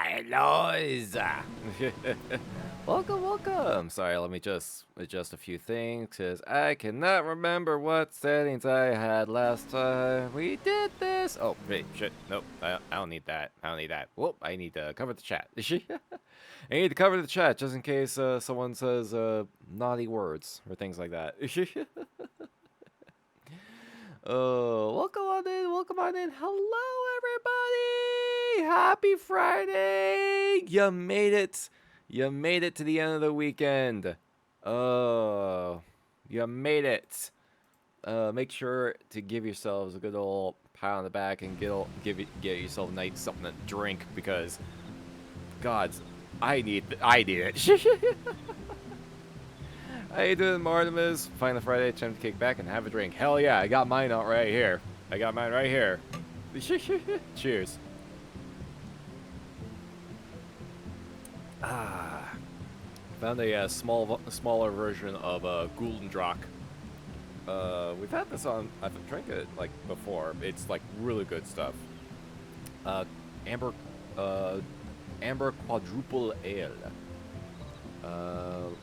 hellos. Welcome, welcome. Sorry, let me just adjust a few things because I cannot remember what settings I had last time we did this. Oh, wait, shit. Nope, I don't need that. I don't need that. Whoop, I need to cover the chat. I need to cover the chat just in case someone says naughty words or things like that. Oh, welcome on in, welcome on in. Hello, everybody. Happy Friday. You made it. You made it to the end of the weekend. Oh, you made it. Make sure to give yourselves a good old pat on the back and get yourself a nice something to drink because, God, I need it. How you doing, Martimus? Final Friday, time to kick back and have a drink. Hell yeah, I got mine out right here. I got mine right here. Cheers. Ah, found a smaller version of Guldendrach. We've had this on. I've drank it like before. It's like really good stuff. Amber quadruple ale.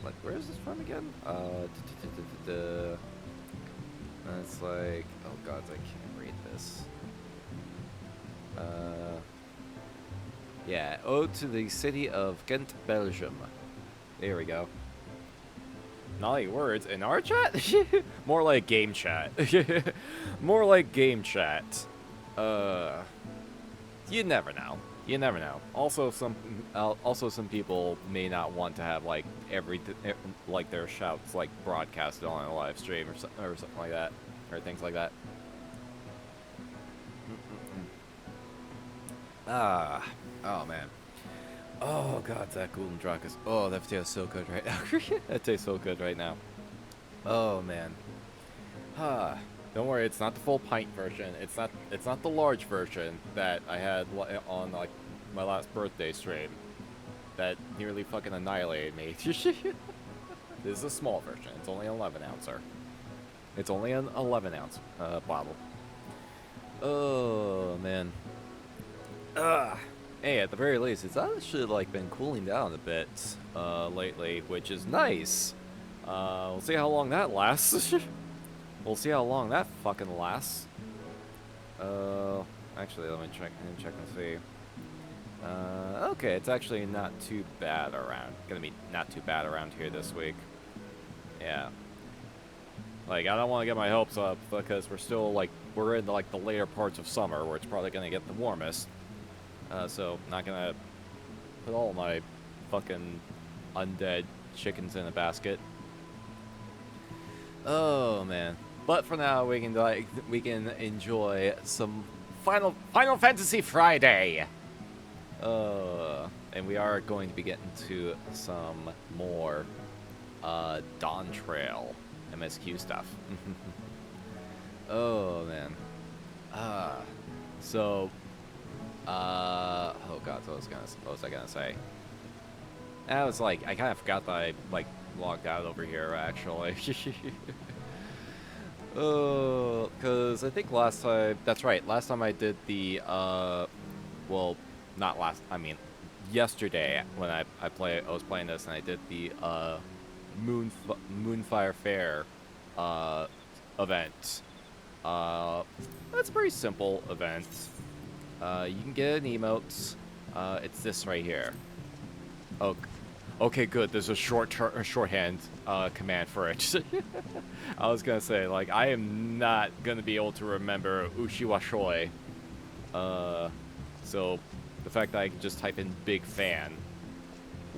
Like, where is this from again? It's like, oh god, I can't read this. Yeah, Ode to the City of Ghent, Belgium. There we go. Naughty words in our chat? More like game chat. More like game chat. You never know. You never know. Also, some people may not want to have like like their shouts like broadcasted on a live stream or something like that, or things like that. Oh man. Oh god, that Golden Drunk is. Oh, that tastes so good right now. That tastes so good right now. Oh man. Don't worry, it's not the full pint version. It's not the large version that I had on like my last birthday stream. That nearly fucking annihilated me. This is a small version. It's only an 11 ouncer. It's only an 11 ounce bottle. Oh man. Hey, at the very least, it's actually like been cooling down a bit lately, which is nice. We'll see how long that lasts. We'll see how long that fucking lasts. Actually, let me check and see. Okay, it's actually not too bad around. Gonna be not too bad around here this week. Yeah. Like, I don't want to get my hopes up because we're in like the later parts of summer where it's probably gonna get the warmest. So not gonna put all my fucking undead chickens in a basket. Oh man. But for now, we can enjoy some Final Fantasy Friday. And we are going to be getting to some more Dawntrail MSQ stuff. Oh man. So. Oh god, what was I gonna say? I was like, I kind of forgot that I like logged out over here actually. Oh, because I think last time, that's right, last time I did the, well, not last, I mean, yesterday when I was playing this and I did the, Moonfire Fair, event. That's a pretty simple event. You can get an emote, it's this right here. Oh, okay, good. There's a shorthand command for it. I was gonna say, like, I am not gonna be able to remember Ushiwashoi. So the fact that I can just type in big fan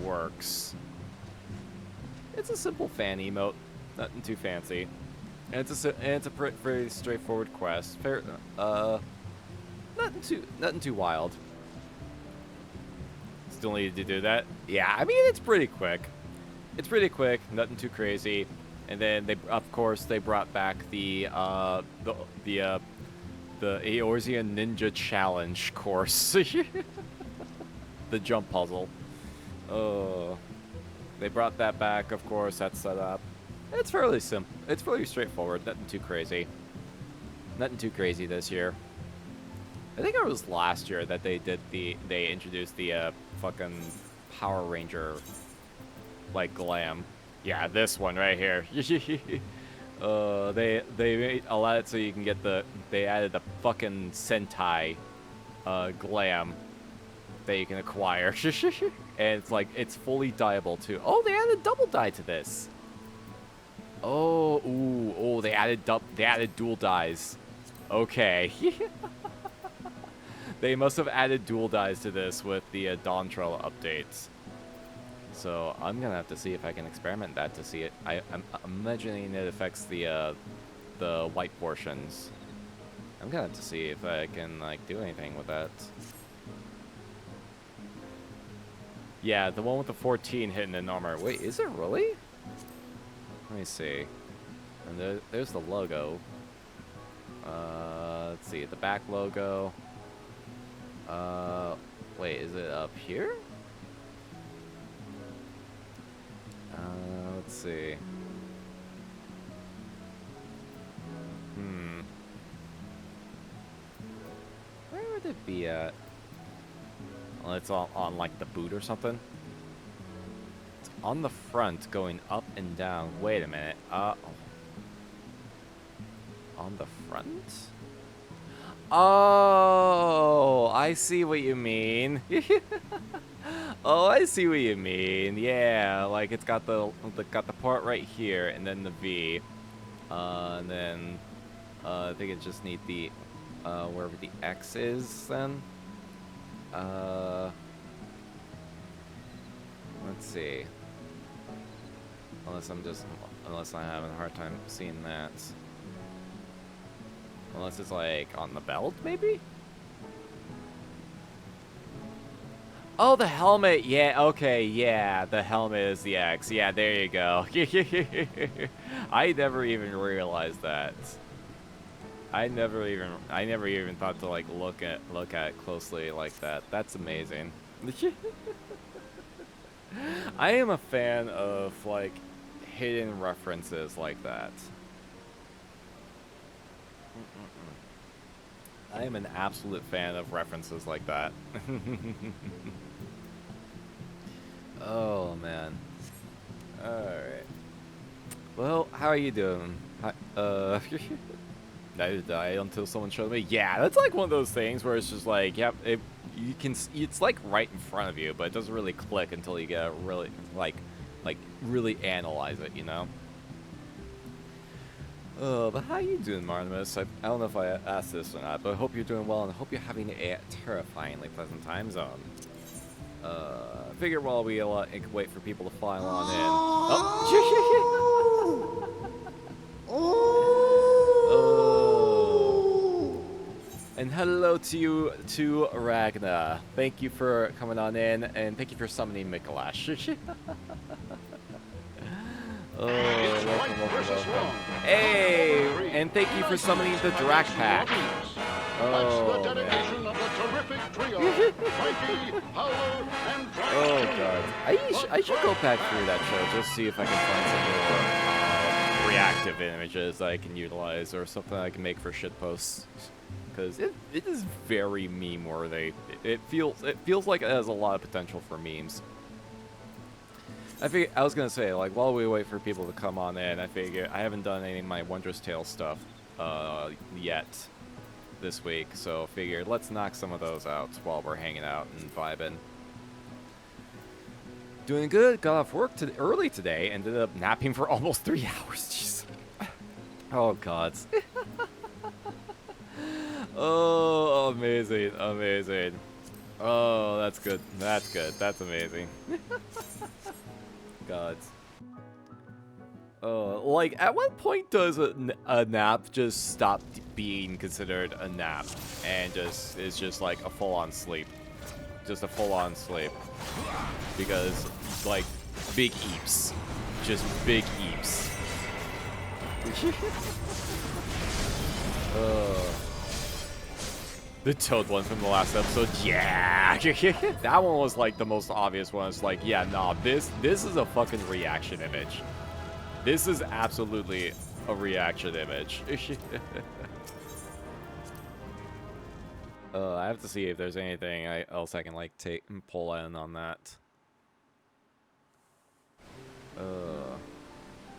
works. It's a simple fan emote, nothing too fancy, and it's a pretty straightforward quest. Nothing too wild. Still needed to do that. Yeah, I mean it's pretty quick. It's pretty quick, nothing too crazy. And then of course they brought back the Eorzean Ninja Challenge course. The jump puzzle. Oh, they brought that back. Of course, that's set up. It's fairly simple. It's fairly straightforward. Nothing too crazy. Nothing too crazy this year. I think it was last year that they introduced the fucking Power Ranger, like, glam. Yeah, this one right here. They allowed it so you can get they added the fucking Sentai, glam that you can acquire. And it's like, it's fully dyeable too. Oh, they added double dye to this. Oh, ooh, oh, they added dual dyes. Okay. They must have added dual dyes to this with the Dawntrail updates. So I'm gonna have to see if I can experiment that to see it. I'm imagining it affects the white portions. I'm gonna have to see if I can like do anything with that. Yeah, the one with the 14 hidden in armor. Wait, is it really? Let me see. And there's the logo. Let's see, the back logo. Wait, is it up here? Let's see. Where would it be at? Well, it's on like the boot or something. It's on the front, going up and down. Wait a minute. On the front? Oh, I see what you mean. Oh, I see what you mean. Yeah, like it's got the part right here, and then the V, and then I think it just need the wherever the X is. Then, let's see. Unless I'm having a hard time seeing that. Unless it's like on the belt, maybe? Oh, the helmet. Yeah, okay, yeah. The helmet is the X. Yeah, there you go. I never even realized that. I never even thought to like look at it closely like that. That's amazing. I am a fan of like hidden references like that. I am an absolute fan of references like that. Oh, man. Alright. Well, how are you doing? I died until someone showed me. Yeah, that's like one of those things where it's just like, yep, it's like right in front of you, but it doesn't really click until you get really, like really analyze it, you know? But how you doing, Martimus? I don't know if I asked this or not, but I hope you're doing well, and I hope you're having a terrifyingly pleasant time zone. Figure while we wait for people to file on in. Oh! Oh! And hello to you, to Ragna. Thank you for coming on in, and thank you for summoning Mikolash. Oh, welcome. Hey, and thank you for summoning the Drac Pack. Oh, man. Oh, God. I should go back through that show, just see if I can find some more reactive images I can utilize, or something I can make for shitposts. Because it is very meme-worthy. It feels like it has a lot of potential for memes. I was gonna say, like, while we wait for people to come on in, I figure I haven't done any of my Wondrous Tale stuff yet this week, so I figured let's knock some of those out while we're hanging out and vibing. Doing good. Got off work early today. Ended up napping for almost 3 hours. Jeez. Oh God. Oh, amazing, amazing. Oh, that's good. That's good. That's amazing. God. Like, at what point does a nap just stop being considered a nap and is just like a full-on sleep? Just a full-on sleep. Because, like, big eeps. Just big eeps. The Toad one from the last episode, yeah! That one was like the most obvious one. It's like, yeah, nah, this is a fucking reaction image. This is absolutely a reaction image. I have to see if there's anything else I can like pull in on that.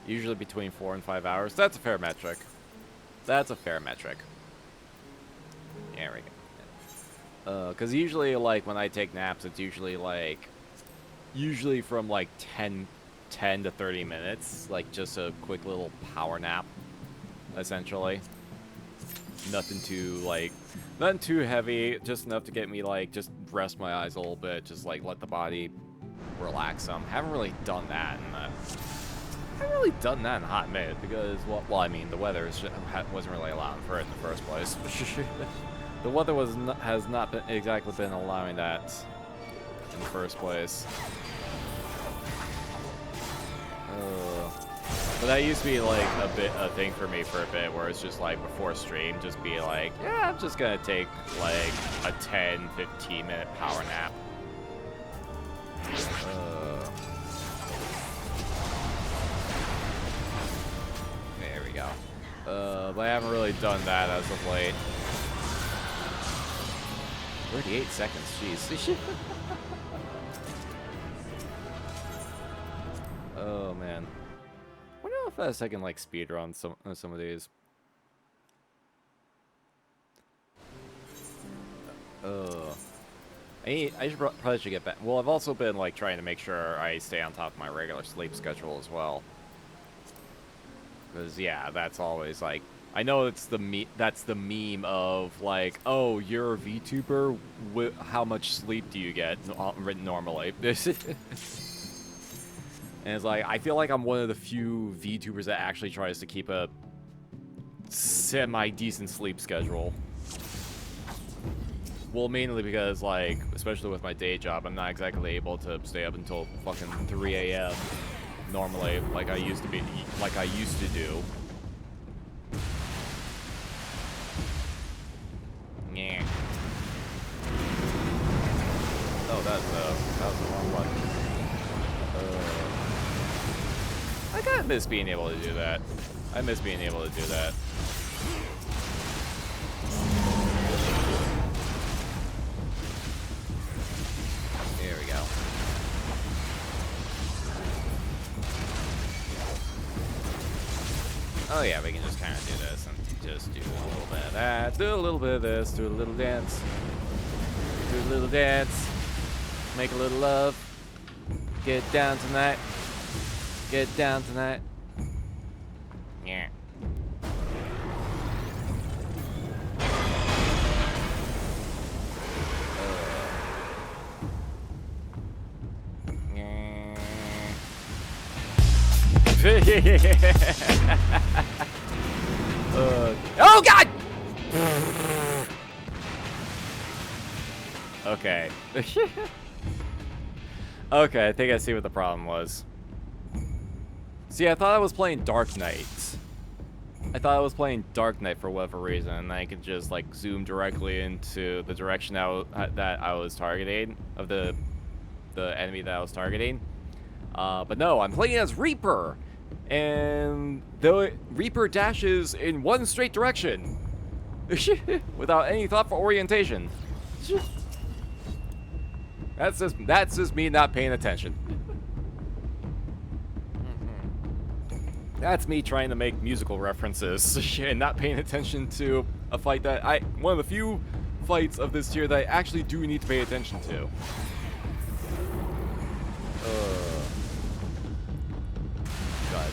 Usually between 4 and 5 hours. That's a fair metric. That's a fair metric. There we go. Because usually, like, when I take naps, it's usually, like, from, like, 10 to 30 minutes. Like, just a quick little power nap, essentially. Nothing too, like, nothing too heavy. Just enough to get me, like, just rest my eyes a little bit. Just, like, let the body relax some. Haven't really done that in a hot minute because, well, I mean, the weather wasn't really allowing for it in the first place. The weather has not exactly been allowing that in the first place. But that used to be like a thing for me for a bit, where it's just like before stream, just be like, yeah, I'm just gonna take like a 10-15 minute power nap. There we go. But I haven't really done that as of late. 38 seconds, jeez. Oh man. I wonder if I can like speedrun some of these. Probably should get back. Well, I've also been like trying to make sure I stay on top of my regular sleep schedule as well. Because yeah, that's always like, I know it's that's the meme of like, oh, you're a VTuber. How much sleep do you get normally? And it's like, I feel like I'm one of the few VTubers that actually tries to keep a semi-decent sleep schedule. Well, mainly because, like, especially with my day job, I'm not exactly able to stay up until fucking 3 a.m. normally, like I used to do. Yeah. Oh, that was the wrong one. I kind of miss being able to do that. I miss being able to do that. There we go. Oh yeah, we can just kind of do this and just do a little bit of that, do a little bit of this, do a little dance, make a little love, get down tonight. Get down tonight. Yeah. Oh God! Okay. Okay, I think I see what the problem was. See, I thought I was playing Dark Knight. For whatever reason, and I could just like zoom directly into the direction that I was targeting, of the enemy that I was targeting. But no, I'm playing as Reaper, and the Reaper dashes in one straight direction without any thought for orientation. That's just me not paying attention. That's me trying to make musical references and not paying attention to a fight that one of the few fights of this tier that I actually do need to pay attention to. God,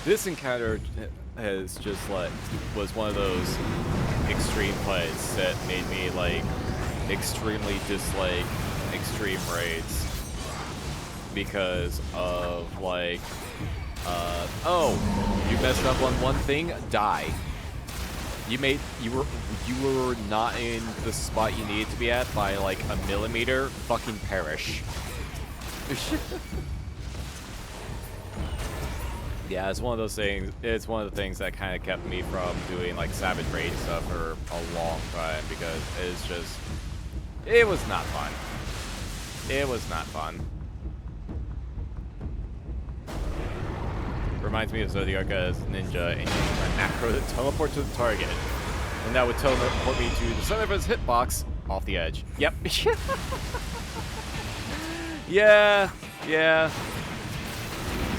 this encounter has just was one of those extreme fights that made me like extremely dislike extreme raids because of like, oh, you messed up on one thing, die. You were not in the spot you needed to be at by like a millimeter, fucking perish. Yeah, it's one of those things. It's one of the things that kind of kept me from doing like Savage Raid stuff for a long time because it was not fun. It was not fun. Reminds me of Zodiaca's ninja and using my macro to teleport to the target. And that would teleport me to the center of his hitbox, off the edge. Yep. Yeah.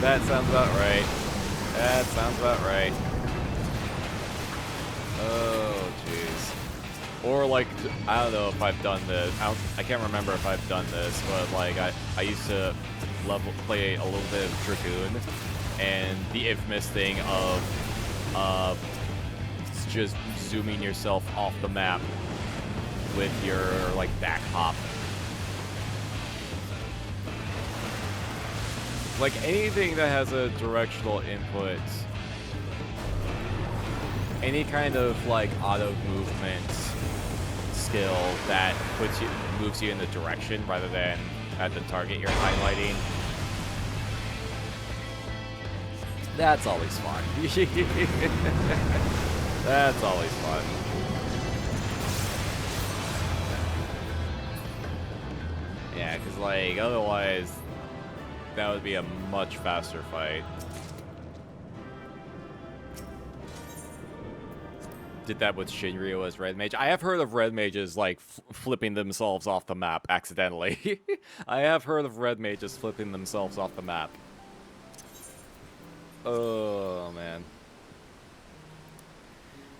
That sounds about right. Oh, jeez. Or like, I don't know if I've done this. I can't remember if I've done this, but like I used to play a little bit of Dragoon, and the infamous thing of just zooming yourself off the map with your like back hop. Like anything that has a directional input, any kind of like auto movement skill that moves you in the direction rather than at the target you're highlighting. That's always fun. That's always fun. Yeah, because like otherwise that would be a much faster fight. Did that with Shinryu as Red Mage. I have heard of Red Mages, like, flipping themselves off the map accidentally. I have heard of Red Mages flipping themselves off the map. Oh, man.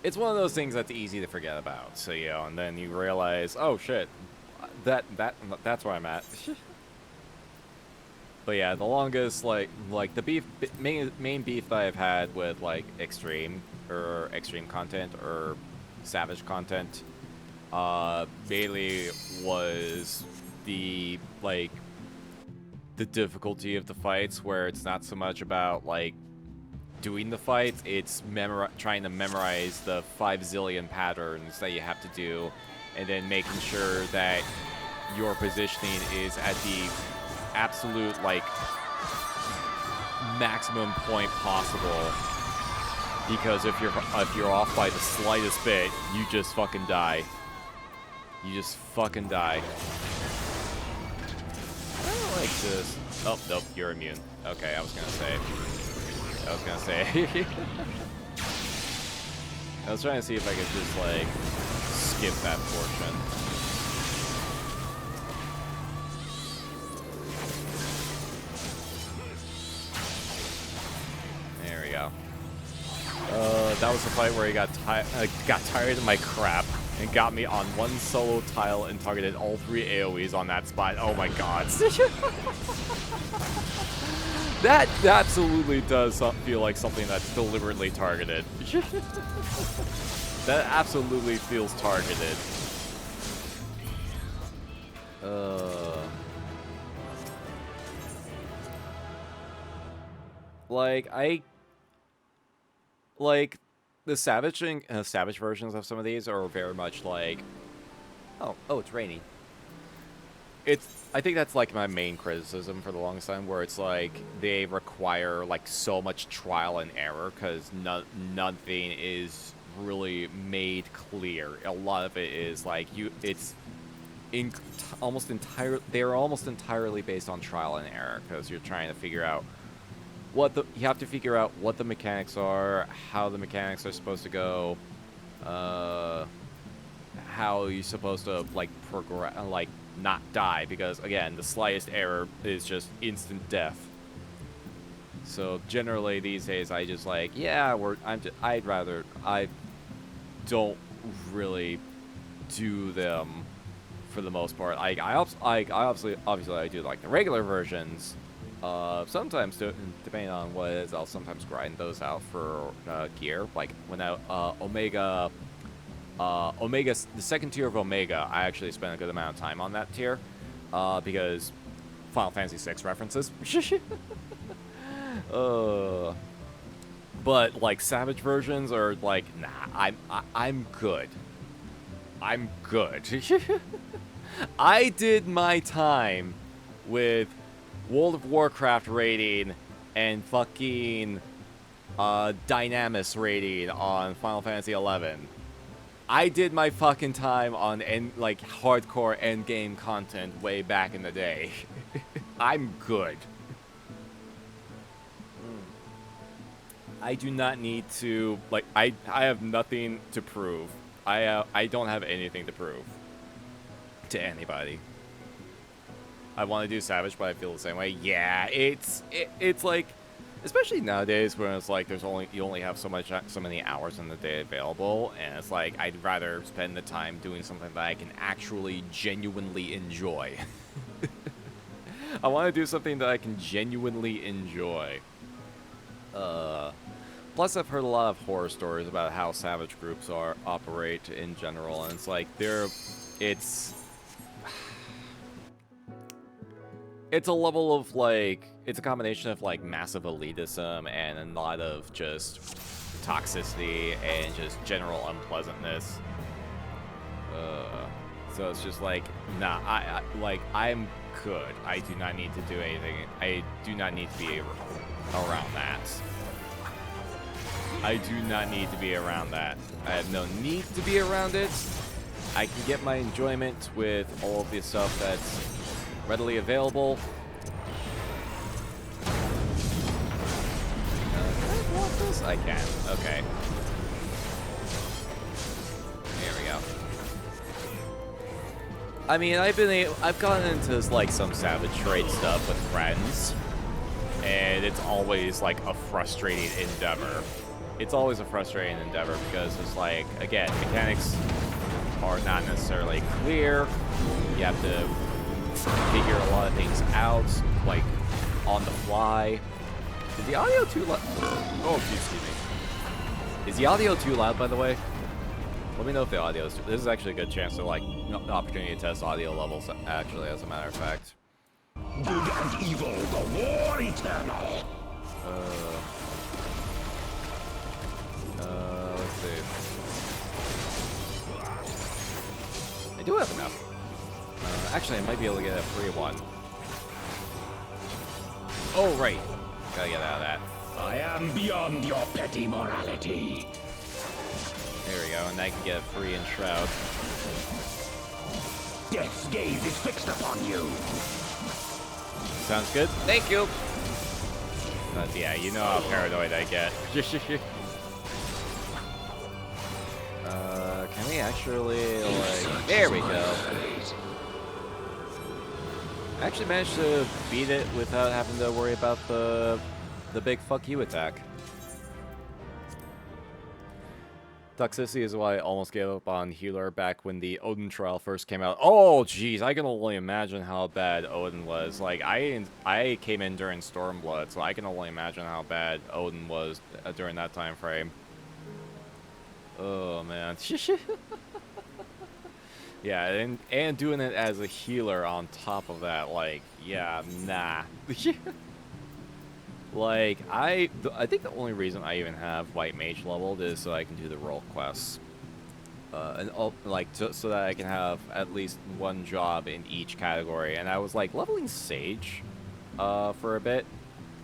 It's one of those things that's easy to forget about. So, you know, and then you realize, oh, shit. That's where I'm at. But yeah, the longest, like the main beef that I've had with, like, extreme content or savage content, mainly was the, like, the difficulty of the fights, where it's not so much about, like, doing the fights, it's trying to memorize the 5 zillion patterns that you have to do, and then making sure that your positioning is at the absolute, like, maximum point possible, because if you're off by the slightest bit, you just fucking die. You just fucking die. I don't like this. Oh, nope, you're immune. Okay, I was gonna say. I was trying to see if I could just, like, skip that portion. There we go. That was the fight where he got tired of my crap and got me on one solo tile and targeted all 3 AoEs on that spot. Oh my god. That absolutely does feel like something that's deliberately targeted. That absolutely feels targeted. Like, the savage versions of some of these are very much like, oh, it's raining. I think that's, like, my main criticism for the longest time, where it's like they require, like, so much trial and error because nothing is really made clear. A lot of it is like they're almost entirely based on trial and error, because you're trying to figure out you have to figure out what the mechanics are, how the mechanics are supposed to go, how you're supposed to, like, progress, like, not die, because again, the slightest error is just instant death. So generally these days I just, like, yeah, I don't really do them for the most part. Obviously I do, like, the regular versions. Sometimes, depending on what it is, I'll sometimes grind those out for gear. Like, when Omega, the second tier of Omega, I actually spent a good amount of time on that tier, because Final Fantasy VI references. But, like, Savage versions are like, nah, I'm good. I'm good. I did my time with World of Warcraft raiding and fucking Dynamis raiding on Final Fantasy XI. I did my fucking time on like hardcore endgame content way back in the day. I'm good. I do not need to, like, I have nothing to prove. I don't have anything to prove to anybody. I want to do Savage, but I feel the same way. Yeah, it's like, especially nowadays when it's like you only have so many hours in the day available, and it's like I'd rather spend the time doing something that I can actually genuinely enjoy. I want to do something that I can genuinely enjoy. Plus, I've heard a lot of horror stories about how Savage groups operate in general, and it's like it's a level of like, it's a combination of like massive elitism and a lot of just toxicity and just general unpleasantness. So it's just like, nah, I'm good. I do not need to do anything. I do not need to be around that. I do not need to be around that. I have no need to be around it. I can get my enjoyment with all of the stuff that's readily available. Can I block this? I can. Okay. There we go. I mean, I've gotten into like some Savage trade stuff with friends, and it's always like a frustrating endeavor. It's always a frustrating endeavor because it's like, again, mechanics are not necessarily clear. You have to figure a lot of things out, like, on the fly. Is the audio too loud? Oh, excuse me. Is the audio too loud, by the way? Let me know if the audio is... This is actually a good chance to, like, the opportunity to test audio levels, actually, as a matter of fact. Good and evil, the war eternal. Let's see. I do have enough. Actually, I might be able to get a free one. Oh, right. Gotta get out of that. I am beyond your petty morality. There we go, and I can get a free Enshroud. Death's gaze is fixed upon you. Sounds good. Thank you. But yeah, you know how paranoid I get. Can we actually, like... There we go. I actually managed to beat it without having to worry about the big fuck you attack. Toxicity is why I almost gave up on Healer back when the Odin trial first came out. Oh, jeez, I can only imagine how bad Odin was. Like, I came in during Stormblood, so I can only imagine how bad Odin was during that time frame. Oh, man. Yeah, and doing it as a healer on top of that, like, yeah, nah. Like, I think the only reason I even have White Mage leveled is so I can do the role quests. So that I can have at least one job in each category. And I was, like, leveling Sage for a bit.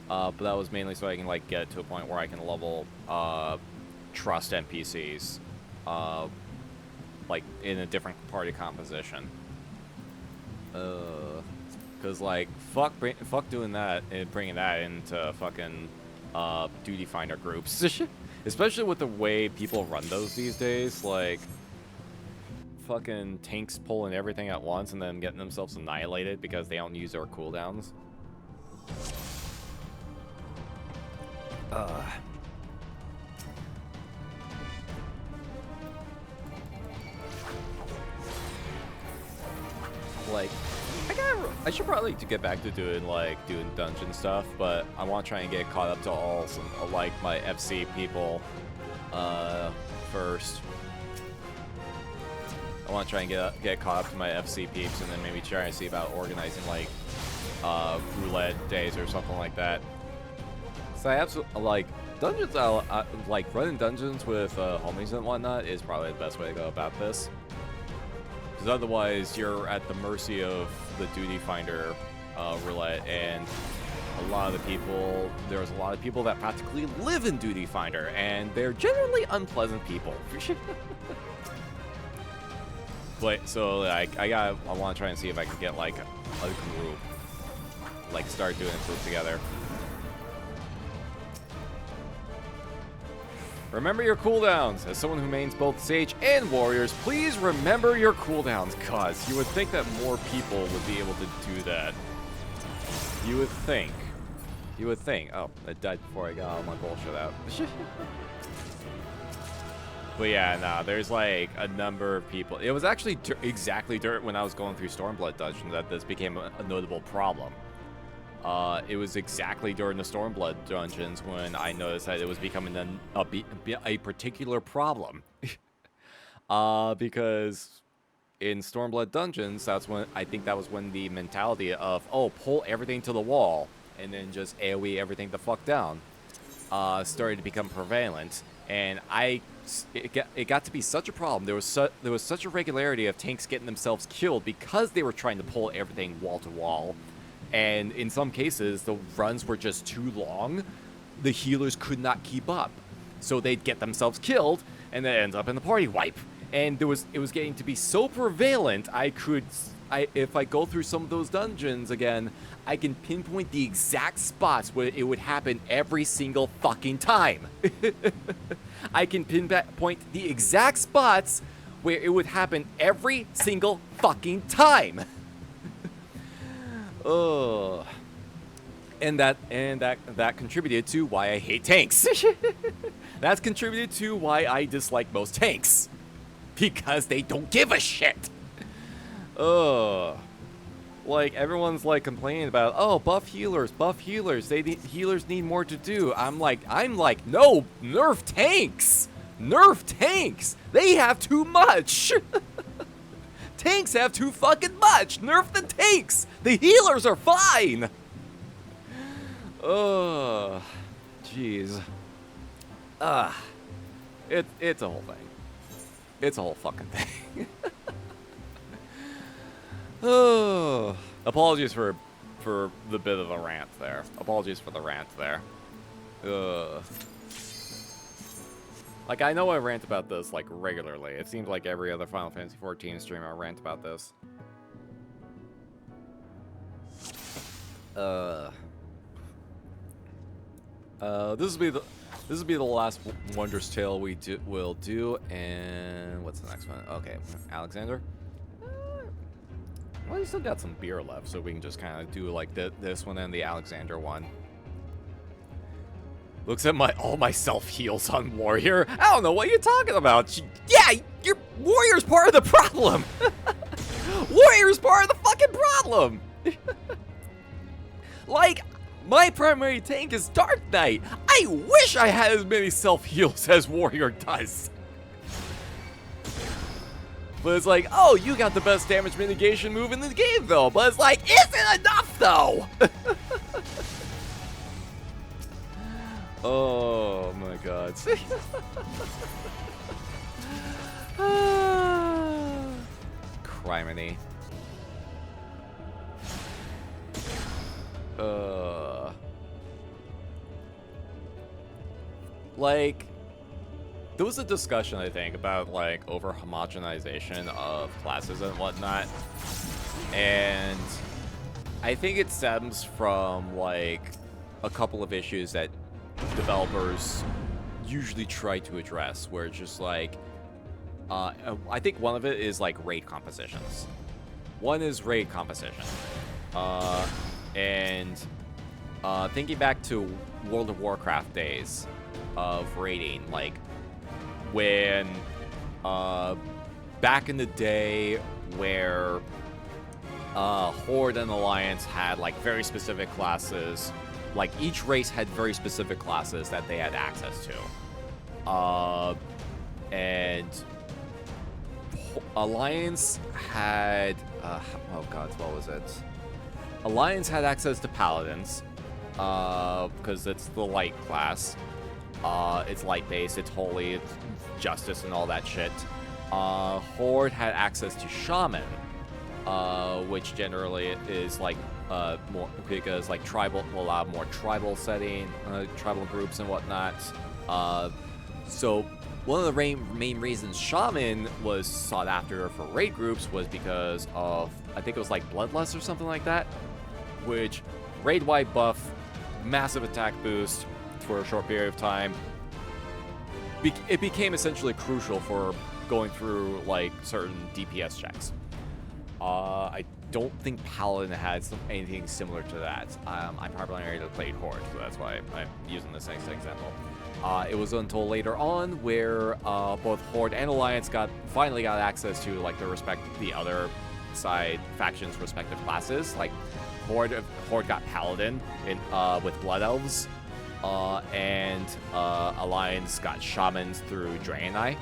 But that was mainly so I can, like, get to a point where I can level Trust NPCs. Like, in a different party composition. Because, like, fuck doing that and bringing that into fucking duty finder groups. Especially with the way people run those these days. Like, fucking tanks pulling everything at once and then getting themselves annihilated because they don't use their cooldowns. Like, I should probably get back to doing dungeon stuff, but I want to try and get caught up to all like my FC people first. I want to try and get caught up to my FC peeps, and then maybe try and see about organizing like roulette days or something like that. So I absolutely like dungeons. Like running dungeons with homies and whatnot is probably the best way to go about this. Because otherwise, you're at the mercy of the duty finder roulette, and there's a lot of people that practically live in duty finder, and they're generally unpleasant people. But so I want to try and see if I can get like a group, like start doing a group together. Remember your cooldowns. As someone who mains both Sage and Warriors, please remember your cooldowns, cuz you would think that more people would be able to do that. You would think. You would think. Oh, I died before I got all my bullshit out. But yeah, no, there's like a number of people. It was actually exactly when I was going through Stormblood Dungeon that this became a notable problem. It was exactly during the Stormblood Dungeons when I noticed that it was becoming a particular problem. Because in Stormblood Dungeons, I think that was when the mentality of, oh, pull everything to the wall and then just AoE everything the fuck down started to become prevalent. And it got to be such a problem. There was such a regularity of tanks getting themselves killed because they were trying to pull everything wall to wall. And in some cases, the runs were just too long. The healers could not keep up. So they'd get themselves killed, and then ends up in the party wipe. And it was getting to be so prevalent, if I go through some of those dungeons again, I can pinpoint the exact spots where it would happen every single fucking time. I can pinpoint the exact spots where it would happen every single fucking time. Oh, and that contributed to why I hate tanks. That's contributed to why I dislike most tanks, because they don't give a shit. Like everyone's like complaining about, oh, buff healers. Healers need more to do. I'm like, no, nerf tanks. They have too much. Tanks have too fucking much. Nerf the tanks. The healers are fine. Oh, jeez. It's a whole thing. It's a whole fucking thing. Oh, apologies for the bit of a rant there. Apologies for the rant there. Like, I know I rant about this, like, regularly. It seems like every other Final Fantasy XIV streamer I rant about this. This will be the last Wondrous Tale we'll do, and what's the next one? Okay, Alexander. Well, you still got some beer left, so we can just kind of do like this one and the Alexander one. Looks at all my self heals on Warrior. I don't know what you're talking about. Yeah, your Warrior's part of the problem. Warrior's part of the fucking problem. Like, my primary tank is Dark Knight. I wish I had as many self heals as Warrior does. But it's like, oh, you got the best damage mitigation move in the game, though. But it's like, is it enough, though? Oh, my God. Criminy. Like, there was a discussion, I think, about, like, over-homogenization of classes and whatnot. And I think it stems from, like, a couple of issues that developers usually try to address, where it's just, like, I think one of it is, like, raid compositions. One is raid composition. And thinking back to World of Warcraft days of raiding, like, when back in the day where Horde and Alliance had like very specific classes, like each race had very specific classes that they had access to, and Alliance had oh god, what was it? Alliance had access to Paladins because it's the light class. It's light based, it's holy, it's justice and all that shit. Horde had access to Shaman, which generally is like more because like tribal will allow more tribal setting, tribal groups and whatnot. So one of the main reasons Shaman was sought after for raid groups was because of, I think it was like Bloodlust or something like that, which raid-wide buff, massive attack boost for a short period of time. it became essentially crucial for going through like certain DPS checks. I don't think Paladin had anything similar to that. I primarily played Horde, so that's why I'm using this next example. It was until later on where both Horde and Alliance finally got access to like the other side factions' respective classes. Like Horde got Paladin with Blood Elves, and Alliance got Shamans through Draenei.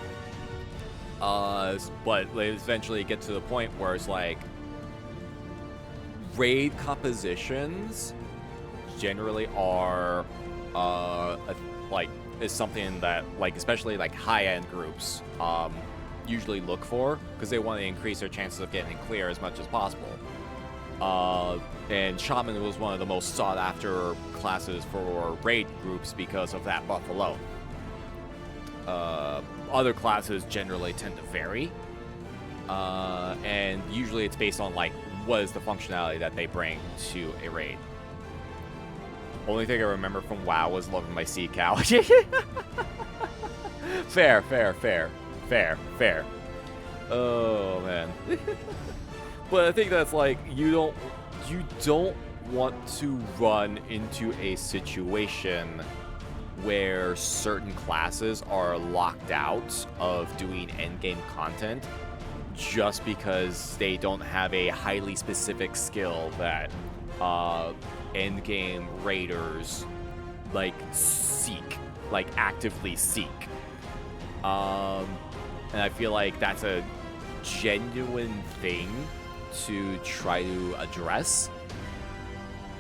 But they eventually get to the point where it's like raid compositions generally are is something that like especially like high-end groups usually look for because they want to increase their chances of getting clear as much as possible. And Shaman was one of the most sought-after classes for raid groups because of that buff alone. Other classes generally tend to vary, and usually it's based on like what is the functionality that they bring to a raid. Only thing I remember from WoW was loving my sea cow. Fair. Oh man. But I think that's like you don't want to run into a situation where certain classes are locked out of doing endgame content just because they don't have a highly specific skill that endgame raiders like actively seek. And I feel like that's a genuine thing to try to address.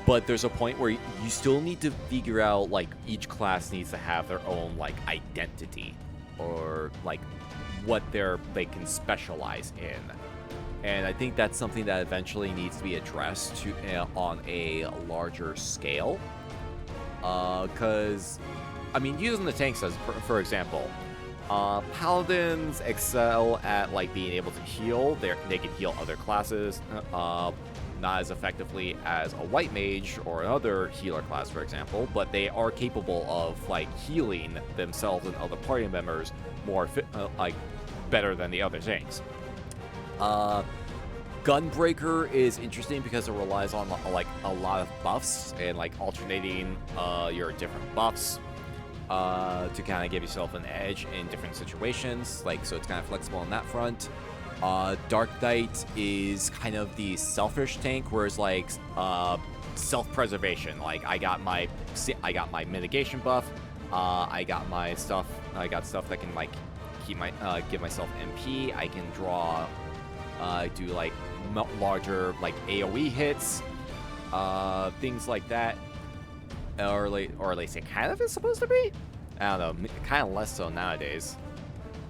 But there's a point where you still need to figure out, like, each class needs to have their own, like, identity. Or, like, what they can specialize in. And I think that's something that eventually needs to be addressed on a larger scale. Because, I mean, using the tanks as, for example, Paladins excel at, like, being able to heal. They can heal other classes. Not as effectively as a white mage or another healer class, for example, but they are capable of like healing themselves and other party members more better than the other things. Gunbreaker is interesting because it relies on like a lot of buffs and like alternating your different buffs to kind of give yourself an edge in different situations. Like, so it's kind of flexible on that front. Dark Knight is kind of the selfish tank, whereas like self-preservation. Like I got my mitigation buff. I got stuff that can like give myself MP. I can draw, do like larger like AOE hits, things like that. Or at least it kind of is supposed to be. I don't know, kind of less so nowadays.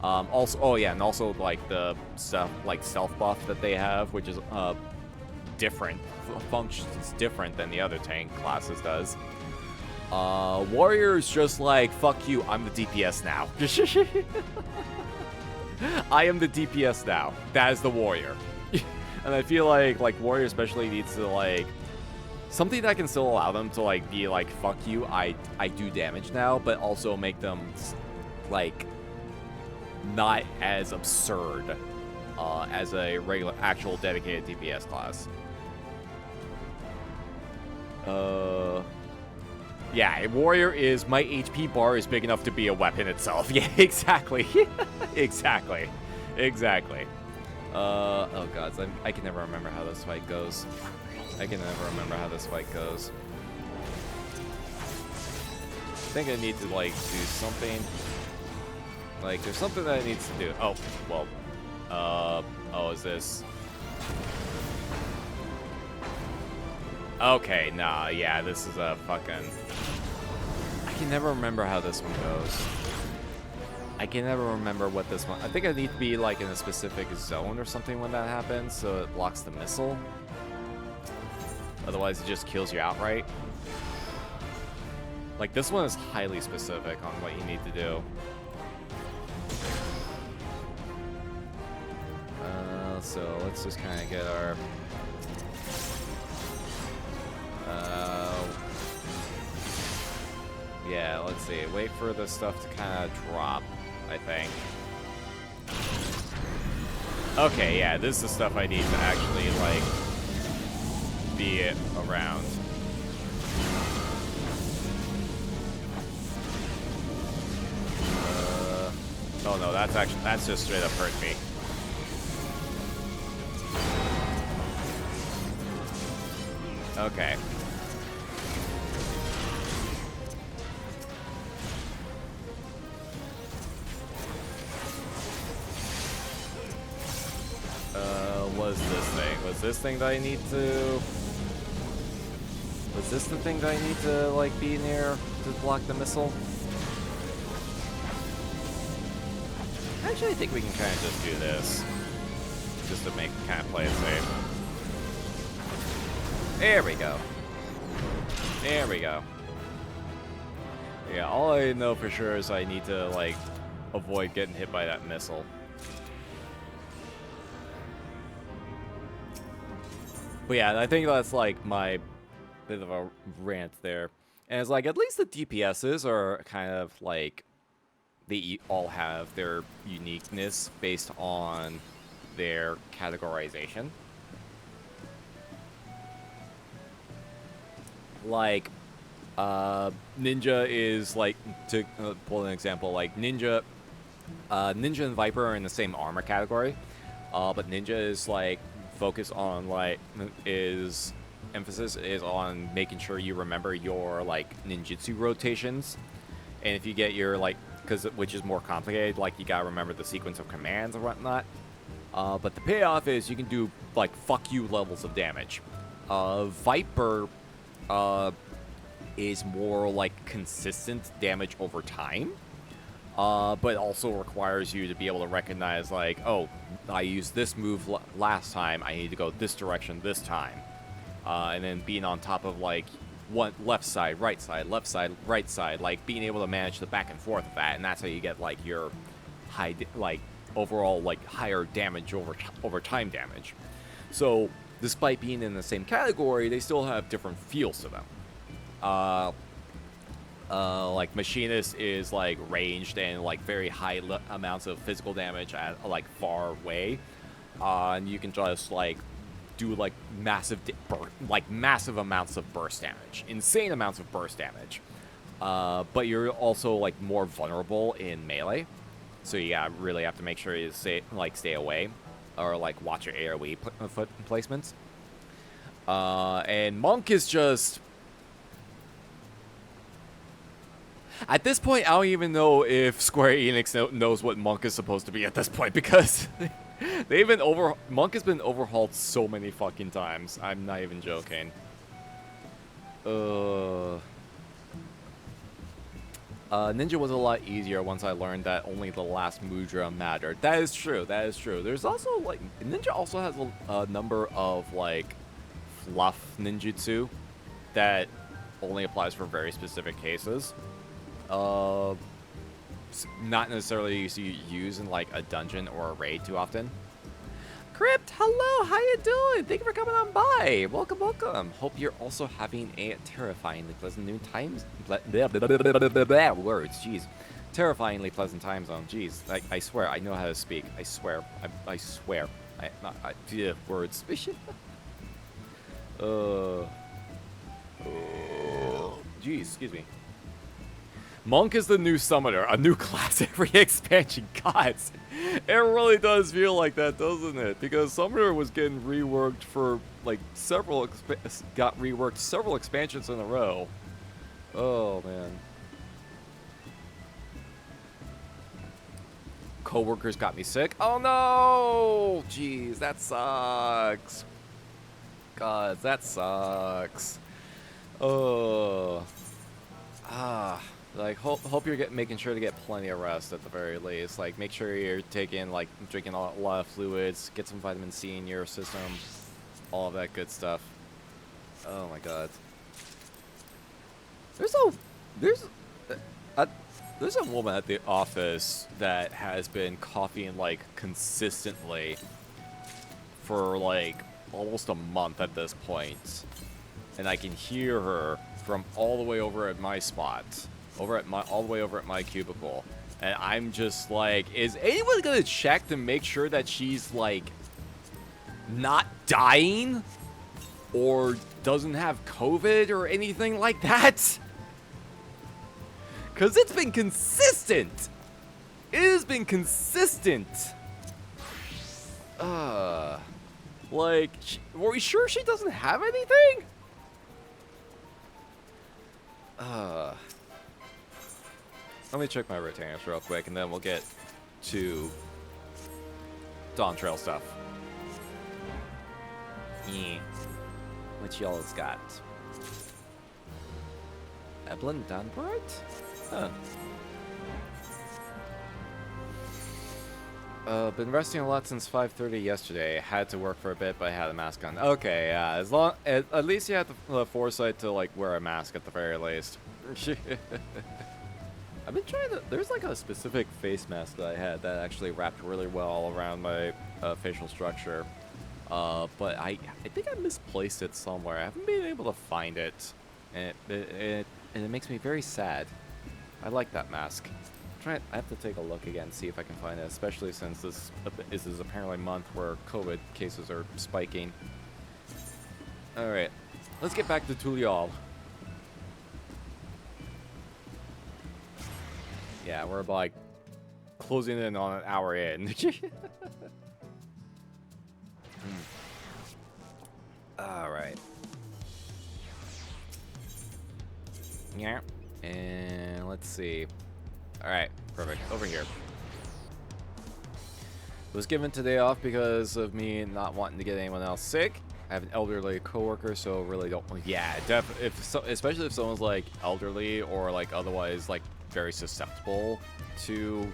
Also like the stuff like self buff that they have, which is different functions different than the other tank classes does. Warrior is just like, fuck you, I'm the DPS now. I am the DPS now. That is the warrior. And I feel like warrior especially needs to like something that can still allow them to like be like, fuck you, I do damage now, but also make them like not as absurd as a regular, actual dedicated DPS class. Yeah, warrior is my HP bar is big enough to be a weapon itself. Yeah, exactly. exactly. Oh god, I can never remember how this fight goes. I think I need to like do something. Like, there's something that it needs to do. Oh, well. Oh, is this? Okay, nah, yeah, this is a fucking... I can never remember how this one goes. I can never remember what this one... I think I need to be, like, in a specific zone or something when that happens, so it blocks the missile. Otherwise, it just kills you outright. Like, this one is highly specific on what you need to do. So let's just kind of get our yeah, let's see, wait for the stuff to kind of drop. I think. Okay, yeah, this is the stuff I need to actually, like, be around. Oh no, that's just straight up hurt me. Okay. What is this thing? Was this thing that I need to... Was this the thing that I need to, like, be near to block the missile? Actually, I think we can kind of just do this. Just to make kind of play it safe. There we go. There we go. Yeah, all I know for sure is I need to, like, avoid getting hit by that missile. But yeah, I think that's, like, my bit of a rant there. And it's like, at least the DPSs are kind of, like, they all have their uniqueness based on their categorization. Like, Ninja is, like, to pull an example, like, Ninja and Viper are in the same armor category, but Ninja is, like, focus on, like, emphasis is on making sure you remember your, like, ninjutsu rotations. And if you get your, like, which is more complicated, like, you gotta remember the sequence of commands and whatnot. But the payoff is you can do, like, fuck you levels of damage. Viper is more, like, consistent damage over time. But also requires you to be able to recognize, like, oh, I used this move last time, I need to go this direction this time. And then being on top of, like, one left side, right side, like, being able to manage the back and forth of that, and that's how you get, like, your high, like, overall, like, higher damage over time damage. So, despite being in the same category, they still have different feels to them. Like, Machinist is, like, ranged and, like, very high amounts of physical damage at, like, far away. And you can just, like, do, like, massive amounts of burst damage. Insane amounts of burst damage. But you're also, like, more vulnerable in melee. So you really have to make sure you stay away. Or, like, watch your AoE placements. And Monk is just... At this point, I don't even know if Square Enix knows what Monk is supposed to be at this point, because Monk has been overhauled so many fucking times. I'm not even joking. Ninja was a lot easier once I learned that only the last mudra mattered. That is true. That is true. There's also, like, Ninja also has a number of, like, fluff ninjutsu that only applies for very specific cases. Not necessarily used in, like, a dungeon or a raid too often. Crypt, hello, how you doing? Thank you for coming on by. Welcome, welcome. Hope you're also having a terrifyingly pleasant new times. Words, jeez. Terrifyingly pleasant time zone, jeez. I swear, I know how to speak. I swear. I swear. Words. Jeez, excuse me. Monk is the new summoner, a new class every expansion. Gods, it really does feel like that, doesn't it? Because summoner was getting reworked for, like, several expansions in a row. Oh man. Coworkers got me sick. Oh no! Jeez, that sucks. God, that sucks. Oh. Like, hope you're making sure to get plenty of rest at the very least. Like, make sure you're drinking a lot of fluids, get some vitamin C in your system, all of that good stuff. Oh my god. There's a woman at the office that has been coughing, like, consistently for, like, almost a month at this point. And I can hear her from all the way over at my spot. All the way over at my cubicle, And I'm just like, is anyone gonna check to make sure that she's like not dying or doesn't have COVID or anything like that? Because it's been consistent. It has been consistent. Like, were we sure she doesn't have anything? Let me check my retainers real quick, and then we'll get to Dawntrail stuff. Yeah. What y'all's got? Evelyn Dunbart? Huh. Been resting a lot since 5:30 yesterday. Had to work for a bit, but I had a mask on. Okay, yeah. As long, at least you had the foresight to like wear a mask at the very least. I've been trying to. There's like a specific face mask that I had that actually wrapped really well around my facial structure. But I think I misplaced it somewhere. I haven't been able to find it, and it makes me very sad. I like that mask. I have to take a look again, see if I can find it, especially since this is apparently a month where COVID cases are spiking. Alright, let's get back to Tulial. Yeah, we're like closing in on an hour in. Alright. Yeah, and let's see. Alright, perfect. Over here. Was given today off because of me not wanting to get anyone else sick. I have an elderly coworker, so really don't. Yeah, especially if someone's like elderly or like otherwise like very susceptible to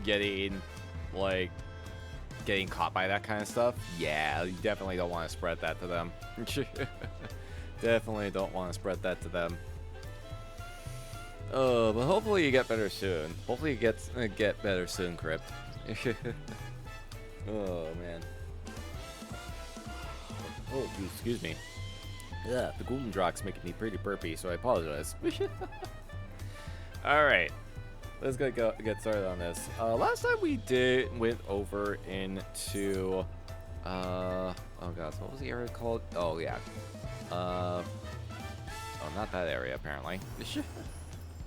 getting caught by that kind of stuff. Yeah, you definitely don't want to spread that to them. Definitely don't want to spread that to them. Oh, but hopefully you get better soon. Hopefully you get better soon, Crypt. Oh, man. Oh, excuse me. Yeah, the golden drock's making me pretty burpy, so I apologize. Alright. Let's get started on this. Last time we went over into... oh god, what was the area called? Oh, yeah. Oh, not that area, apparently.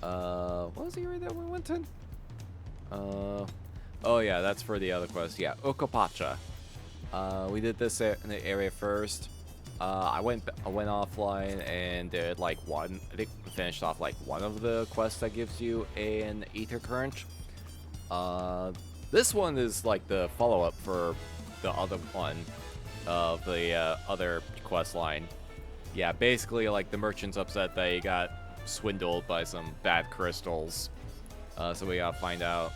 What was the area that we went in? Oh yeah, that's for the other quest. Yeah, Okapacha. We did this in the area first. I went offline and did like I think finished off like one of the quests that gives you an ether current. This one is like the follow-up for the other one of the other quest line. Yeah, basically like the merchant's upset that he got swindled by some bad crystals, so we gotta find out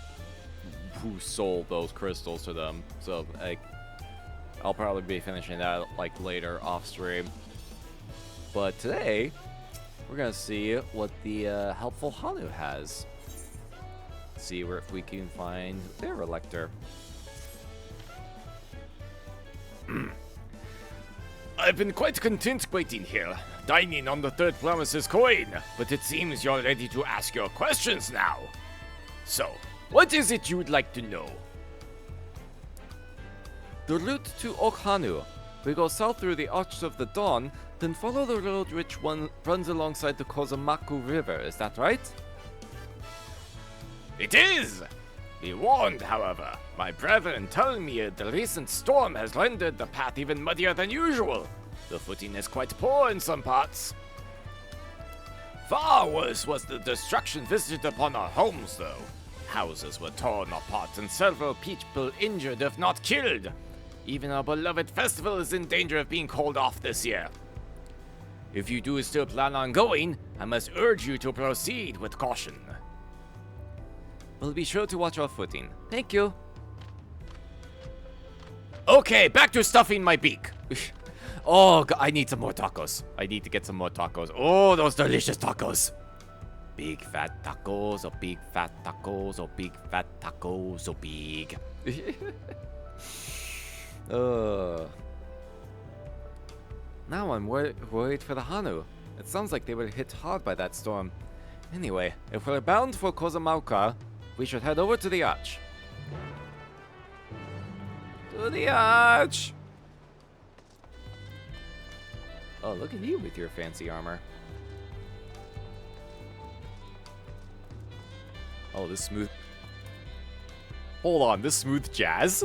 who sold those crystals to them. So like I'll probably be finishing that like later off stream, but today we're gonna see what the helpful Hanu has. See if we can find their elector. I've been quite content waiting here, dining on the third promise's coin, but it seems you're ready to ask your questions now. So, what is it you'd like to know? The route to HanuHanu. We go south through the Arch of the Dawn, then follow the road which runs alongside the Kozama'uka River. Is that right? It is! Be warned, however, my brethren tell me the recent storm has rendered the path even muddier than usual. The footing is quite poor in some parts. Far worse was the destruction visited upon our homes, though. Houses were torn apart and several people injured, if not killed. Even our beloved festival is in danger of being called off this year. If you do still plan on going, I must urge you to proceed with caution. We'll be sure to watch our footing. Thank you. Okay, back to stuffing my beak. Oh, God, I need some more tacos. I need to get some more tacos. Oh, those delicious tacos. Big fat tacos, or big fat tacos, or big fat tacos, so big. Now I'm worried for the Hanu. It sounds like they were hit hard by that storm. Anyway, if we're bound for Kozama'uka, we should head over to the arch. To the arch! Oh, look at you with your fancy armor. Oh, this smooth... Hold on, this smooth jazz?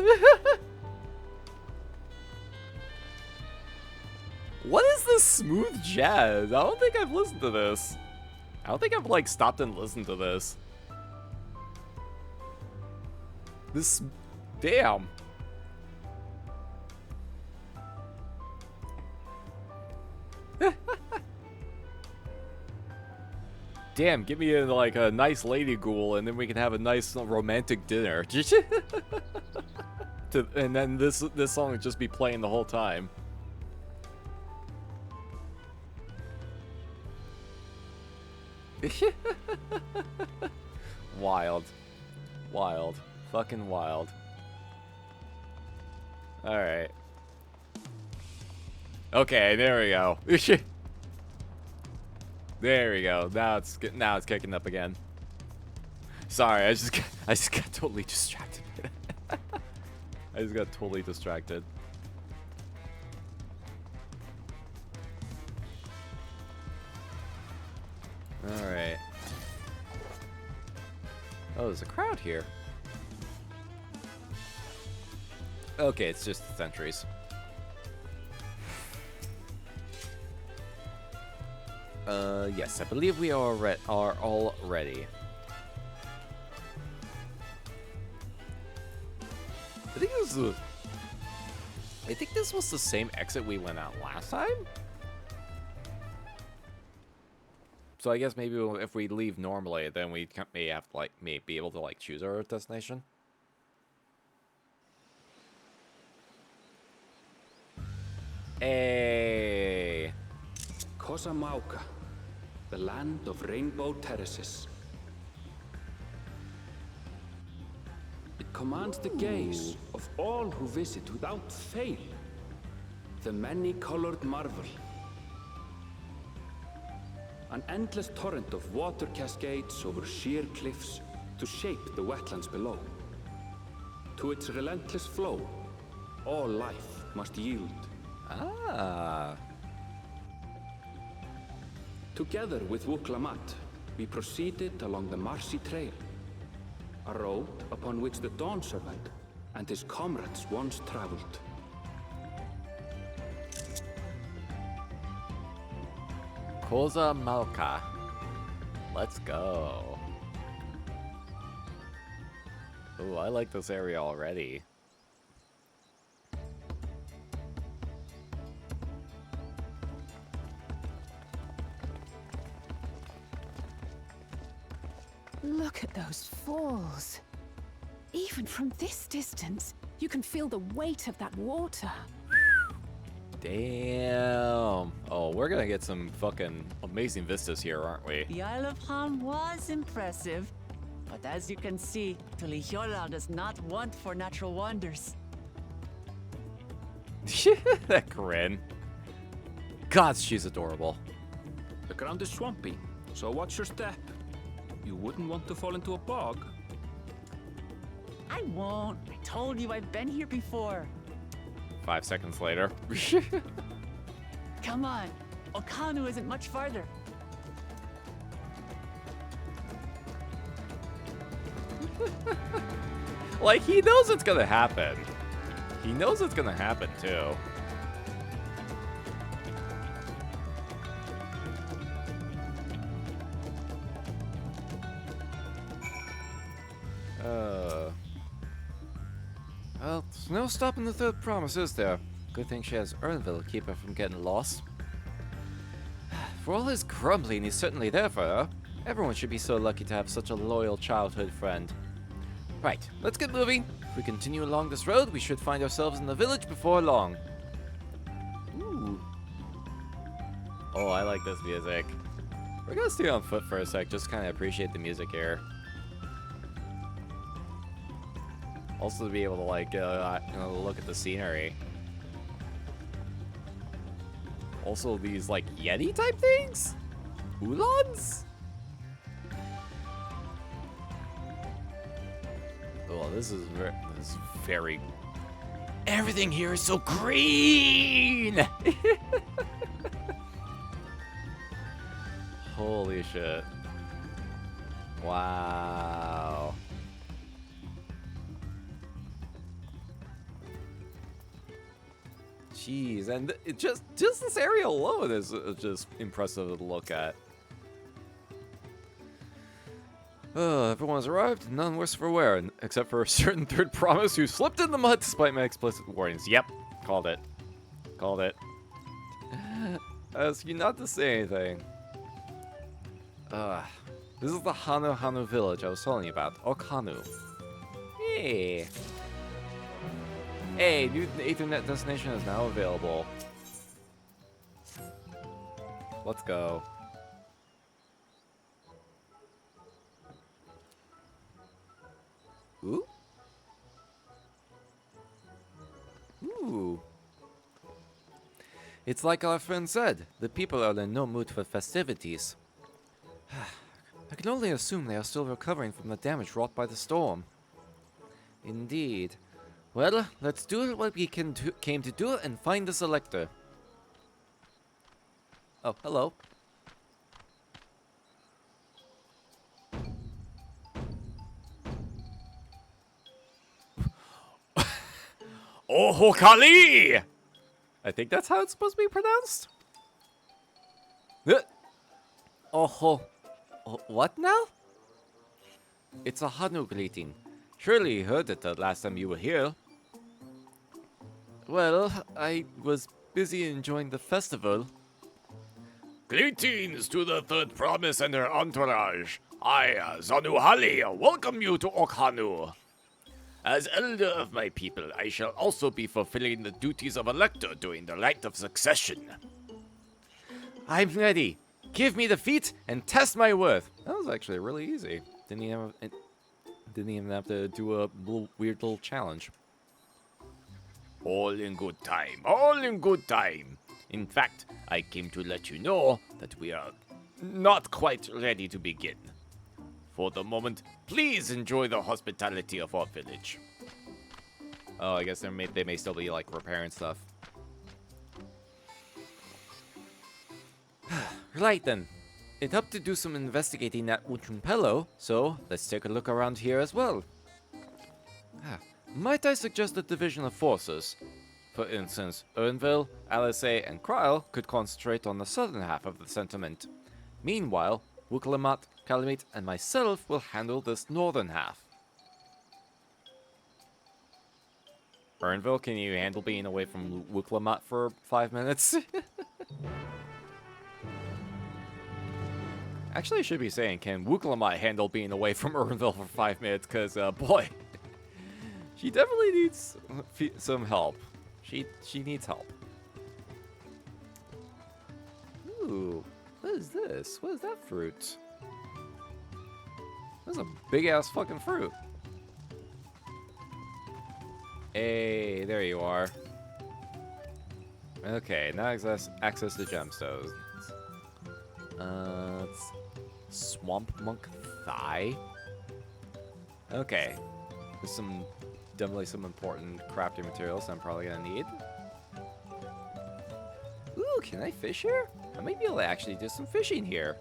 What is this smooth jazz? I don't think I've listened to this. I don't think I've, like, stopped and listened to this. This... Damn. Damn, give me like a nice lady ghoul, and then we can have a nice romantic dinner. And then this song would just be playing the whole time. Wild. Wild. Fucking wild. Alright. Okay, there we go. There we go. Now it's kicking up again. Sorry, I just got totally distracted. I just got totally distracted. All right. Oh, there's a crowd here. Okay, it's just sentries. Yes, I believe we are all ready. I think this was the same exit we went out last time. So I guess maybe if we leave normally, then we may have to, like, may be able to, like, choose our destination. Hey. Kozama'uka, the land of rainbow terraces. It commands the gaze of all who visit without fail. The many-colored marvel. An endless torrent of water cascades over sheer cliffs to shape the wetlands below. To its relentless flow, all life must yield. Ah. Together with Wuklamat, we proceeded along the marshy trail, a road upon which the Dawn Servant and his comrades once traveled. Kozama'uka. Let's go. Ooh, I like this area already. Look at those falls. Even from this distance, you can feel the weight of that water. Damn. Oh, we're gonna get some fucking amazing vistas here, aren't we? The Isle of Han was impressive, but as you can see, Tulihiola does not want for natural wonders. That grin. God, she's adorable. The ground is swampy, so watch your step. You wouldn't want to fall into a bog. I won't. I told you I've been here before. 5 seconds later. Come on. Okanu isn't much farther. Like, he knows it's gonna happen. He knows it's gonna happen, too. Well, there's no stopping the third promise, is there? Good thing she has Ernville to keep her from getting lost. For all his grumbling, he's certainly there for her. Everyone should be so lucky to have such a loyal childhood friend. Right, let's get moving. If we continue along this road, we should find ourselves in the village before long. Ooh. Oh, I like this music. We're gonna stay on foot for a sec, just kind of appreciate the music here. Also to be able to, like, look at the scenery. Also these, like, Yeti type things? Oolons? Oh, this is very. Everything here is so green! Holy shit. Wow. Jeez, and it just this area alone is just impressive to look at. Everyone's arrived, none worse for wear, except for a certain third promise who slipped in the mud despite my explicit warnings. Yep, called it. Called it. Ask you not to say anything. This is the HanuHanu village I was telling you about. HanuHanu. Hey. Hey, new Ethernet destination is now available. Let's go. Ooh. Ooh. It's like our friend said, the people are in no mood for festivities. I can only assume they are still recovering from the damage wrought by the storm. Indeed. Well, let's do what we came to do and find the selector. Oh, hello. Oh, Kali! I think that's how it's supposed to be pronounced. Oh, what now? It's a Hanu greeting. Surely you heard it the last time you were here. Well, I was busy enjoying the festival. Greetings to the third promise and her entourage. I, HanuHanu, welcome you to HanuHanu. As elder of my people, I shall also be fulfilling the duties of elector during the rite of succession. I'm ready. Give me the feat and test my worth. That was actually really easy. Didn't even have to do a weird little challenge. All in good time, all in good time. In fact, I came to let you know that we are not quite ready to begin. For the moment, please enjoy the hospitality of our village. Oh, I guess they may still be like repairing stuff. Right then. It helped to do some investigating at Uchumpelo, so let's take a look around here as well. Might I suggest a division of forces? For instance, Urnville, Alisay, and Kryl could concentrate on the southern half of the settlement. Meanwhile, Wukalamat, Calamite, and myself will handle this northern half. Urnville, can you handle being away from Wukalamat for 5 minutes? Actually, I should be saying, can Wukalamat handle being away from Urnville for 5 minutes? Because, boy, she definitely needs some help. She needs help. Ooh, what is this? What is that fruit? That's a big-ass fucking fruit. Hey, there you are. Okay, now access to gemstones. It's Swamp Monk Thigh. Okay, there's definitely some important crafting materials I'm probably gonna need. Ooh, can I fish here? I might be able to actually do some fishing here.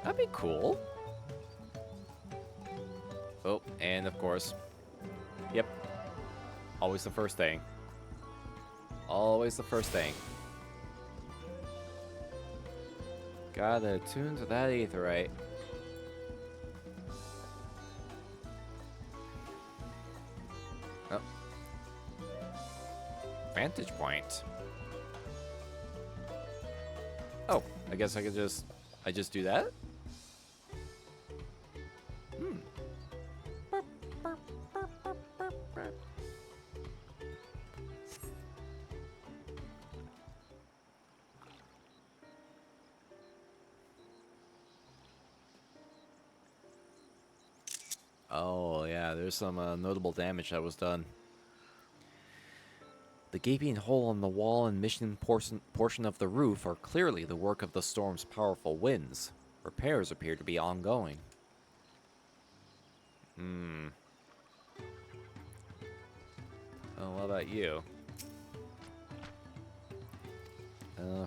That'd be cool. Oh, and of course, yep, always the first thing. Always the first thing. Gotta attune to that aetheryte. Oh. Vantage point. Oh, I guess I could just do that? Hmm. Oh, yeah, there's some notable damage that was done. The gaping hole in the wall and mission portion of the roof are clearly the work of the storm's powerful winds. Repairs appear to be ongoing. Oh, what about you?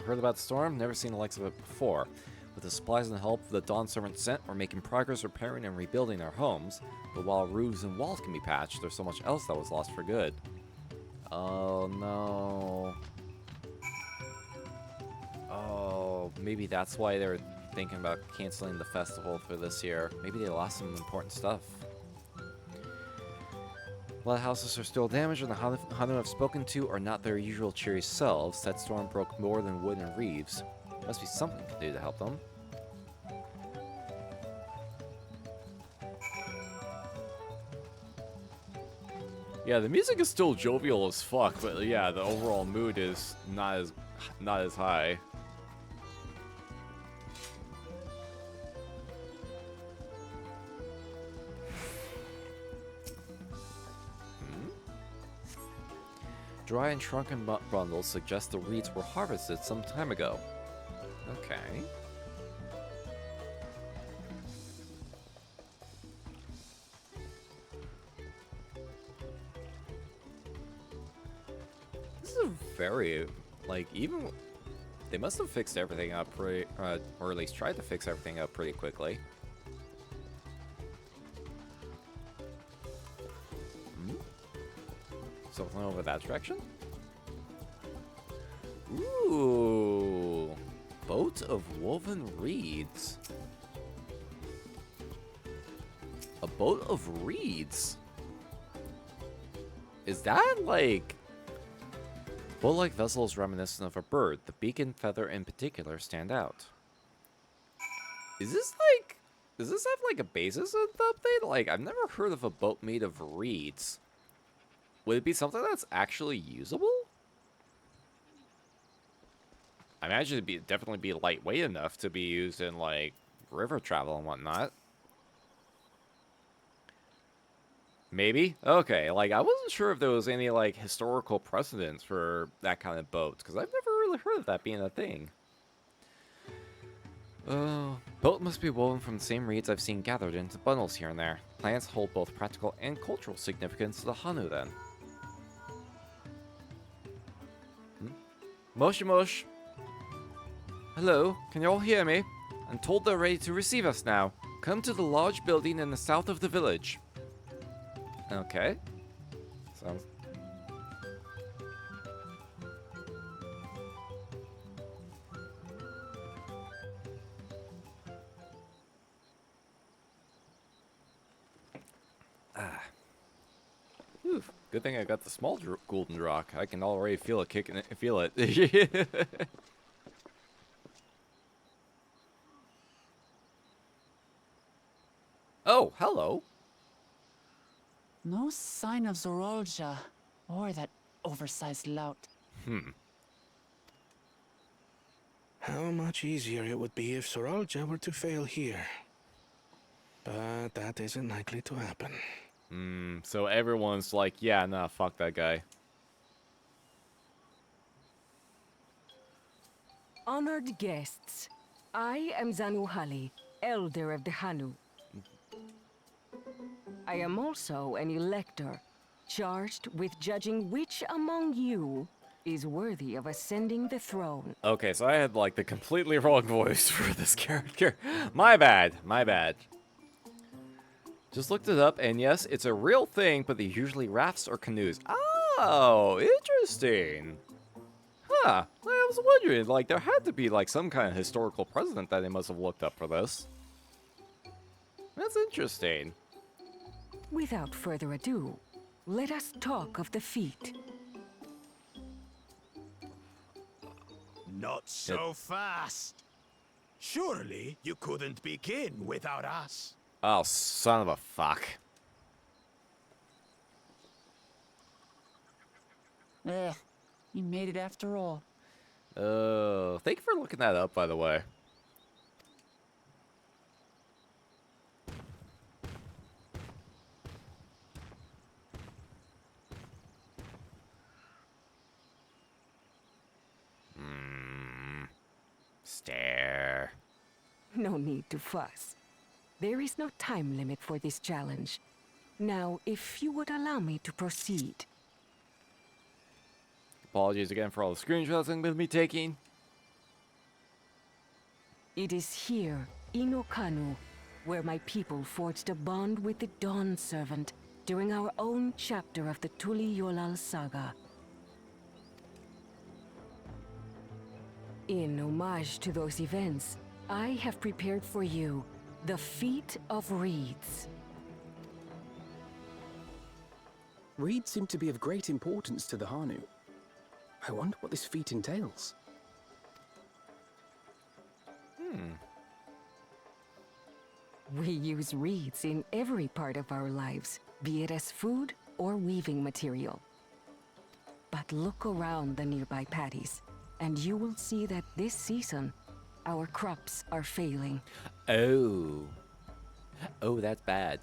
Heard about the storm? Never seen the likes of it before. With the supplies and help the Dawn Servant sent, we're making progress repairing and rebuilding our homes. But while roofs and walls can be patched, there's so much else that was lost for good. Oh, no. Oh, maybe that's why they're thinking about canceling the festival for this year. Maybe they lost some important stuff. A lot of houses are still damaged, and the Hanu I've spoken to are not their usual cheery selves. That storm broke more than wood and reeds. Must be something we can do to help them. Yeah, the music is still jovial as fuck, but yeah, the overall mood is not as high. Dry and shrunken bundles suggest the reeds were harvested some time ago. Okay. This is a very, like, even... They must have fixed everything up pretty... or at least tried to fix everything up pretty quickly. Something over that direction? Ooh. Boat of woven reeds. A boat of reeds? Is that like... Boat-like vessels reminiscent of a bird. The beak and feather in particular stand out. Is this like... Does this have like a basis in the update? Like, I've never heard of a boat made of reeds. Would it be something that's actually usable? I imagine it'd definitely be lightweight enough to be used in, like, river travel and whatnot. Maybe? Okay, like, I wasn't sure if there was any, like, historical precedence for that kind of boat, because I've never really heard of that being a thing. Boat must be woven from the same reeds I've seen gathered into bundles here and there. Plants hold both practical and cultural significance to the Hanu, then. Moshi Mosh. Hello, can you all hear me? I'm told they're ready to receive us now. Come to the large building in the south of the village. Okay. Sounds... Oof. Good thing I got the small golden rock. I can already feel it kicking it. Feel it. Oh, hello. No sign of Zorolja or that oversized lout. How much easier it would be if Soralja were to fail here. But that isn't likely to happen. So everyone's like, yeah, nah, fuck that guy. Honored guests, I am HanuHanu, Elder of the Hanu. I am also an elector, charged with judging which among you is worthy of ascending the throne. Okay, so I had like the completely wrong voice for this character. My bad, my bad. Just looked it up, and yes, it's a real thing, but they're usually rafts or canoes. Oh, interesting. Huh, I was wondering, like, there had to be, like, some kind of historical precedent that they must have looked up for this. That's interesting. Without further ado, let us talk of the feat. Not so fast. Surely you couldn't begin without us. Oh, son of a fuck. You made it after all. Thank you for looking that up, by the way. Stare. No need to fuss. There is no time limit for this challenge. Now, if you would allow me to proceed. apologies again for all the screenshots I'm going to be taking. It is here, in HanuHanu, where my people forged a bond with the Dawn Servant during our own chapter of the Tuli-Yolal saga. In homage to those events, I have prepared for you the Feet of Reeds. Reeds seem to be of great importance to the Hanu. I wonder what this feat entails. We use reeds in every part of our lives, be it as food or weaving material. But look around the nearby paddies, and you will see that this season, our crops are failing. Oh. Oh, that's bad.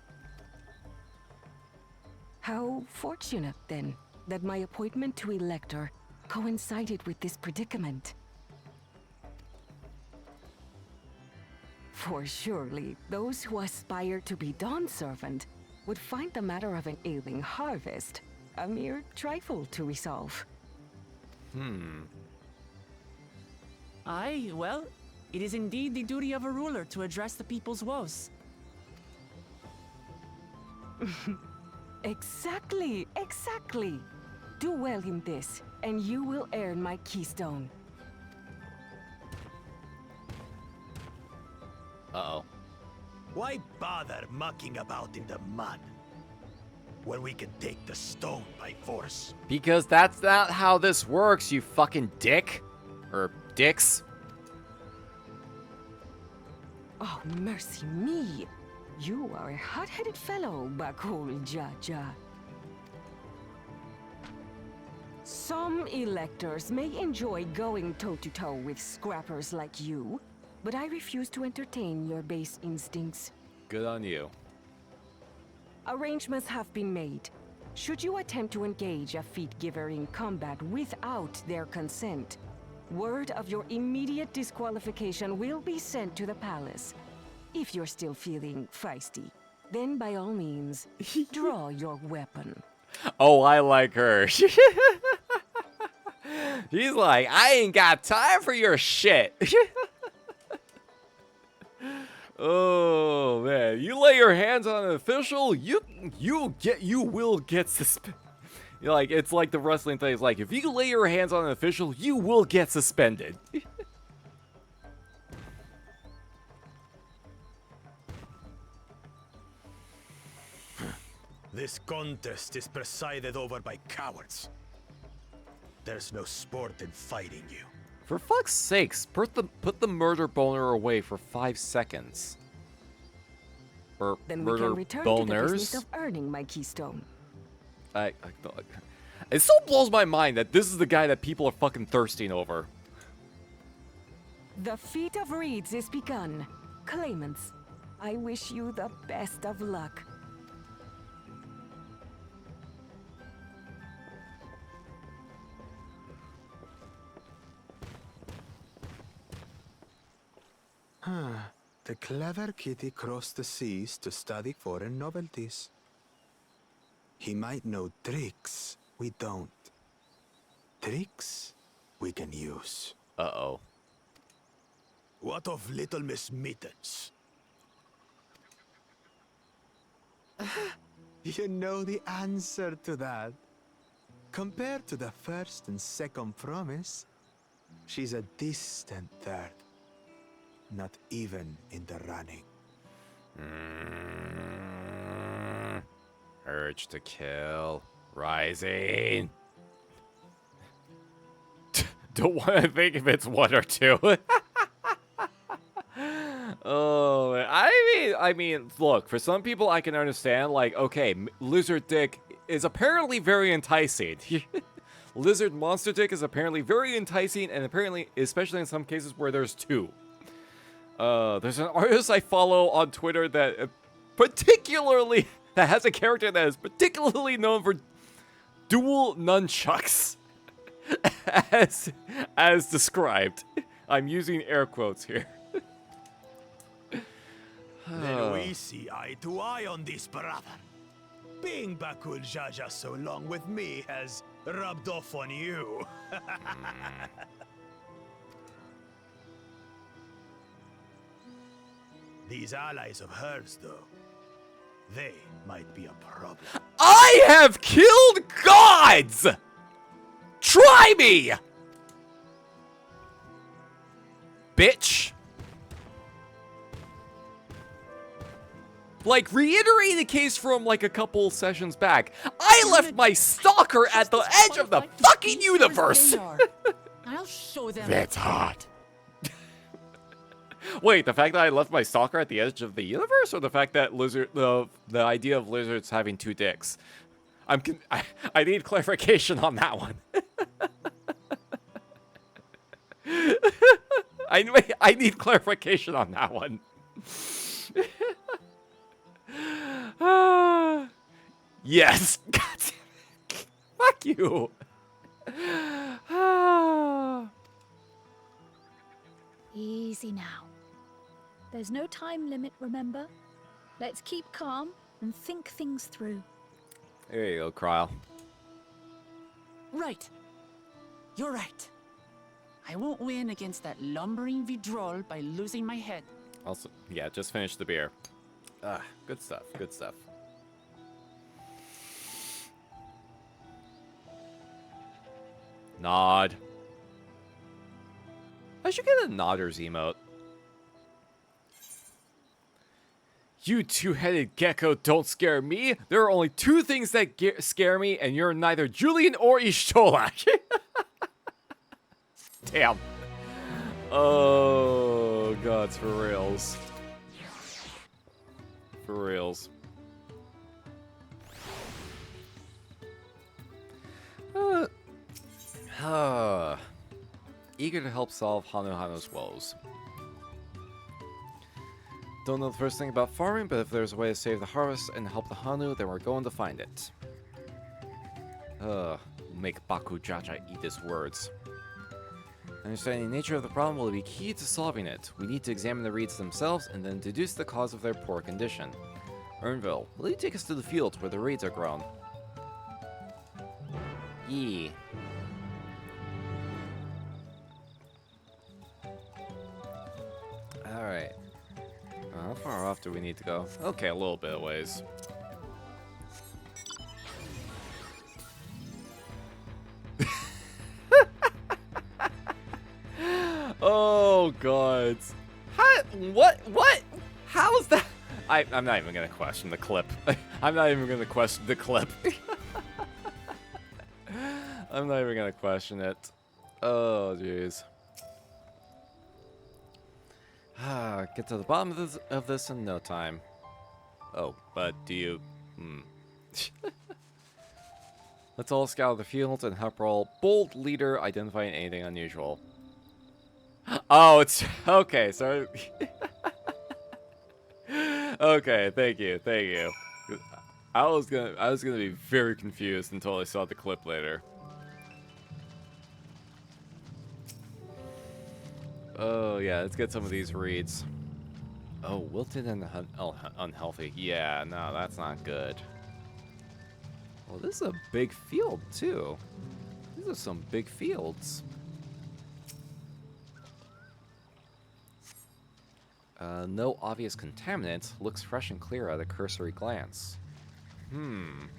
How fortunate, then, that my appointment to Elector coincided with this predicament. For surely, those who aspire to be Dawn Servant would find the matter of an ailing harvest a mere trifle to resolve. Aye, well, it is indeed the duty of a ruler to address the people's woes. Exactly, exactly. Do well in this, and you will earn my keystone. Uh-oh. Why bother mucking about in the mud when we can take the stone by force? Because that's not how this works, you fucking dick. Or dicks. Oh, mercy me. You are a hot-headed fellow, Bakul Jaja. Some electors may enjoy going toe-to-toe with scrappers like you, but I refuse to entertain your base instincts. Good on you. Arrangements have been made. Should you attempt to engage a feat giver in combat without their consent, word of your immediate disqualification will be sent to the palace. If you're still feeling feisty, then by all means, draw your weapon. Oh, I like her. She's like, I ain't got time for your shit. Oh man, you lay your hands on an official, you will get suspended. Like, it's like the wrestling thing. It's like, if you lay your hands on an official, you will get suspended. This contest is presided over by cowards. There's no sport in fighting you. For fuck's sakes, put the murder boner away for 5 seconds. Or Then we murder can return to the business boners. of earning my keystone. It still blows my mind that this is the guy that people are fucking thirsting over. The Feat of Reeds is begun. Claimants, I wish you the best of luck. The clever kitty crossed the seas to study foreign novelties. He might know tricks we don't. Tricks we can use. Uh-oh. What of Little Miss Mittens? You know the answer to that. Compared to the first and second promise, she's a distant third. Not even in the running. Urge to kill. Rising. Don't want to think if it's 1 or 2. Oh, man. I mean, look, for some people I can understand, like, okay, lizard dick is apparently very enticing. Lizard monster dick is apparently very enticing, and apparently, especially in some cases where there's 2. There's an artist I follow on Twitter that has a character that is particularly known for dual nunchucks, as described. I'm using air quotes here. Then we see eye to eye on this, brother. Being Bakul Jaja so long with me has rubbed off on you. These allies of hers, though, they might be a problem. I have killed gods! Try me! Bitch. Like, reiterating the case from, like, a couple sessions back. I left my stalker at the edge of the fucking universe! I'll show them. That's hot. Wait, the fact that I left my stalker at the edge of the universe, or the fact that the idea of lizards having two dicks? I need clarification on that one. I need clarification on that one. Yes. God damn it. Fuck you. Easy now. There's no time limit, remember? Let's keep calm and think things through. There you go, Kryl. Right. You're right. I won't win against that lumbering Vidrol by losing my head. Also, yeah, just finished the beer. Ah, good stuff, good stuff. Nod. I should get a Nodders emote. You two-headed gecko don't scare me. There are only two things that scare me, and you're neither Julian or Ishtolak. Damn. Oh, God, it's for reals. For reals. Eager to help solve HanuHanu's woes. Don't know the first thing about farming, but if there's a way to save the harvest and help the Hanu, then we're going to find it. Make Baku Jaja eat his words. Understanding the nature of the problem will be key to solving it. We need to examine the reeds themselves and then deduce the cause of their poor condition. Ernville, will you take us to the fields where the reeds are grown? Yee. Alright. How far off do we need to go? Okay, a little bit of ways. Oh, God. How, what? How's that? I'm not even gonna question the clip. I'm not even gonna question the clip. I'm not even gonna question it. Oh, jeez. Get to the bottom of this in no time. Oh, but do you... Let's all scour the fields and help roll bold leader identifying anything unusual. Oh, it's... Okay, sorry. Okay, thank you. I was gonna be very confused until I saw the clip later. Oh, yeah, let's get some of these reeds. Oh, wilted and unhealthy. Yeah, no, that's not good. Well, this is a big field, too. These are some big fields. No obvious contaminant. Looks fresh and clear at a cursory glance. Wonder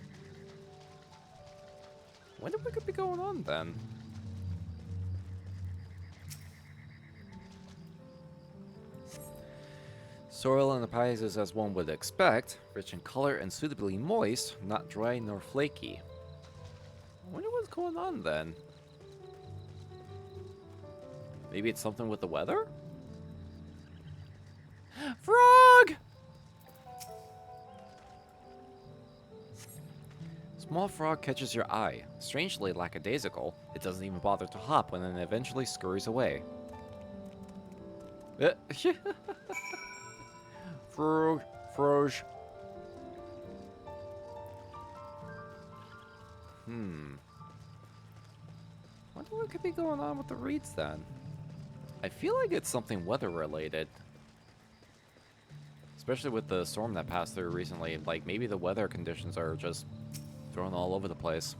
what could be going on, then? Soil in the pies is as one would expect, rich in color and suitably moist, not dry nor flaky. I wonder what's going on then. Maybe it's something with the weather? Frog! Small frog catches your eye. Strangely lackadaisical, it doesn't even bother to hop when it eventually scurries away. Frog. Wonder what could be going on with the reeds then. I feel like it's something weather related. Especially with the storm that passed through recently. Like, maybe the weather conditions are just thrown all over the place.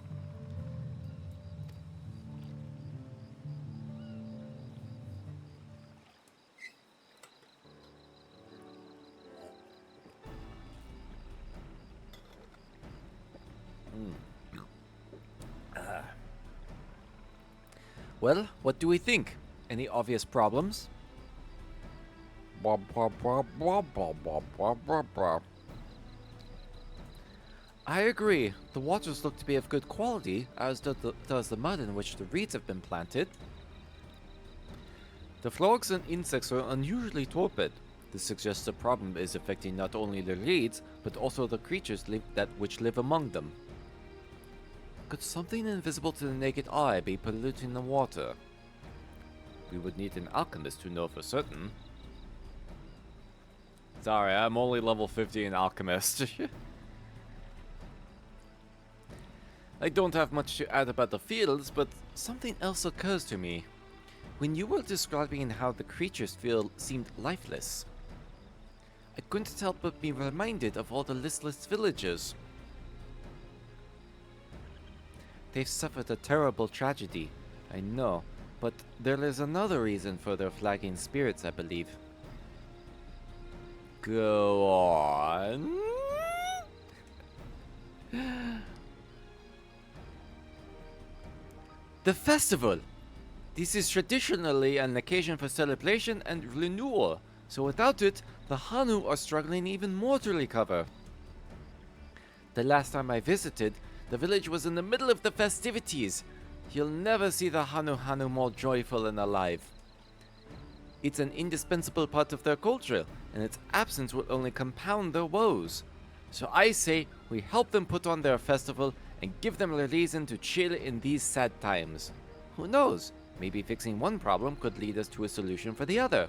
Well, what do we think? Any obvious problems? I agree. The waters look to be of good quality, as does the mud in which the reeds have been planted. The frogs and insects are unusually torpid. This suggests the problem is affecting not only the reeds, but also the creatures which live among them. Could something invisible to the naked eye be polluting the water? We would need an alchemist to know for certain. Sorry, I'm only level 50 in alchemist. I don't have much to add about the fields, but something else occurs to me. When you were describing how the creatures seemed lifeless, I couldn't help but be reminded of all the listless villagers. They've suffered a terrible tragedy, I know, but there is another reason for their flagging spirits, I believe. Go on. The festival! This is traditionally an occasion for celebration and renewal, so without it, the Hanu are struggling even more to recover. The last time I visited, the village was in the middle of the festivities. You'll never see the HanuHanu more joyful and alive. It's an indispensable part of their culture, and its absence will only compound their woes. So I say we help them put on their festival and give them a reason to chill in these sad times. Who knows? Maybe fixing one problem could lead us to a solution for the other.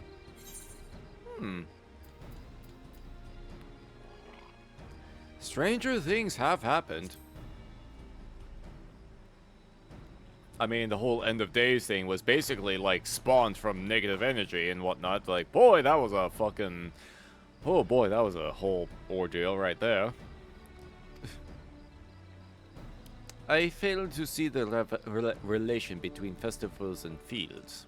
Stranger things have happened. I mean, the whole end of days thing was basically like spawned from negative energy and whatnot. Like, boy, that was a fucking... Oh boy, that was a whole ordeal right there. I fail to see the relation between festivals and fields.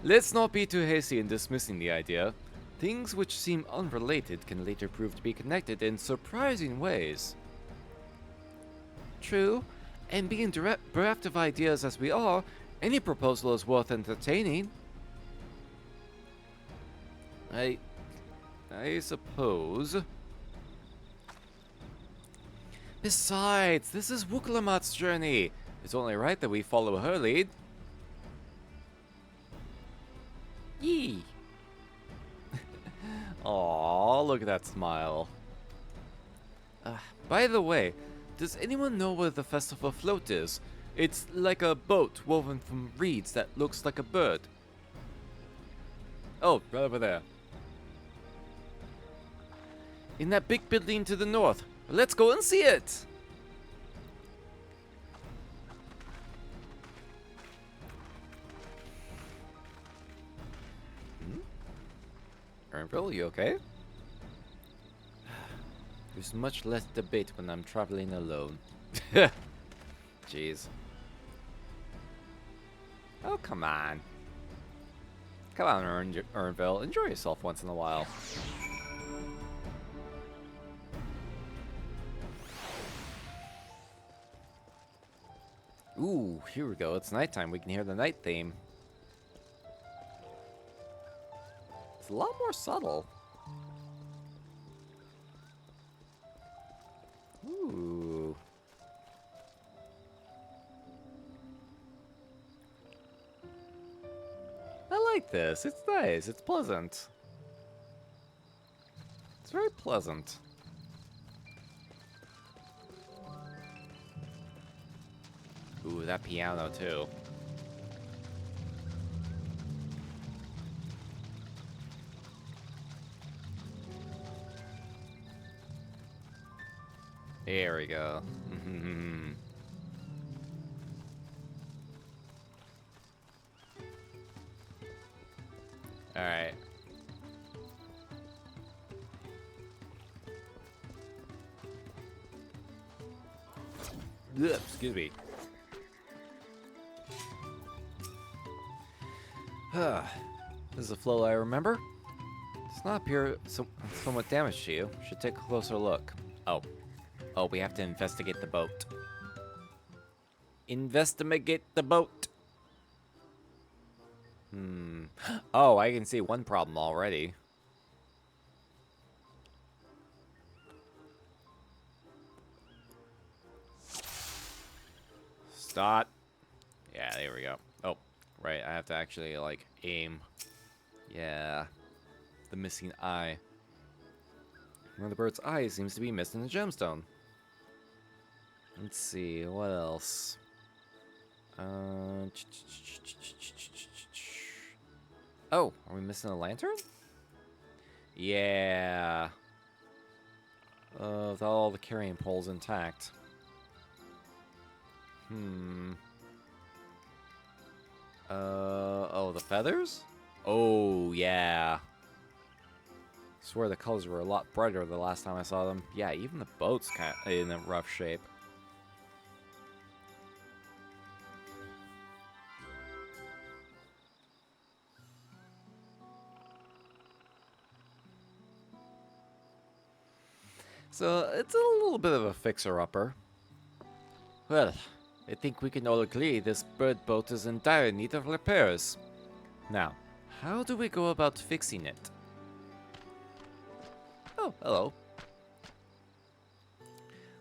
Let's not be too hasty in dismissing the idea. Things which seem unrelated can later prove to be connected in surprising ways. True, and being bereft of ideas as we are, any proposal is worth entertaining. I suppose. Besides, this is Wukalamat's journey. It's only right that we follow her lead. Yee. Aw, look at that smile. By the way, does anyone know where the festival float is? It's like a boat woven from reeds that looks like a bird. Oh, right over there. In that big building to the north. Let's go and see it! Ernville, you okay? There's much less debate when I'm traveling alone. Jeez. Oh, come on. Come on, Ernville. Enjoy yourself once in a while. Ooh, here we go. It's nighttime. We can hear the night theme. It's a lot more subtle. Ooh. I like this. It's nice. It's pleasant. It's very pleasant. Ooh, that piano too. There we go. Alright. Excuse me. This is a flow I remember. Does not appear somewhat damaged to you. Should take a closer look. Oh, we have to investigate the boat. Investigate the boat. Oh, I can see one problem already. Start. Yeah, there we go. Oh, right. I have to actually, like, aim. Yeah. The missing eye. One of the bird's eye seems to be missing the gemstone. Let's see, what else? Oh, are we missing a lantern? Yeah. With all the carrying poles intact. Oh, the feathers? Oh, yeah. Swear the colors were a lot brighter the last time I saw them. Yeah, even the boat's kind of in a rough shape. So, it's a little bit of a fixer-upper. Well, I think we can all agree this bird boat is in dire need of repairs. Now, how do we go about fixing it? Oh, hello.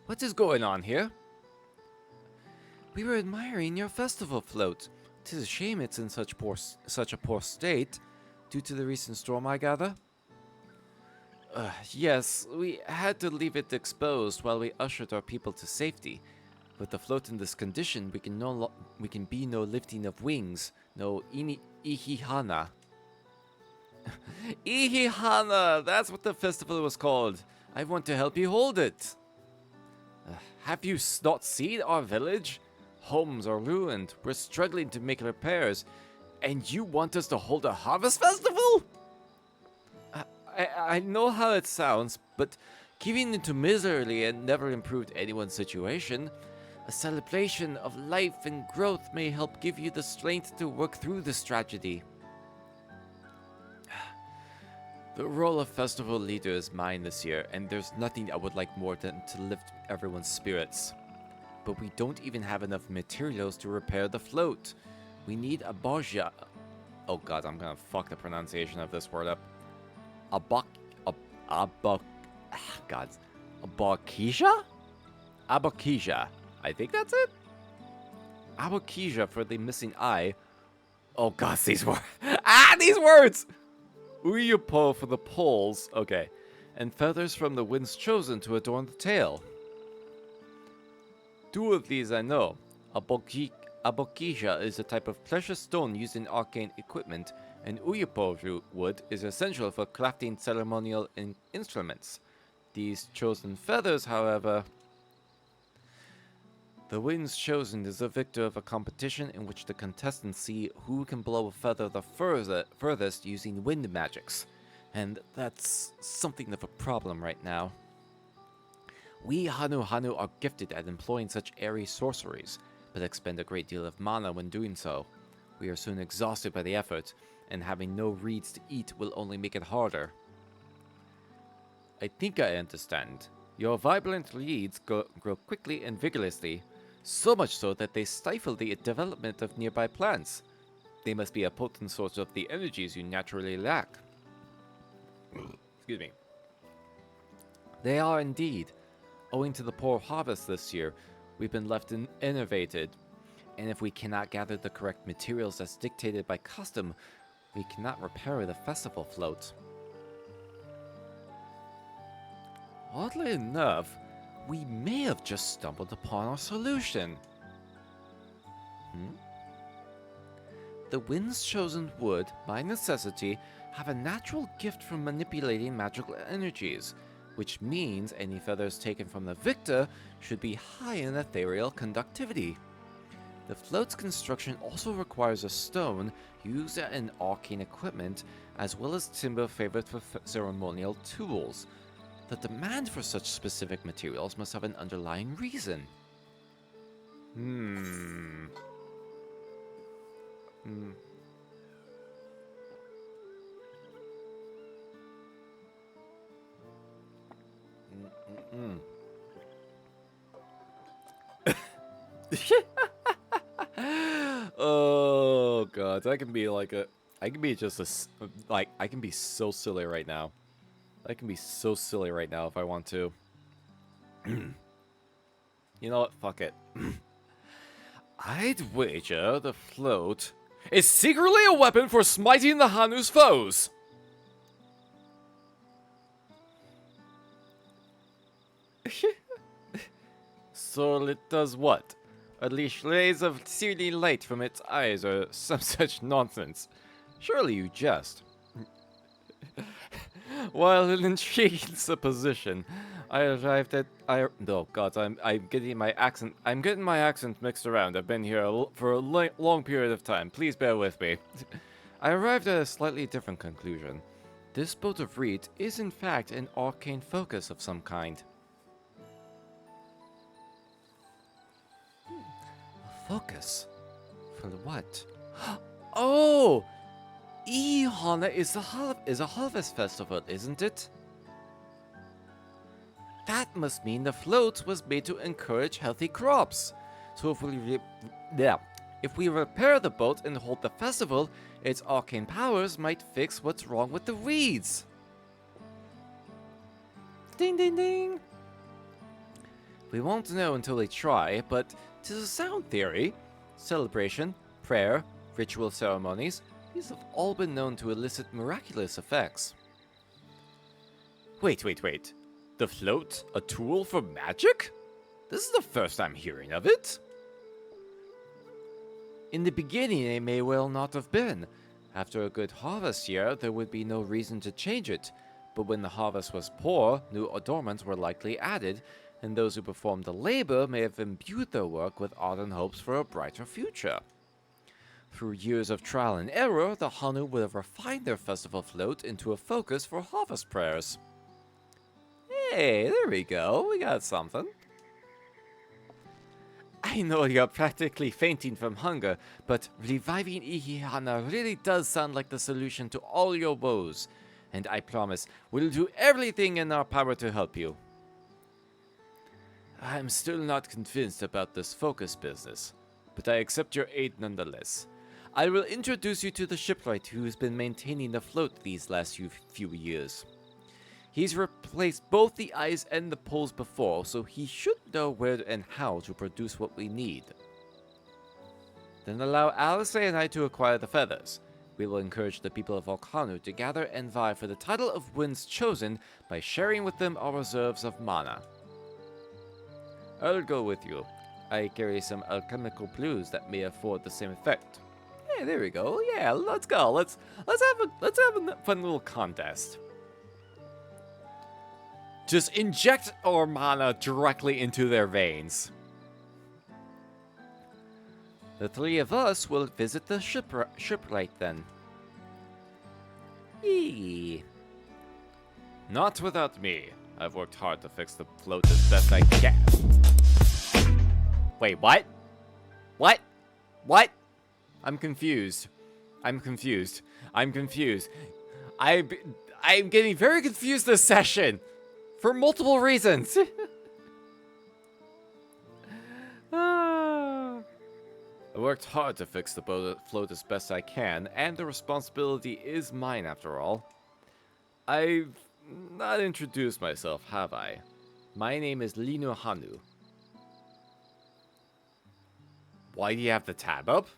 What is going on here? We were admiring your festival float. 'Tis a shame it's in such a poor state, due to the recent storm, I gather. Yes, we had to leave it exposed while we ushered our people to safety. With the float in this condition, we can be no lifting of wings, no ihihana. Ihihana! That's what the festival was called. I want to help you hold it. Have you not seen our village? Homes are ruined. We're struggling to make repairs. And you want us to hold a harvest festival? I know how it sounds, but giving into misery and never improved anyone's situation. A celebration of life and growth may help give you the strength to work through this tragedy. The role of festival leader is mine this year, and there's nothing I would like more than to lift everyone's spirits. But we don't even have enough materials to repair the float. We need a boja. Oh god, I'm gonna fuck the pronunciation of this word up. Abakisha? Abakisha. I think that's it. Abakisha for the missing eye. Oh god, these words. These words! Uyupo for the poles. Okay. And feathers from the winds chosen to adorn the tail. Two of these I know. Abokisha is a type of precious stone used in arcane equipment, and Uyupo wood is essential for crafting ceremonial instruments. These chosen feathers, however... The winds chosen is the victor of a competition in which the contestants see who can blow a feather the furthest using wind magics. And that's something of a problem right now. We HanuHanu are gifted at employing such airy sorceries, but expend a great deal of mana when doing so. We are soon exhausted by the effort, and having no reeds to eat will only make it harder. I think I understand. Your vibrant reeds grow quickly and vigorously, so much so that they stifle the development of nearby plants. They must be a potent source of the energies you naturally lack. Excuse me. They are indeed. Owing to the poor harvest this year, we've been left innervated, and if we cannot gather the correct materials as dictated by custom, we cannot repair the festival float. Oddly enough, we may have just stumbled upon our solution. The winds chosen would, by necessity, have a natural gift for manipulating magical energies, which means any feathers taken from the victor should be high in ethereal conductivity. The float's construction also requires a stone used in arcane equipment, as well as timber favored for ceremonial tools. The demand for such specific materials must have an underlying reason. Oh god, that can be like a I can be just I can be so silly right now. I can be so silly right now if I want to. You know what? Fuck it. I'd wager the float is secretly a weapon for smiting the Hanu's foes. So it does what? Unleash rays of searing light from its eyes or some such nonsense. Surely you jest. While an intriguing supposition, I arrived at oh god, I'm getting my accent mixed around. I've been here for a long period of time. Please bear with me. I arrived at a slightly different conclusion. This boat of reeds is in fact an arcane focus of some kind. A focus? For what? Oh! HanuHanu is a harvest festival, isn't it? That must mean the float was made to encourage healthy crops. So if we repair the boat and hold the festival, its arcane powers might fix what's wrong with the reeds. Ding ding ding! We won't know until we try, but 'tis a sound theory. Celebration, prayer, ritual ceremonies, these have all been known to elicit miraculous effects. Wait. The float? A tool for magic? This is the first I'm hearing of it. In the beginning, it may well not have been. After a good harvest year, there would be no reason to change it. But when the harvest was poor, new adornments were likely added, and those who performed the labor may have imbued their work with ardent hopes for a brighter future. Through years of trial and error, the Hanu would have refined their festival float into a focus for harvest prayers. Hey, there we go. We got something. I know you're practically fainting from hunger, but reviving HanuHanu really does sound like the solution to all your woes. And I promise, we'll do everything in our power to help you. I'm still not convinced about this focus business, but I accept your aid nonetheless. I will introduce you to the shipwright who's been maintaining the float these last few years. He's replaced both the eyes and the poles before, so he should know where and how to produce what we need. Then allow Alice and I to acquire the feathers. We will encourage the people of HanuHanu to gather and vie for the title of Winds Chosen by sharing with them our reserves of mana. I'll go with you. I carry some alchemical blues that may afford the same effect. Hey, there we go. Yeah, let's go. Let's have a fun little contest. Just inject our mana directly into their veins. The three of us will visit the shipwright then. Eee. Not without me. I've worked hard to fix the float as best I can. Wait, what? What? What? I'm confused. I'm getting very confused this session. For multiple reasons. I worked hard to fix the float as best I can, and the responsibility is mine after all. I've not introduced myself, have I? My name is HanuHanu. Why do you have the tab up?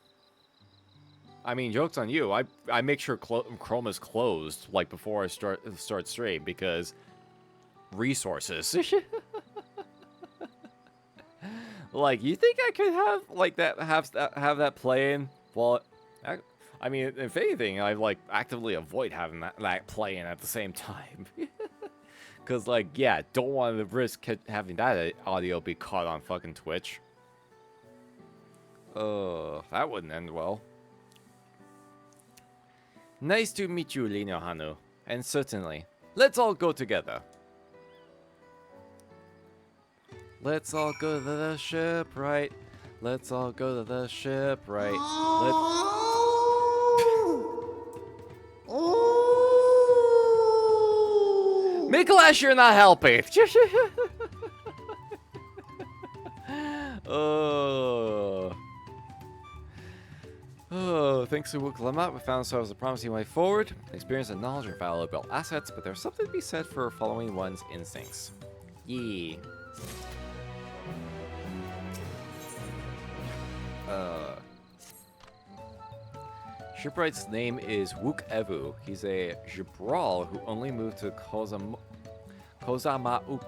I mean, joke's on you. I make sure Chrome is closed like before I start stream because resources. Like, you think I could have like that have that playing? Well, I mean, if anything, I like actively avoid having that playing at the same time. Cause like, yeah, don't want to risk having that audio be caught on fucking Twitch. That wouldn't end well. Nice to meet you, HanuHanu. And certainly, let's all go together. Let's all go to the shipwright. Let's all go to the shipwright. Mikolash, you're not helping. Oh, thanks to Wook-Lamat, we found ourselves a promising way forward. Experience and knowledge are valuable assets, but there's something to be said for following one's instincts. Yee. Shipwright's name is Wook-Evu. He's a Jibral who only moved to Kozama'uka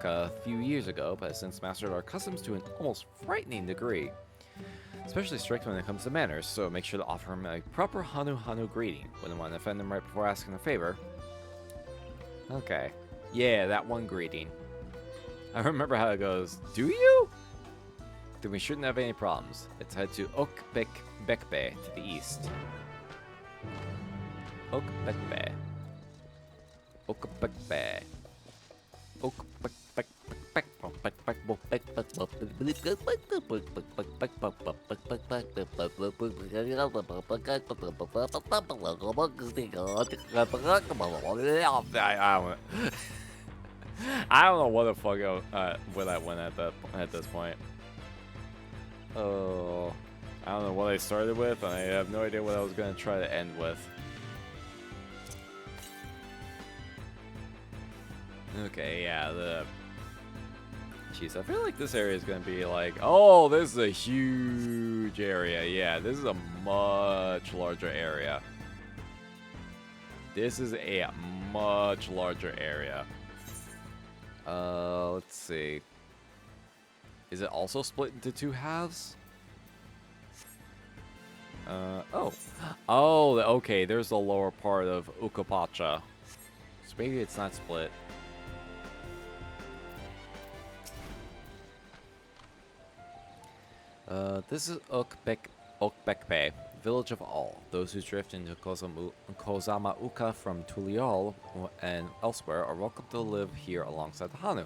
a few years ago, but has since mastered our customs to an almost frightening degree. Especially strict when it comes to manners, so make sure to offer him a proper HanuHanu greeting. Wouldn't want to offend him right before asking a favor. Okay. Yeah, that one greeting. I remember how it goes. Do you? Then we shouldn't have any problems. Let's head to Okbekbe to the east. Okbekbe. Okbekbe. I don't know what the fuck where I went at this point. Oh, I don't know what I started with, and I have no idea what I was going to try to end with. Okay, yeah, jeez, I feel like this area is going to be like, oh, this is a huge area. Yeah, this is a much larger area. This is a much larger area. Let's see. Is it also split into two halves? Oh, okay, there's the lower part of Ukapacha. So maybe it's not split. This is Okbekbe, village of All. Those who drift into Kozama'uka from Tuliol and elsewhere are welcome to live here alongside the Hanu.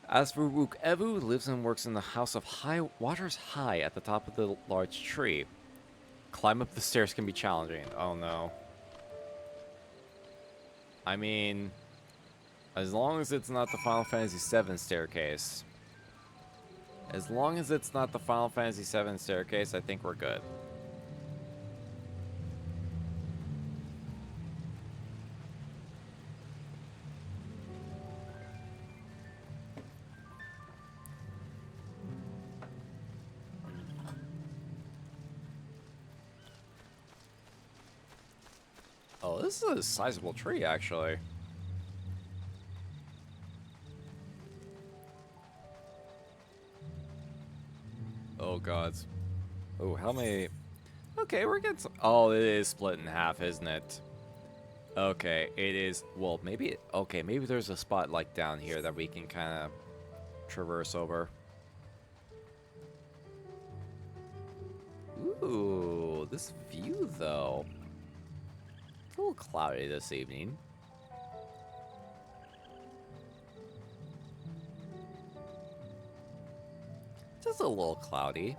As for Wook-Evu, lives and works in the house of Waters High at the top of the large tree. Climb up the stairs can be challenging. Oh no. I mean, as long as it's not the Final Fantasy VII staircase. As long as it's not the Final Fantasy VII staircase, I think we're good. Oh, this is a sizable tree, actually. Oh, gods. Oh, how many... Okay, we're getting some... Oh, it is split in half, isn't it? Okay, it is... Well, maybe... Okay, maybe there's a spot, like, down here that we can kind of traverse over. Ooh, this view, though. It's a little cloudy this evening. Just a little cloudy.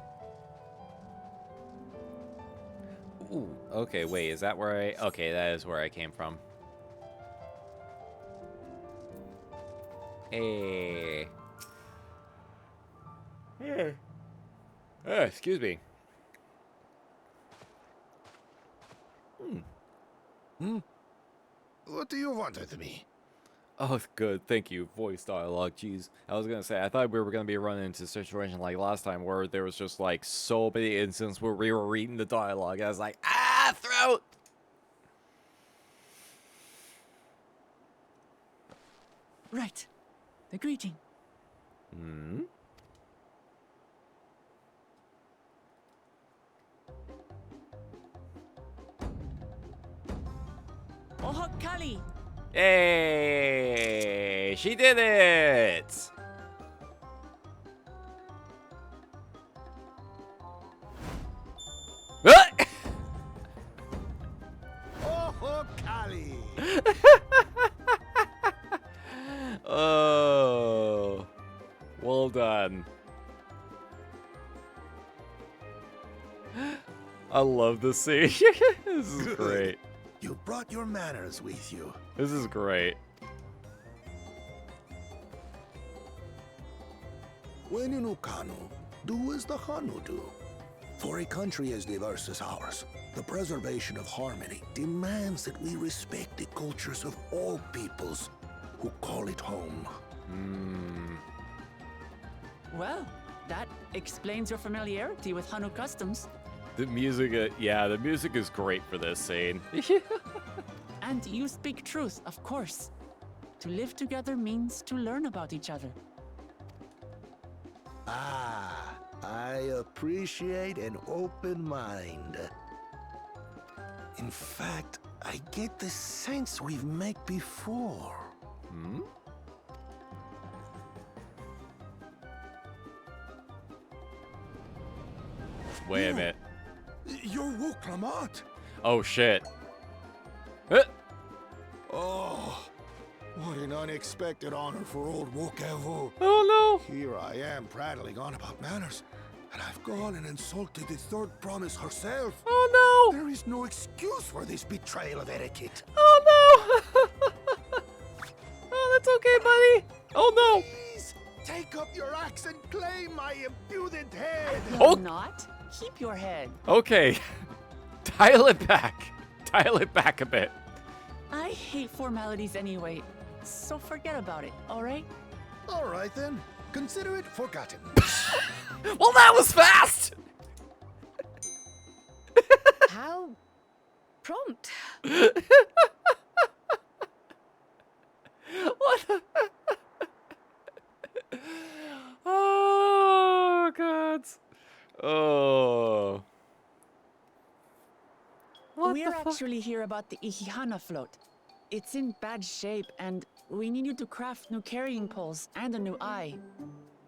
Ooh, okay, wait, is that where I... Okay, that is where I came from. Hey. Hey. Excuse me. What do you want with me? Oh, good. Thank you. Voice dialogue. Jeez. I was going to say, I thought we were going to be running into a situation like last time where there was just, like, so many instances where we were reading the dialogue. I was like, ah, throat! Right. The greeting. Hmm? Oh, Kali! Hey! She did it! Oh, Kali! Oh, well done. I love this scene. This is Good. great. You brought your manners with you. This is great. When in Ukanu, do as the Hanu do. For a country as diverse as ours, the preservation of harmony demands that we respect the cultures of all peoples who call it home. Well, that explains your familiarity with Hanu customs. The music, yeah, the music is great for this scene. And you speak truth, of course. To live together means to learn about each other. Ah, I appreciate an open mind. In fact, I get the sense we've met before. Hmm? Wait a minute. You're Wuk-Lamat. Oh shit. Oh, what an unexpected honor for old Wuk-Evu. Oh no! Here I am prattling on about manners, and I've gone and insulted the third promise herself. Oh no! There is no excuse for this betrayal of etiquette. Oh no! Oh, that's okay, buddy. Oh no! Please, take up your axe and claim my impudent head. Oh. Not? Keep your head. Okay. Dial it back. Dial it back a bit. I hate formalities anyway, so forget about it, alright? All right then, consider it forgotten. Well, that was fast! How prompt. What the... Oh, God. Oh. What We're the fuck? actually here about the HanuHanu float. It's in bad shape, and we need you to craft new carrying poles and a new eye.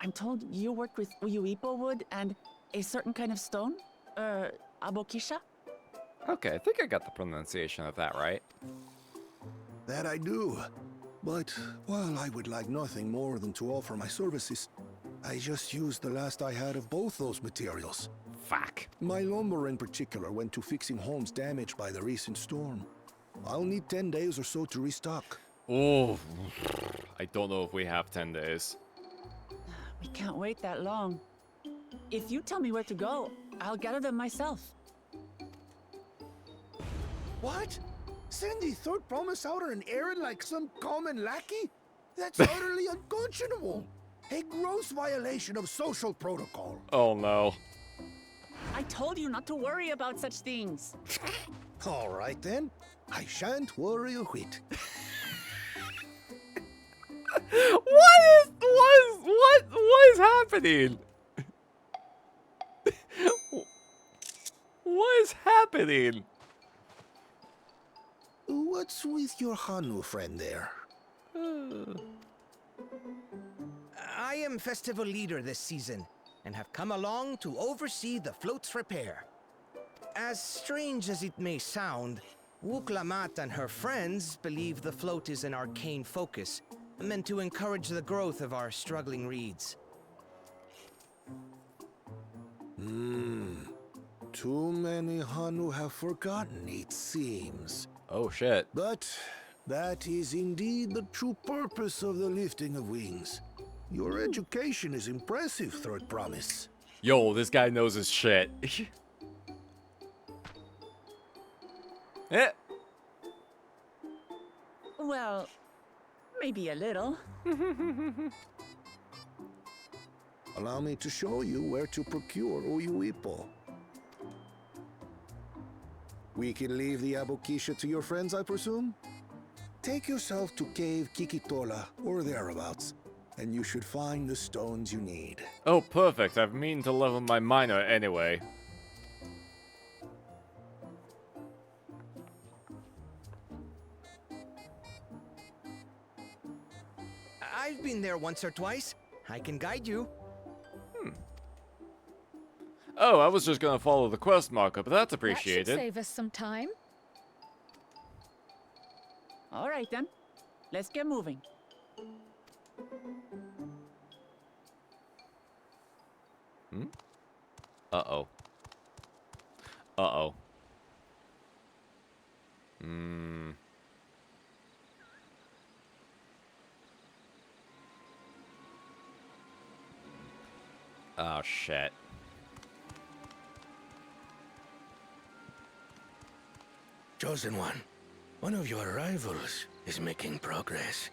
I'm told you worked with Uyuipo wood and a certain kind of stone? Abokisha? Okay, I think I got the pronunciation of that right. That I do. But while I would like nothing more than to offer my services, I just used the last I had of both those materials. Fuck. My lumber in particular went to fixing homes damaged by the recent storm. I'll need 10 days or so to restock. Oh, I don't know if we have 10 days. We can't wait that long. If you tell me where to go, I'll gather them myself. What? Send the third promise out on an errand like some common lackey? That's utterly unconscionable. A gross violation of social protocol. Oh no. I told you not to worry about such things. All right then. I shan't worry a whit. What is happening? What is happening? What's with your Hanu friend there? I am festival leader this season, and have come along to oversee the float's repair. As strange as it may sound, Wuk-Lamat and her friends believe the float is an arcane focus, meant to encourage the growth of our struggling reeds. Too many Hanu have forgotten, it seems. Oh shit. But that is indeed the true purpose of the lifting of wings. Your education is impressive, Third Promise. Yo, this guy knows his shit. Eh. Well, maybe a little. Allow me to show you where to procure Uyuipo. We can leave the Abokisha to your friends, I presume? Take yourself to Cave Kikitola or thereabouts, and you should find the stones you need. Oh, perfect. I've mean to level my miner anyway. I've been there once or twice. I can guide you. Oh, I was just gonna follow the quest marker, but that's That appreciated. should save us some time. All right then, let's get moving. Uh-oh. Uh-oh. Oh, shit. Chosen One, one of your rivals is making progress.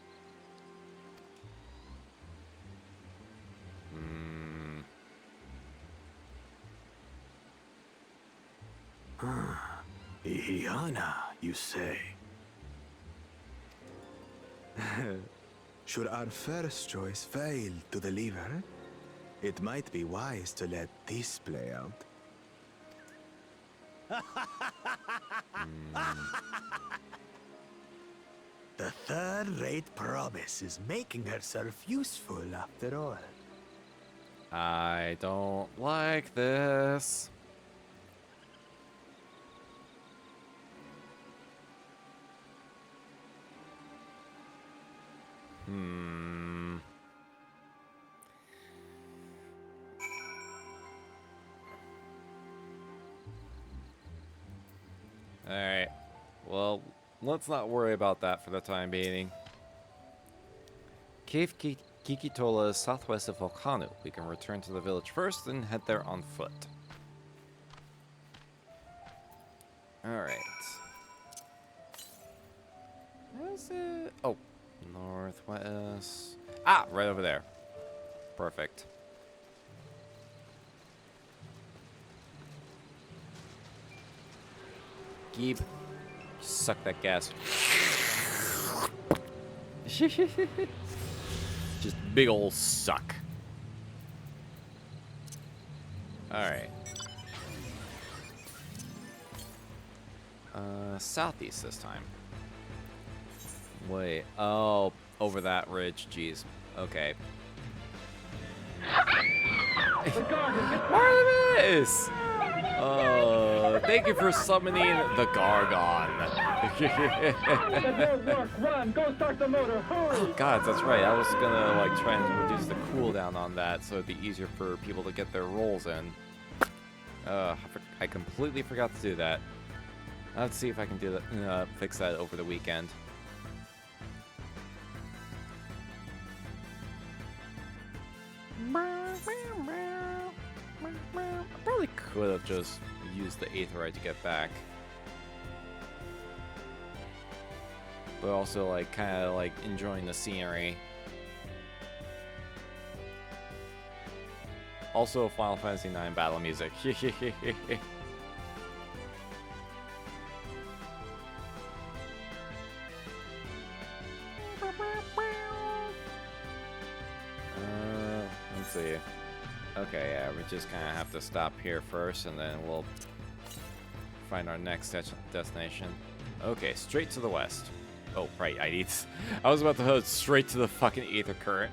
Ihiana, you say? Should our first choice fail to deliver, it might be wise to let this play out. The third-rate promise is making herself useful after all. I don't like this. Alright. Well, let's not worry about that for the time being. Cave Kikitola is southwest of HanuHanu. We can return to the village first and head there on foot. Alright. Where's it? Oh, northwest. Ah, right over there. Perfect. Geeb. Suck that gas. Just big ol' suck. Alright. Southeast this time. Wait. Oh, over that ridge. Jeez. Okay. Artemis! Oh, thank you for summoning the Gargon. Oh god, that's right. I was gonna like try and reduce the cooldown on that so it'd be easier for people to get their rolls in. I completely forgot to do that. I'll have to see if I can do that, fix that over the weekend. I probably could have just used the Aetheryte to get back. But also, like, kind of, like, enjoying the scenery. Also, Final Fantasy IX battle music. Let's see. Okay, yeah, we just kind of have to stop here first, and then we'll find our next destination. Okay, straight to the west. Oh, right, I was about to head straight to the fucking Aether Current.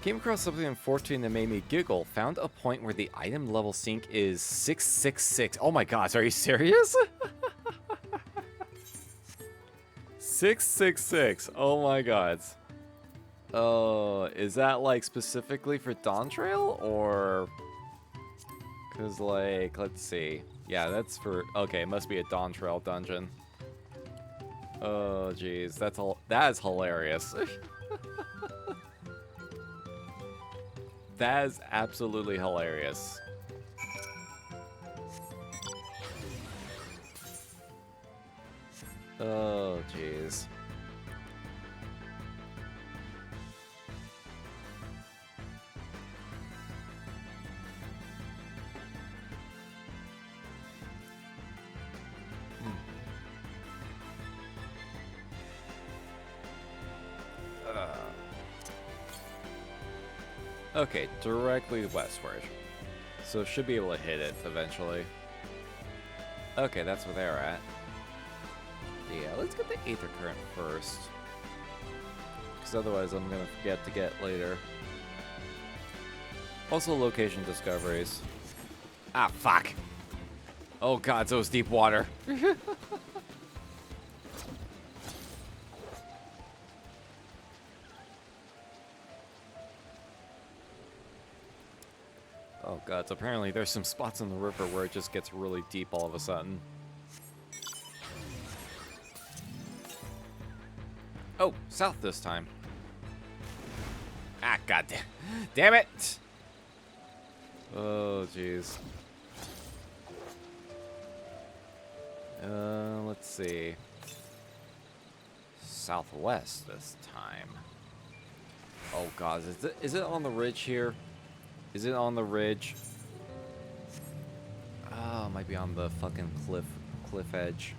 Came across something in 14 that made me giggle. Found a point where the item level sync is 666. Oh my gosh, are you serious? 666. Oh my god. Oh, is that like specifically for Dawntrail or? Cause like, let's see. Yeah, that's for. Okay, it must be a Dawntrail dungeon. Oh jeez, that is hilarious. That is absolutely hilarious. Oh, jeez. Okay, directly westward. So should be able to hit it eventually. Okay, that's where they're at. Yeah, let's get the Aether Current first. Because otherwise I'm going to forget to get later. Also location discoveries. Ah, fuck. Oh god, so it's deep water. Oh god, so apparently there's some spots in the river where it just gets really deep all of a sudden. Oh, south this time. Ah, god damn it! Oh, jeez. Let's see. Southwest this time. Oh god, is it on the ridge here? Is it on the ridge? Oh, it might be on the fucking cliff edge.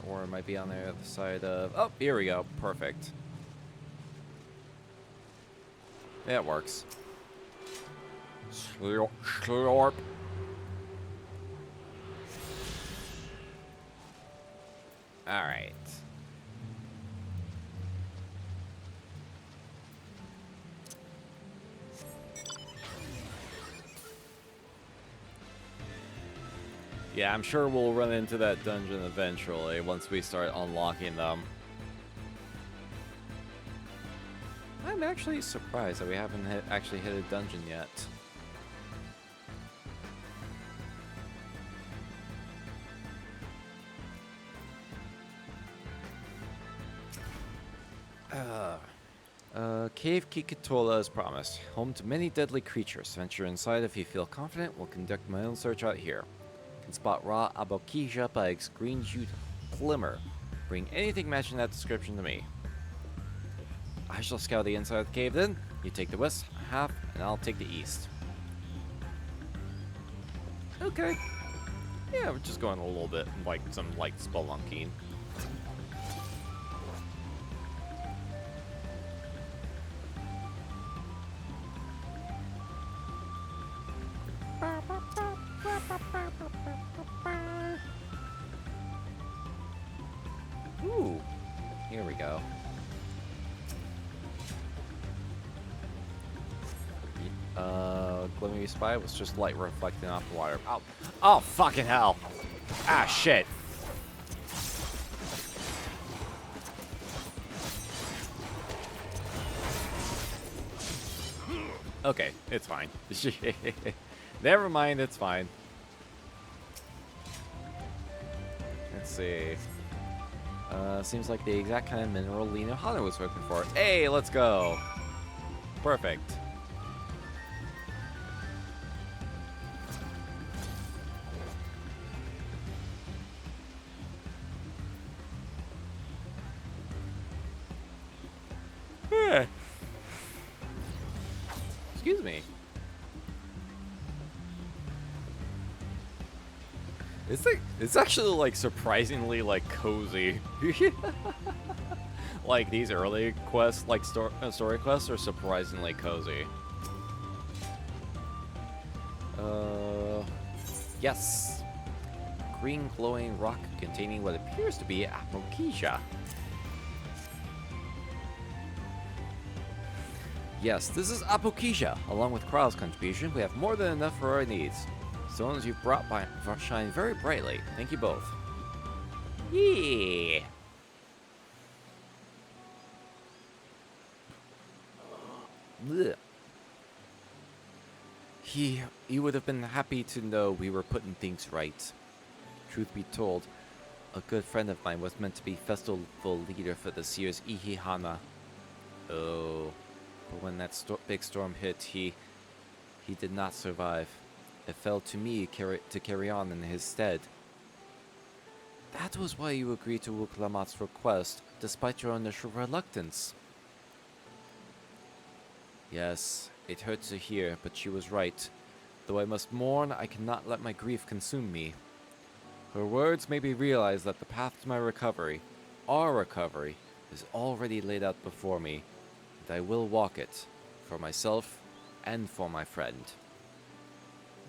Or it might be on the other side of... Oh, here we go. Perfect. Yeah, it works. Slurp. Alright. Yeah, I'm sure we'll run into that dungeon eventually once we start unlocking them. I'm actually surprised that we haven't actually hit a dungeon yet. Cave Kikitola as promised. Home to many deadly creatures. Venture inside if you feel confident. We'll conduct my own search out here. Can spot raw Abokija by its green hued glimmer. Bring anything matching that description to me. I shall scout the inside of the cave then. You take the west half, and I'll take the east. Okay. Yeah, we're just going a little bit like some light spelunking. Ooh, here we go. Glimmering Spy was just light reflecting off the water. Oh, oh, fucking hell! Ah, shit! Okay, it's fine. Never mind, it's fine. Let's see. Seems like the exact kind of mineral HanuHanu was looking for. Hey, let's go! Perfect. Excuse me. It's actually like surprisingly like cozy. Like these early quests, like story quests, are surprisingly cozy. Yes. Green glowing rock containing what appears to be Apokisha. Yes, this is Apokisha. Along with Kral's contribution, we have more than enough for our needs. Stones you've brought by shine very brightly. Thank you both. Yeah. Blech. He would have been happy to know we were putting things right. Truth be told, a good friend of mine was meant to be festival leader for this year's Ihihana. Oh, but when that big storm hit, he did not survive. It fell to me to carry on in his stead. That was why you agreed to Wuklamat's request, despite your initial reluctance. Yes, it hurts to hear, but she was right. Though I must mourn, I cannot let my grief consume me. Her words made me realize that the path to my recovery, our recovery, is already laid out before me, and I will walk it, for myself and for my friend.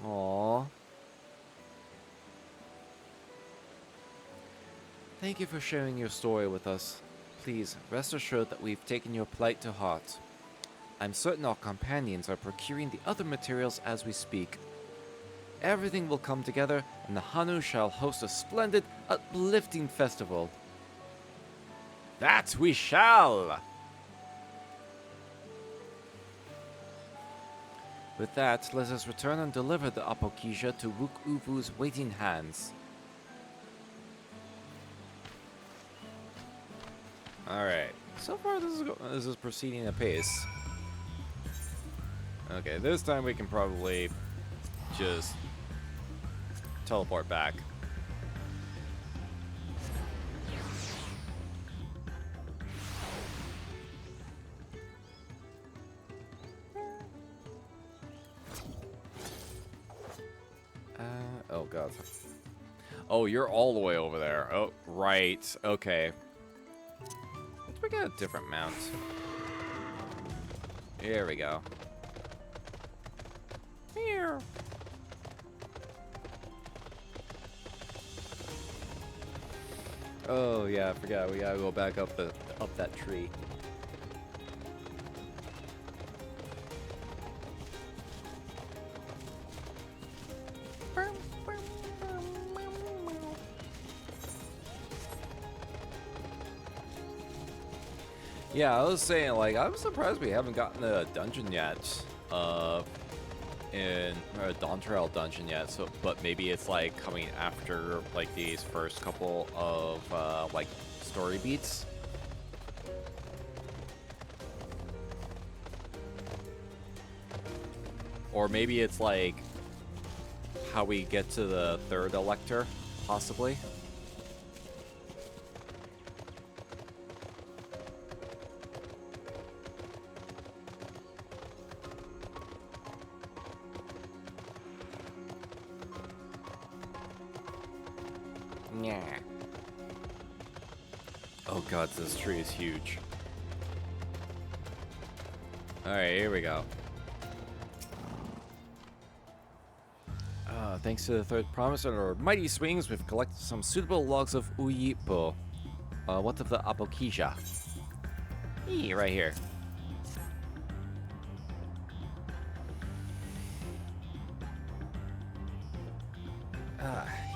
Aww. Thank you for sharing your story with us. Please, rest assured that we've taken your plight to heart. I'm certain our companions are procuring the other materials as we speak. Everything will come together, and the Hanu shall host a splendid, uplifting festival. That we shall! With that, let us return and deliver the Apokisha to Wook Uvu's waiting hands. Alright. So far, this is proceeding apace. Okay, this time we can probably just teleport back. Oh god. Oh, you're all the way over there. Oh, right. Okay. We got a different mount. Here we go. Here. Oh yeah, I forgot. We gotta go back up that tree. Yeah, I was saying, like, I'm surprised we haven't gotten a dungeon yet, in a Dawntrail dungeon yet. So, but maybe it's like coming after like these first couple of like story beats. Or maybe it's like how we get to the third elector, possibly. Yeah. Oh god, this tree is huge. Alright, here we go. Thanks to the third promise and our mighty swings, we've collected some suitable logs of Uyipo. What of the Apokisha? Right here.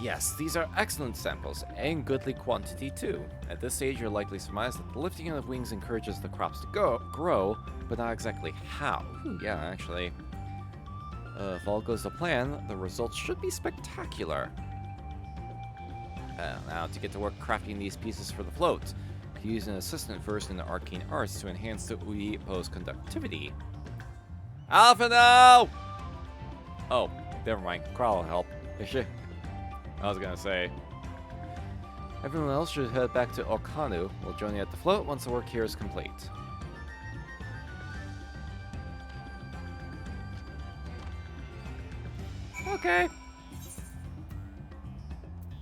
Yes, these are excellent samples, and goodly quantity too. At this stage, you're likely to surmise that the lifting of wings encourages the crops to grow, but not exactly how. Ooh, yeah, actually. If all goes to plan, the results should be spectacular. Now, to get to work crafting these pieces for the float, you can use an assistant versed in the arcane arts to enhance the Uyipo's conductivity. Alpha, no! Oh, never mind. Kral will help. I was gonna say. Everyone else should head back to HanuHanu. We'll join you at the float once the work here is complete. Okay.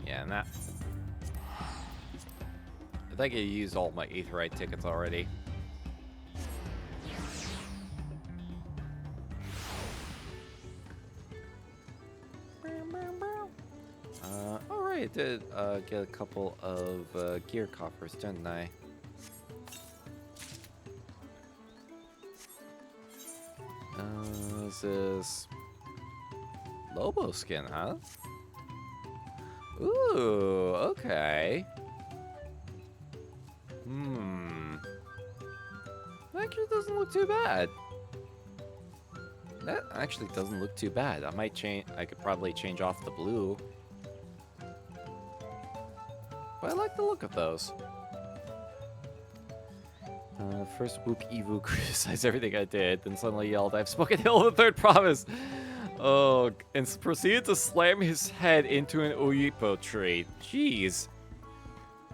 Yeah, and that. I think I used all my Aetherite tickets already. Alright, I did get a couple of gear coffers, didn't I? This is Lobo skin, huh? Ooh, okay. That actually doesn't look too bad. That actually doesn't look too bad. I might change. I could probably change off the blue. But I like the look of those. First, Wook Evu criticized everything I did, then suddenly yelled, "I've spoken ill of the third promise!" Oh, and proceeded to slam his head into an Uyipo tree. Jeez.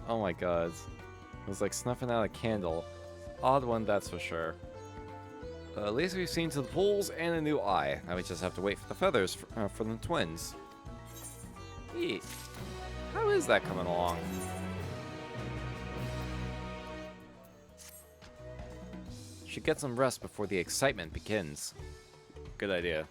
Oh my god. It was like snuffing out a candle. Odd one, that's for sure. At least we've seen to the pools and a new eye. Now we just have to wait for the feathers for the twins. Eee. How is that coming along? Should get some rest before the excitement begins. Good idea.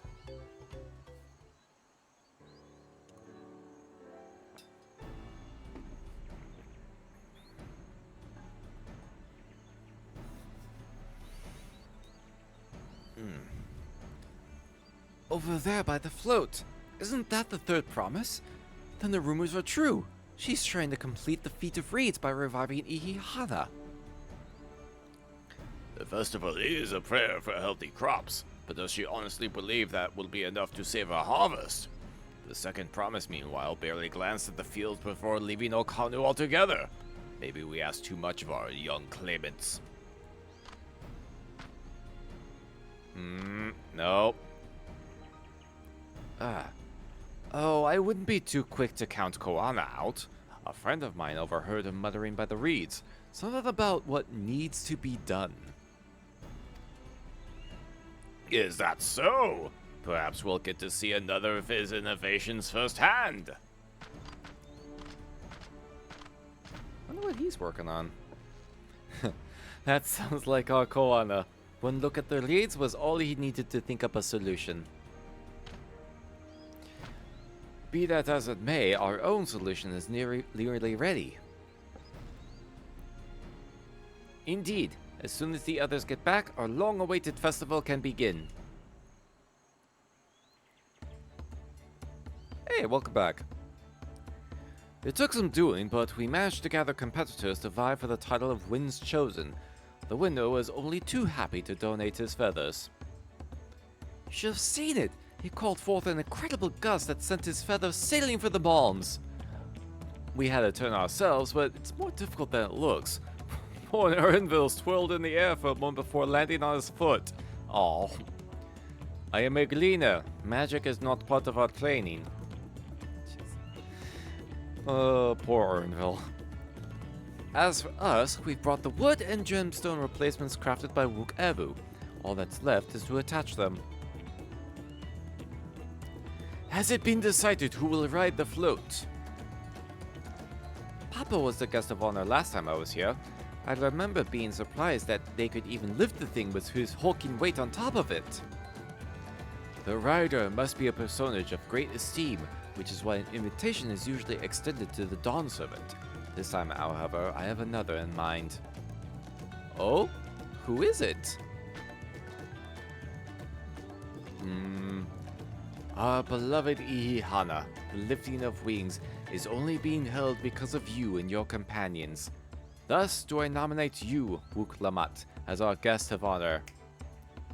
Over there by the float. Isn't that the third promise? Then the rumors are true. She's trying to complete the feat of reeds by reviving Ihihana. The festival is a prayer for healthy crops, but does she honestly believe that will be enough to save our harvest? The second promise, meanwhile, barely glanced at the fields before leaving HanuHanu altogether. Maybe we ask too much of our young claimants. Nope. Oh, I wouldn't be too quick to count Koana out. A friend of mine overheard him muttering by the reeds, something about what needs to be done. Is that so? Perhaps we'll get to see another of his innovations firsthand. I wonder what he's working on. That sounds like our Koana. One look at the reeds was all he needed to think up a solution. Be that as it may, our own solution is nearly ready. Indeed, as soon as the others get back, our long-awaited festival can begin. Hey, welcome back. It took some doing, but we managed to gather competitors to vie for the title of Winds Chosen. The winner was only too happy to donate his feathers. You should have seen it! He called forth an incredible gust that sent his feathers sailing for the palms. We had to turn ourselves, but it's more difficult than it looks. Poor Erinville twirled in the air for a moment before landing on his foot. Aw. I am a gleaner. Magic is not part of our training. Oh, poor Erinville. As for us, we've brought the wood and gemstone replacements crafted by Wook-Evu. All that's left is to attach them. Has it been decided who will ride the float? Papa was the guest of honor last time I was here. I remember being surprised that they could even lift the thing with his hulking weight on top of it. The rider must be a personage of great esteem, which is why an invitation is usually extended to the Dawn Servant. This time, however, I have another in mind. Oh? Who is it? Our beloved Ihihana, the lifting of wings, is only being held because of you and your companions. Thus do I nominate you, Wook-Lamat, as our guest of honor.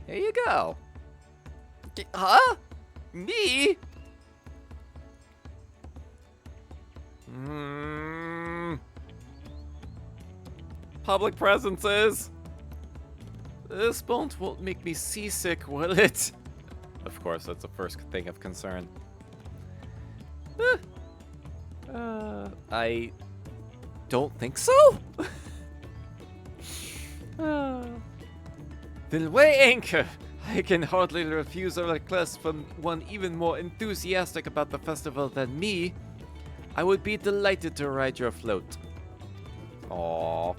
Here you go. Huh? Me? Public presences. This won't make me seasick, will it? Of course, that's the first thing of concern. I don't think so. Then weigh anchor. I can hardly refuse a request from one even more enthusiastic about the festival than me. I would be delighted to ride your float. Aww.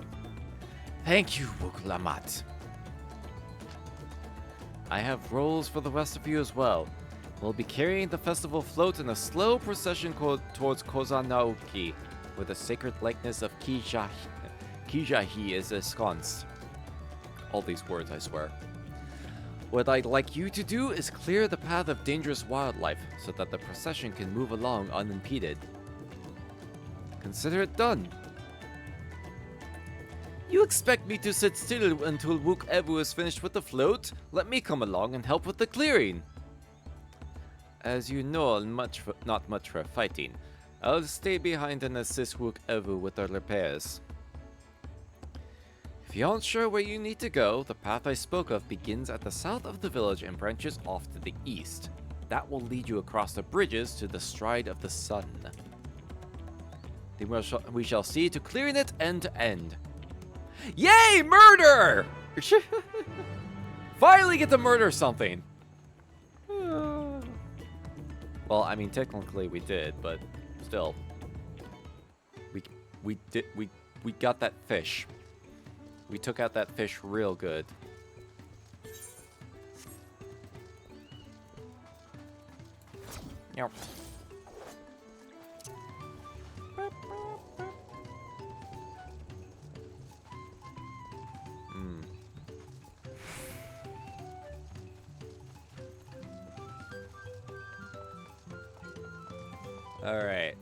Thank you, Wook-Lamat. I have roles for the rest of you as well. We'll be carrying the festival float in a slow procession towards Kozama'uka, where the sacred likeness of Kijahi is ensconced. All these words, I swear. What I'd like you to do is clear the path of dangerous wildlife, so that the procession can move along unimpeded. Consider it done. You expect me to sit still until Wook-Evu is finished with the float? Let me come along and help with the clearing. As you know, not much for fighting. I'll stay behind and assist Wook-Evu with the repairs. If you aren't sure where you need to go, the path I spoke of begins at the south of the village and branches off to the east. That will lead you across the bridges to the Stride of the Sun. Then we shall see to clearing it end to end. Yay, murder! Finally get to murder something. Well, I mean, technically we did, but still, we got that fish. We took out that fish real good. Yep. Alright.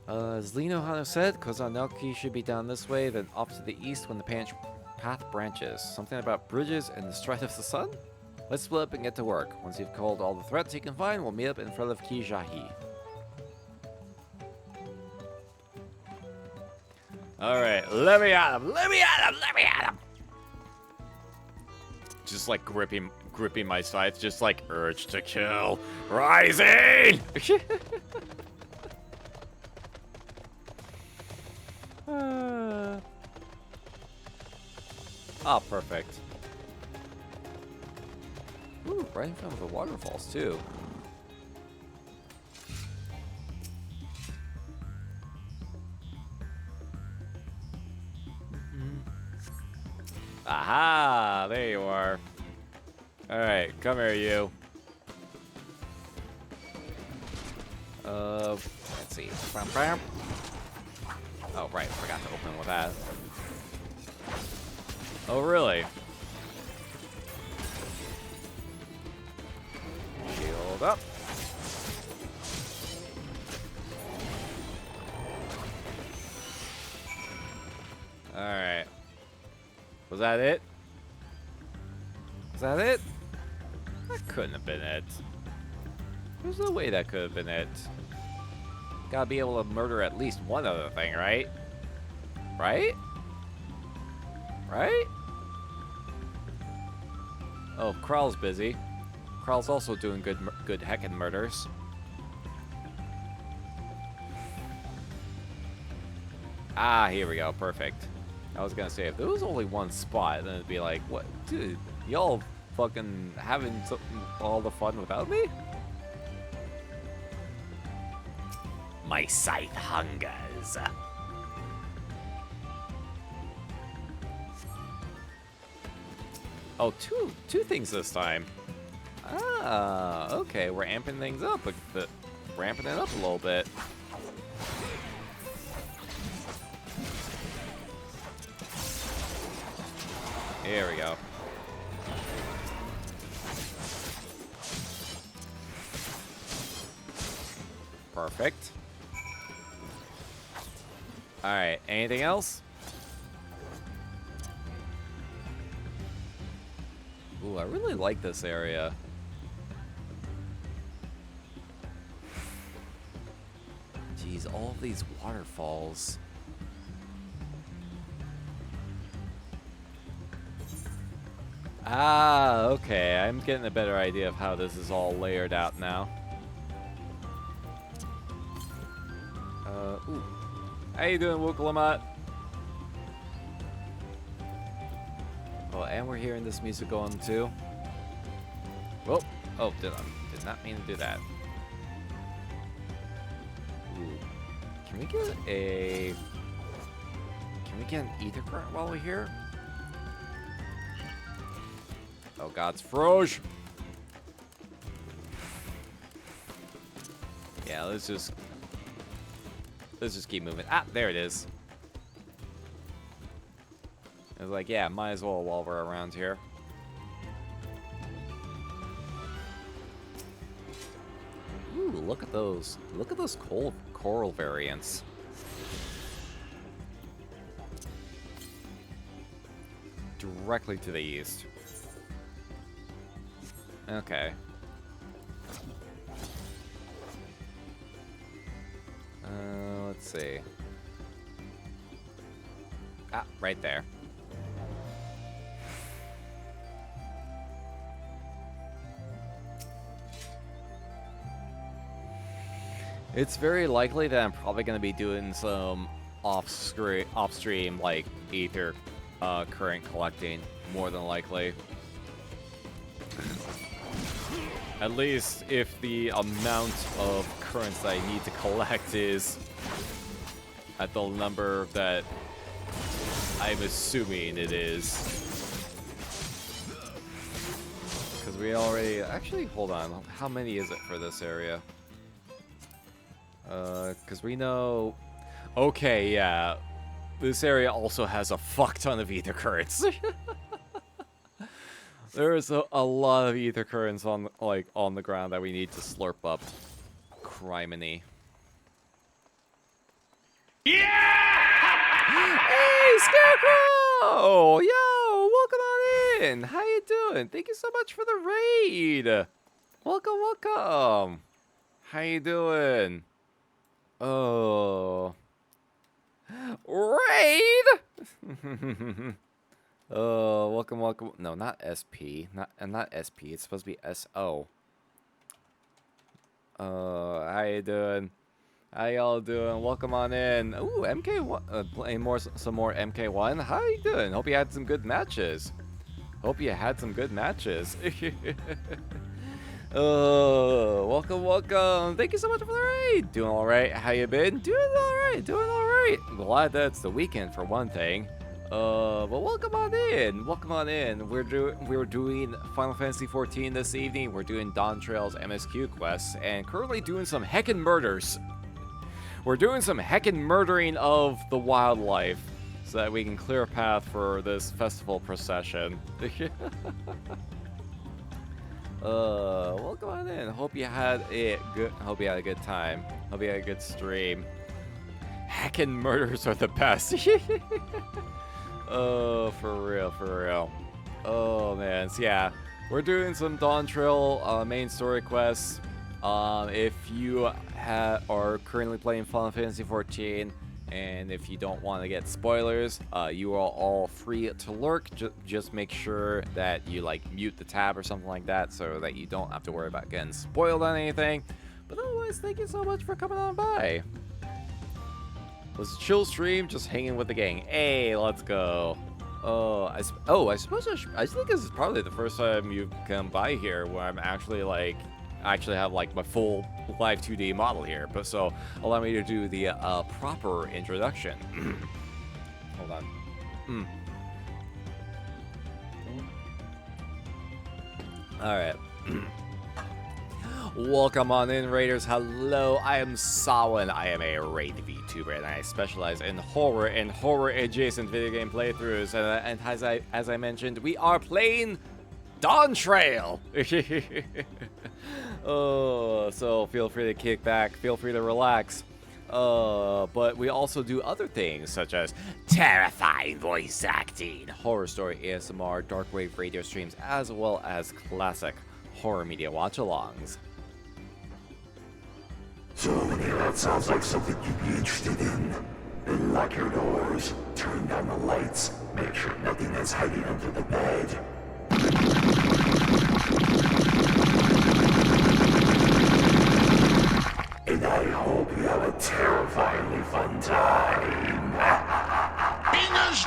As HanuHanu said, Kozama'uka should be down this way, then off to the east when the path branches. Something about bridges and the Stride of the Sun? Let's split up and get to work. Once you've called all the threats you can find, we'll meet up in front of Kijahi. Alright, let me at him! Let me at him! Let me at him! Just like gripping my scythe, just like urge to kill. Rising! Oh, perfect. Ooh, right in front of the waterfalls, too. Aha! There you are. Alright, come here, you. Let's see. Bam, bam. Oh, right, forgot to open with that. Oh, really? Shield up. Alright. Was that it? Was that it? That couldn't have been it. There's no way that could have been it. Gotta be able to murder at least one other thing, right? Right? Right? Oh, Kral's busy. Kral's also doing good heckin' murders. Ah, here we go. Perfect. I was gonna say, if there was only one spot, then it'd be like, what? Dude, y'all fucking having all the fun without me? My scythe hungers. Oh, two things this time. Ah, okay. We're amping things up, but ramping it up a little bit. Here we go. Perfect. Alright, anything else? Ooh, I really like this area. Jeez, all of these waterfalls. Ah, okay. I'm getting a better idea of how this is all layered out now. Ooh. How you doing, Wukalamat? Oh, and we're hearing this music going too. Whoa. Oh, did not mean to do that. Ooh. Can we get an ether current while we're here? Oh god, it's froze. Yeah, let's just keep moving. Ah, there it is. I was like, yeah, might as well while we're around here. Ooh, look at those. Look at those coral variants. Directly to the east. Okay. Let's see. Ah, right there. It's very likely that I'm probably going to be doing some off-stream like ether current collecting, more than likely. At least if the amount of currents that I need to collect is at the number that I'm assuming it is. Because we already... Actually, hold on. How many is it for this area? Because we know... Okay, yeah. This area also has a fuck ton of ether currents. There's a lot of ether currents on the ground that we need to slurp up. Criminy. Yeah! Hey, Scarecrow! Yo, welcome on in. How you doing? Thank you so much for the raid. Welcome, welcome. How you doing? Oh. Raid! Oh, welcome, welcome. No, not SP. Not SP. It's supposed to be SO. How you doing? How y'all doing? Welcome on in. Ooh, MK1. Playing some more MK1. How you doing? Hope you had some good matches. Oh, welcome, welcome. Thank you so much for the raid. Doing all right. How you been? Doing all right. Doing all right. Glad that it's the weekend for one thing. But welcome on in. Welcome on in. We're doing Final Fantasy XIV this evening. We're doing Dawntrail's MSQ quests and currently doing some heckin' murders. We're doing some heckin' murdering of the wildlife so that we can clear a path for this festival procession. Welcome on in. Hope you had a good time. Hope you had a good stream. Heckin' murders are the best. Oh, for real. Oh man, so yeah, we're doing some Dawntrail main story quests. If you are currently playing Final Fantasy XIV, and if you don't want to get spoilers, you are all free to lurk. Just make sure that you like mute the tab or something like that, so that you don't have to worry about getting spoiled on anything. But otherwise, thank you so much for coming on by. It was a chill stream, just hanging with the gang. Hey, let's go. I suppose I think this is probably the first time you've come by here where I'm actually have like my full live 2D model here. But so allow me to do the proper introduction. Hold on. All right. Welcome on in, Raiders. Hello, I am Sawan. I am a Raid VTuber, and I specialize in horror and horror-adjacent video game playthroughs. And as I mentioned, we are playing Dawntrail. Oh, so feel free to kick back, feel free to relax. But we also do other things such as terrifying voice acting, horror story ASMR, dark wave radio streams, as well as classic horror media watch-alongs. So, that sounds like something you'd be interested in. Then lock your doors, turn down the lights, make sure nothing is hiding under the bed. And I hope you have a terrifyingly fun time. Fingers!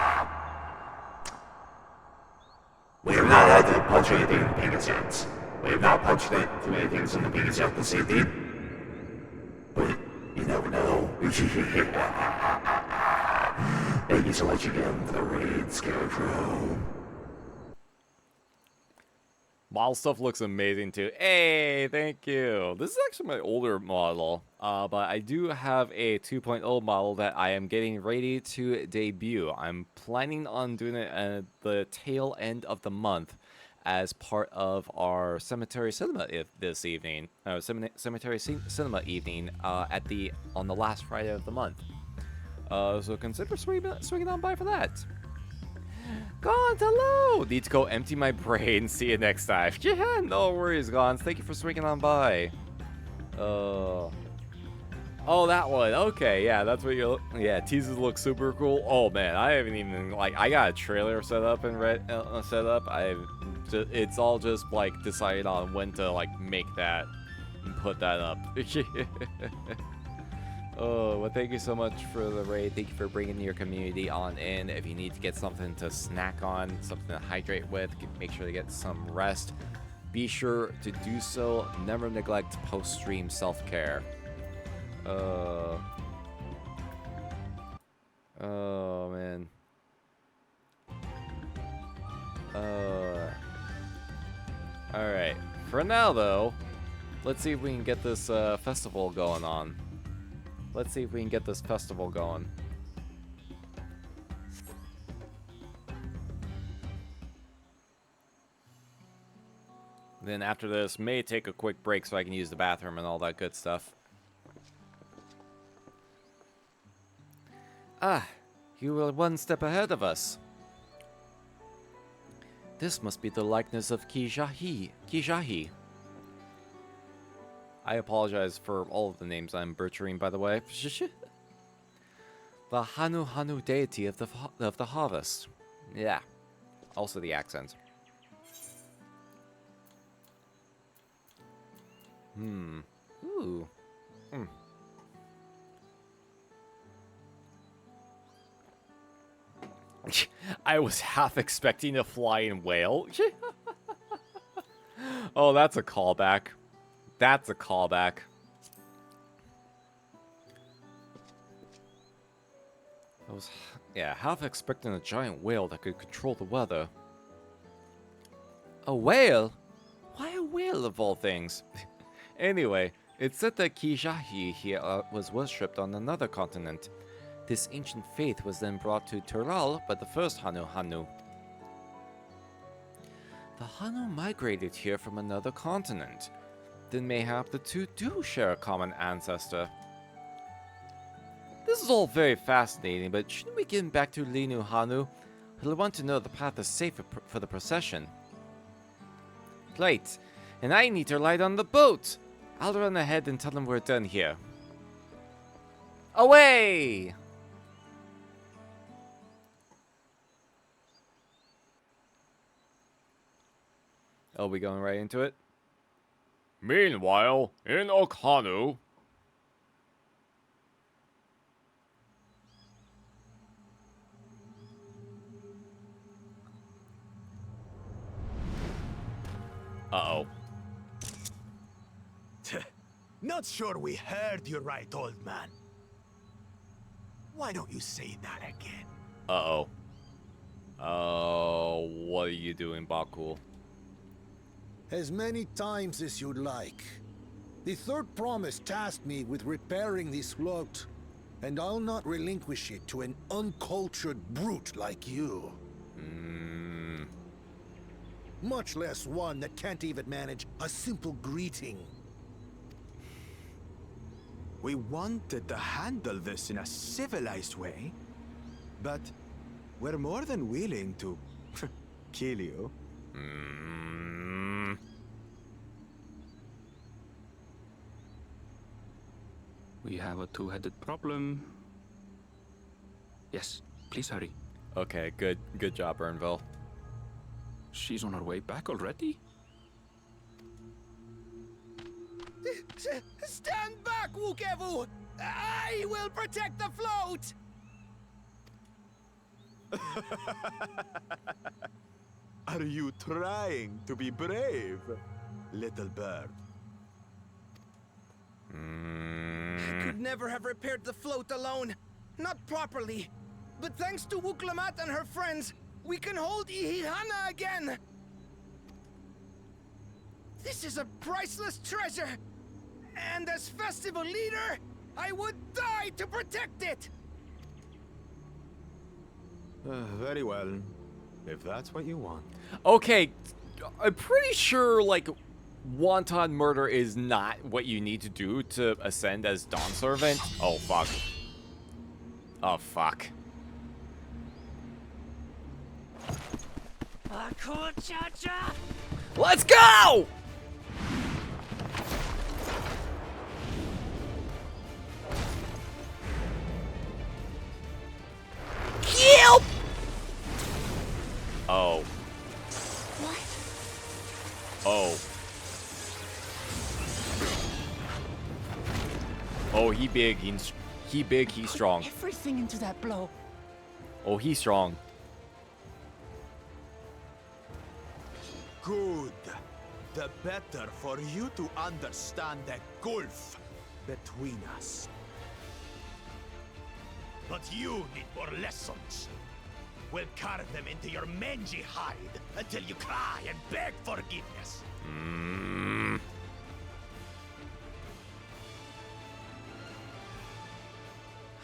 We have not had to punch anything in the penis yet. We have not punched too many things in the penis yet this evening. But you never know. Thank you so much again for the raid, Scarecrow. Model stuff looks amazing too. Hey, thank you. This is actually my older model, but I do have a 2.0 model that I am getting ready to debut. I'm planning on doing it at the tail end of the month as part of our cemetery cinema this evening. Cemetery cinema evening on the last Friday of the month. So consider swinging on by for that. Gons, hello! Need to go empty my brain. See you next time. Yeah, no worries, Gons. Thank you for swinging on by. Oh, that one. Okay, yeah, that's what you're... Yeah, teases look super cool. Oh, man, I haven't even... I got a trailer set up and it's all just, decided on when to, make that and put that up. Oh, well, thank you so much for the raid. Thank you for bringing your community on in. If you need to get something to snack on, something to hydrate with, make sure to get some rest. Be sure to do so. Never neglect post-stream self-care. Oh, man. Alright. For now, though, let's see if we can get this festival going on. Let's see if we can get this festival going. Then after this, may take a quick break so I can use the bathroom and all that good stuff. Ah, you were one step ahead of us. This must be the likeness of Kijahi. I apologize for all of the names I'm butchering, by the way. The HanuHanu deity of the harvest. Yeah. Also the accent. Ooh. I was half expecting a flying whale. Oh, that's a callback. That's a callback. I was, half expecting a giant whale that could control the weather. A whale? Why a whale of all things? Anyway, it's said that Kijahi here was worshipped on another continent. This ancient faith was then brought to Turali by the first HanuHanu. The Hanu migrated here from another continent. Then mayhap the two do share a common ancestor. This is all very fascinating, but shouldn't we get back to HanuHanu? He'll want to know the path is safe for the procession. Right, and I need to light on the boat. I'll run ahead and tell him we're done here. Away! Oh, we going right into it? Meanwhile, in HanuHanu. Uh-oh. Not sure we heard you right, old man. Why don't you say that again? Uh-oh. Oh, what are you doing, Bakul? As many times as you'd like. The third promise tasked me with repairing this float, and I'll not relinquish it to an uncultured brute like you. Much less one that can't even manage a simple greeting. We wanted to handle this in a civilized way, but we're more than willing to kill you. We have a two-headed problem. Yes, please hurry. Okay, good job, Burnville. She's on her way back already? Stand back, Wukevu! I will protect the float! Are you trying to be brave, little bird? I could never have repaired the float alone. Not properly. But thanks to Wuklamat and her friends, we can hold Ihihana again! This is a priceless treasure! And as festival leader, I would die to protect it! Very well, if that's what you want. Okay, I'm pretty sure, like, wanton murder is not what you need to do to ascend as Dawn Servant. Oh, fuck. Oh, fuck. Let's go! Kill! Oh. What? Oh. Oh, he big. He big. He's strong. Everything into that blow. Oh, he's strong. Good. The better for you to understand the gulf between us. But you need more lessons. We'll carve them into your mangy hide until you cry and beg forgiveness.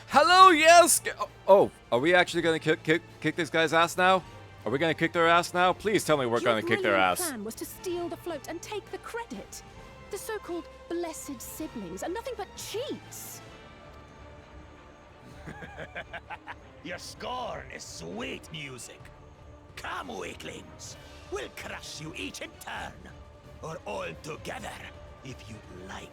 Hello, yes! Oh, are we actually gonna kick this guy's ass now? Are we gonna kick their ass now? Please tell me we're gonna kick their ass. Your plan was to steal the float and take the credit. The so-called blessed siblings are nothing but cheats. Your scorn is sweet music. Come, weaklings. We'll crush you each in turn. Or all together, if you'd like.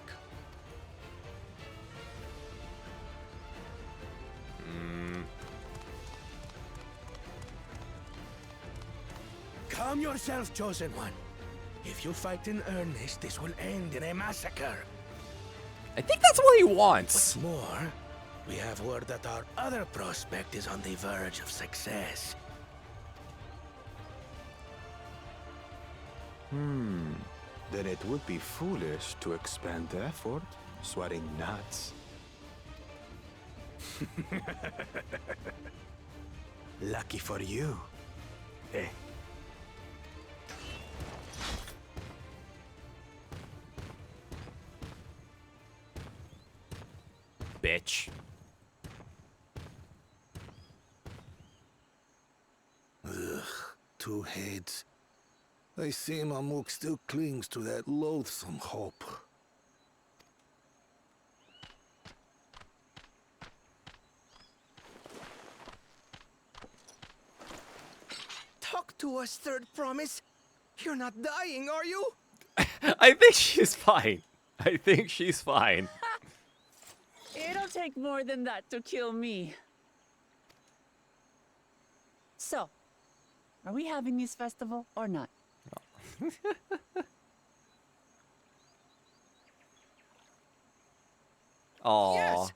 Calm yourself, Chosen One. If you fight in earnest, this will end in a massacre. I think that's what he wants. What's more, we have word that our other prospect is on the verge of success. Then it would be foolish to expend effort sweating nuts. Lucky for you. Eh? Bitch. Ugh, two heads. I see Mamuk still clings to that loathsome hope. Talk to us, Third Promise. You're not dying, are you? I think she's fine. I think she's fine. It'll take more than that to kill me. So, are we having this festival or not? Aww. Yes.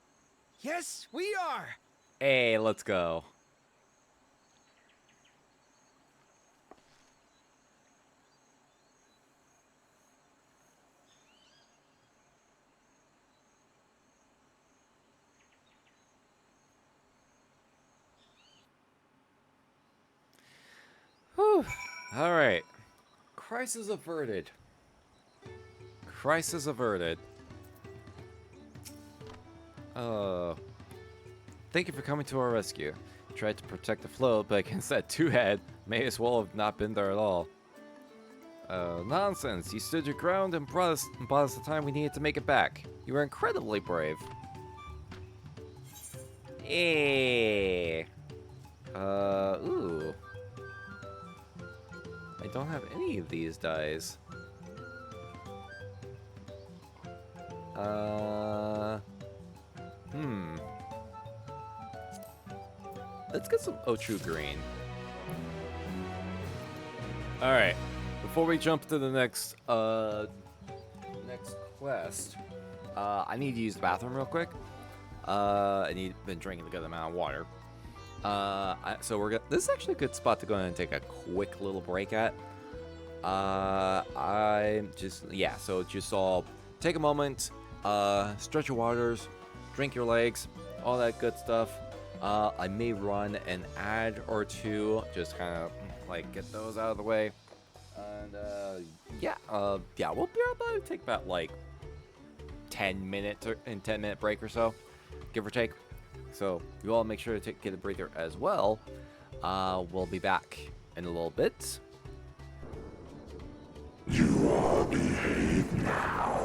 Yes, we are. Hey, let's go. Whew. All right. Crisis averted. Crisis averted. Thank you for coming to our rescue. Tried to protect the float, but against that two-head, may as well have not been there at all. Nonsense. You stood your ground and brought us the time we needed to make it back. You were incredibly brave. Eh. Ooh. I don't have any of these dies. Let's get some Ochu Green. Alright. Before we jump to the next quest, I need to use the bathroom real quick. Been drinking a good amount of water. So we're gonna. This is actually a good spot to go in and take a quick little break at. So just all take a moment, stretch your waters, drink your legs, all that good stuff. I may run an ad or two, just kind of like get those out of the way. And we'll be able to take about like 10-minute break or so, give or take. So you all make sure to get a breather as well. We'll be back in a little bit. You all behave now.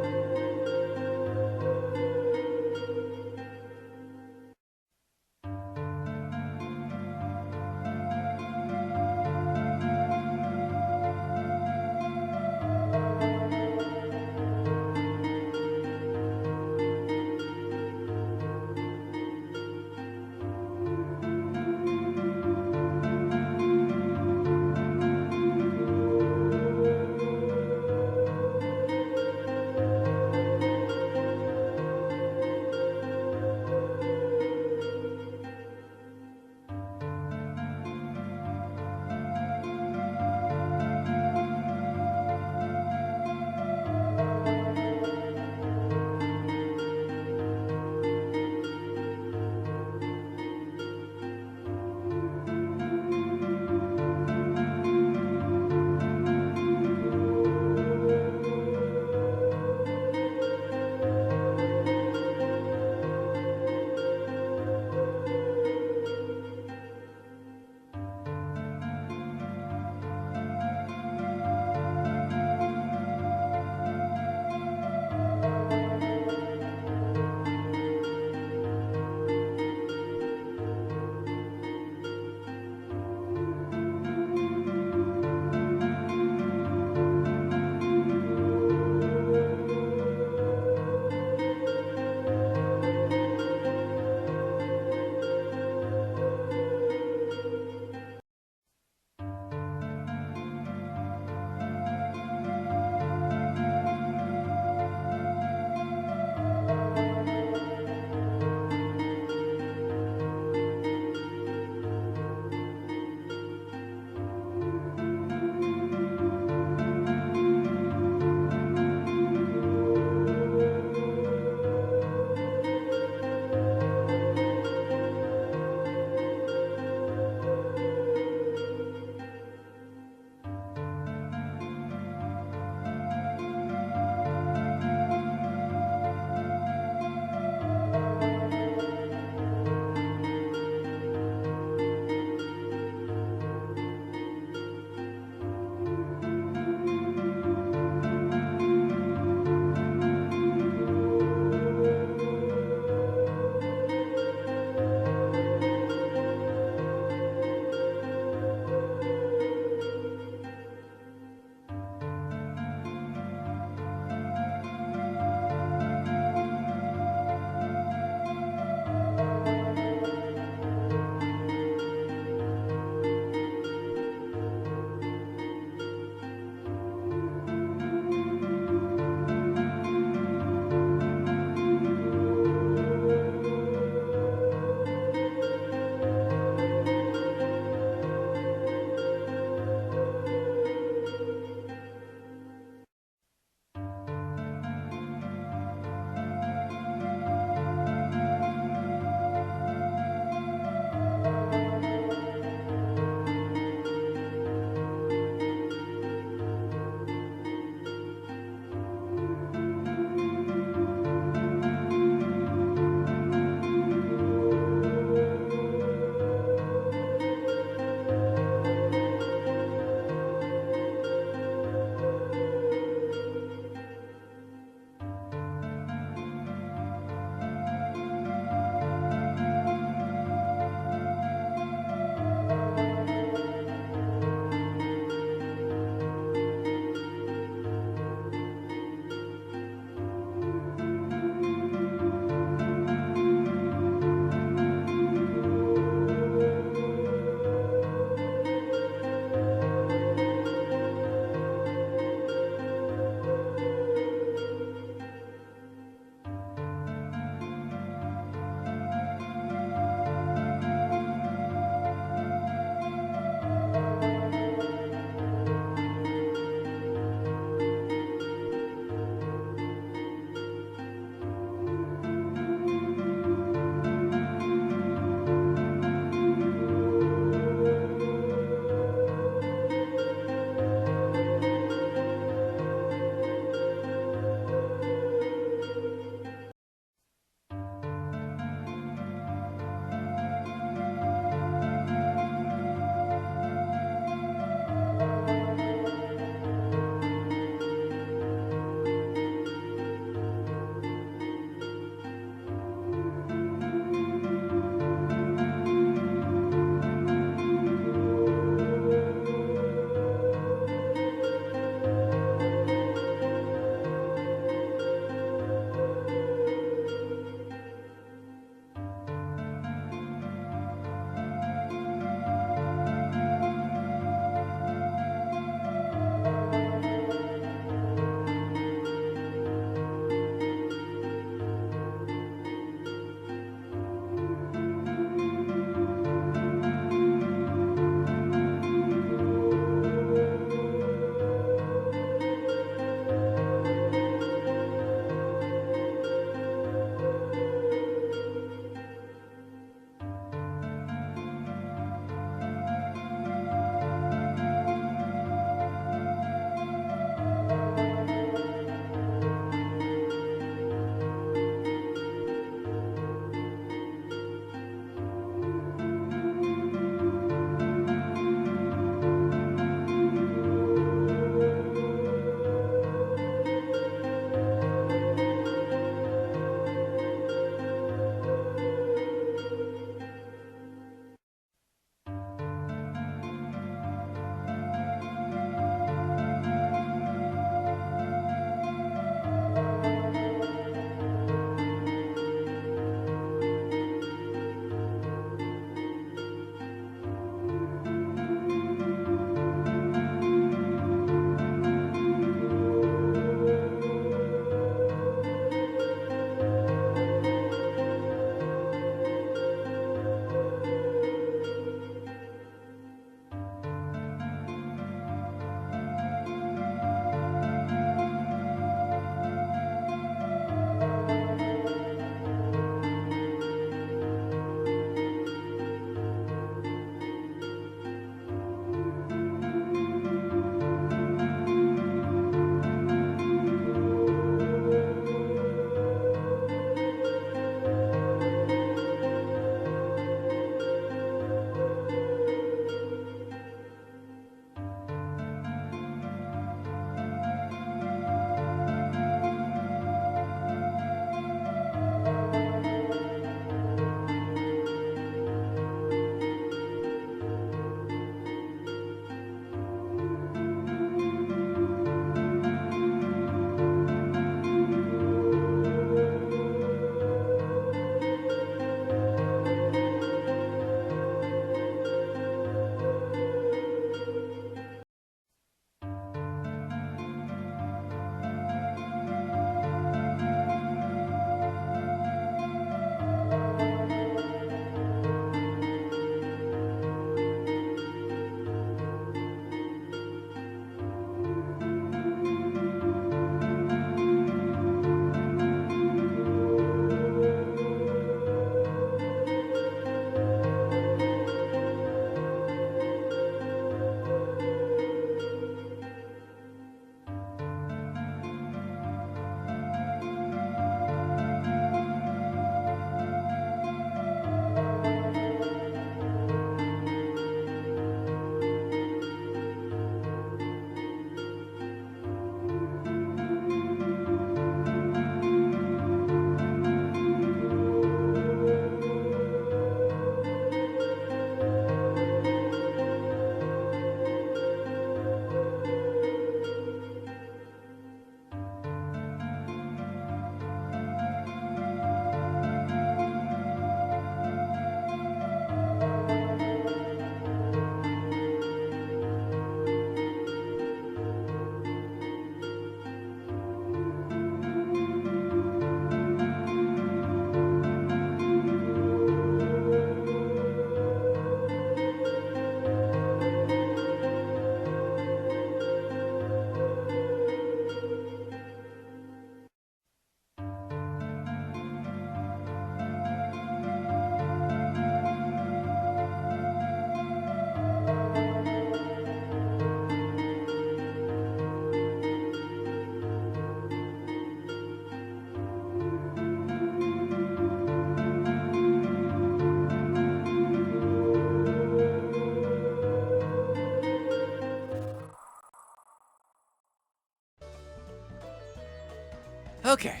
Okay,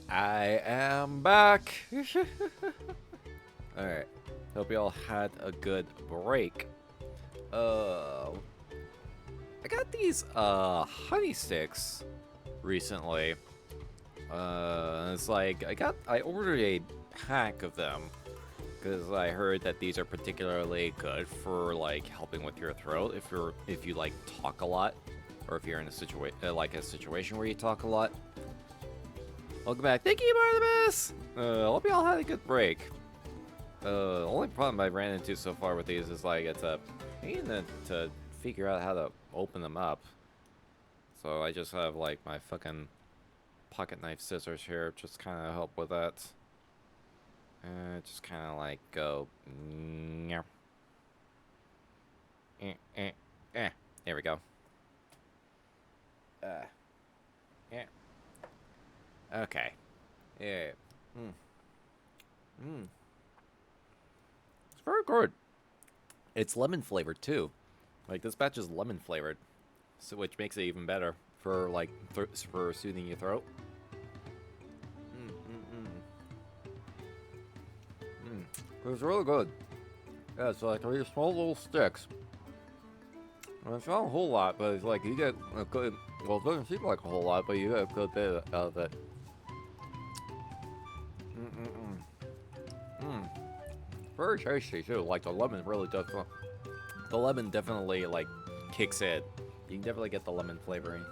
I am back. Alright, hope you all had a good break. I got these honey sticks recently. It's like I ordered a pack of them because I heard that these are particularly good for like helping with your throat if you like talk a lot, or if you're in a situation where you talk a lot. Welcome back. Thank you, Barnabas! Hope you all had a good break. Only problem I ran into so far with these is like it's a pain to figure out how to open them up. So I just have like my fucking pocket knife scissors here, just kind of help with that. Just kind of like go. There we go. Yeah. Okay. Yeah. It's very good. It's lemon flavored too. Like this batch is lemon flavored, so which makes it even better for like for soothing your throat. It's really good. Yeah, it's like these small little sticks. Well, it's not a whole lot, but it's like you get a good. Well, it doesn't seem like a whole lot, but you get a good bit out of it. Very tasty too. Like the lemon really does. The lemon definitely like kicks in. You can definitely get the lemon flavoring.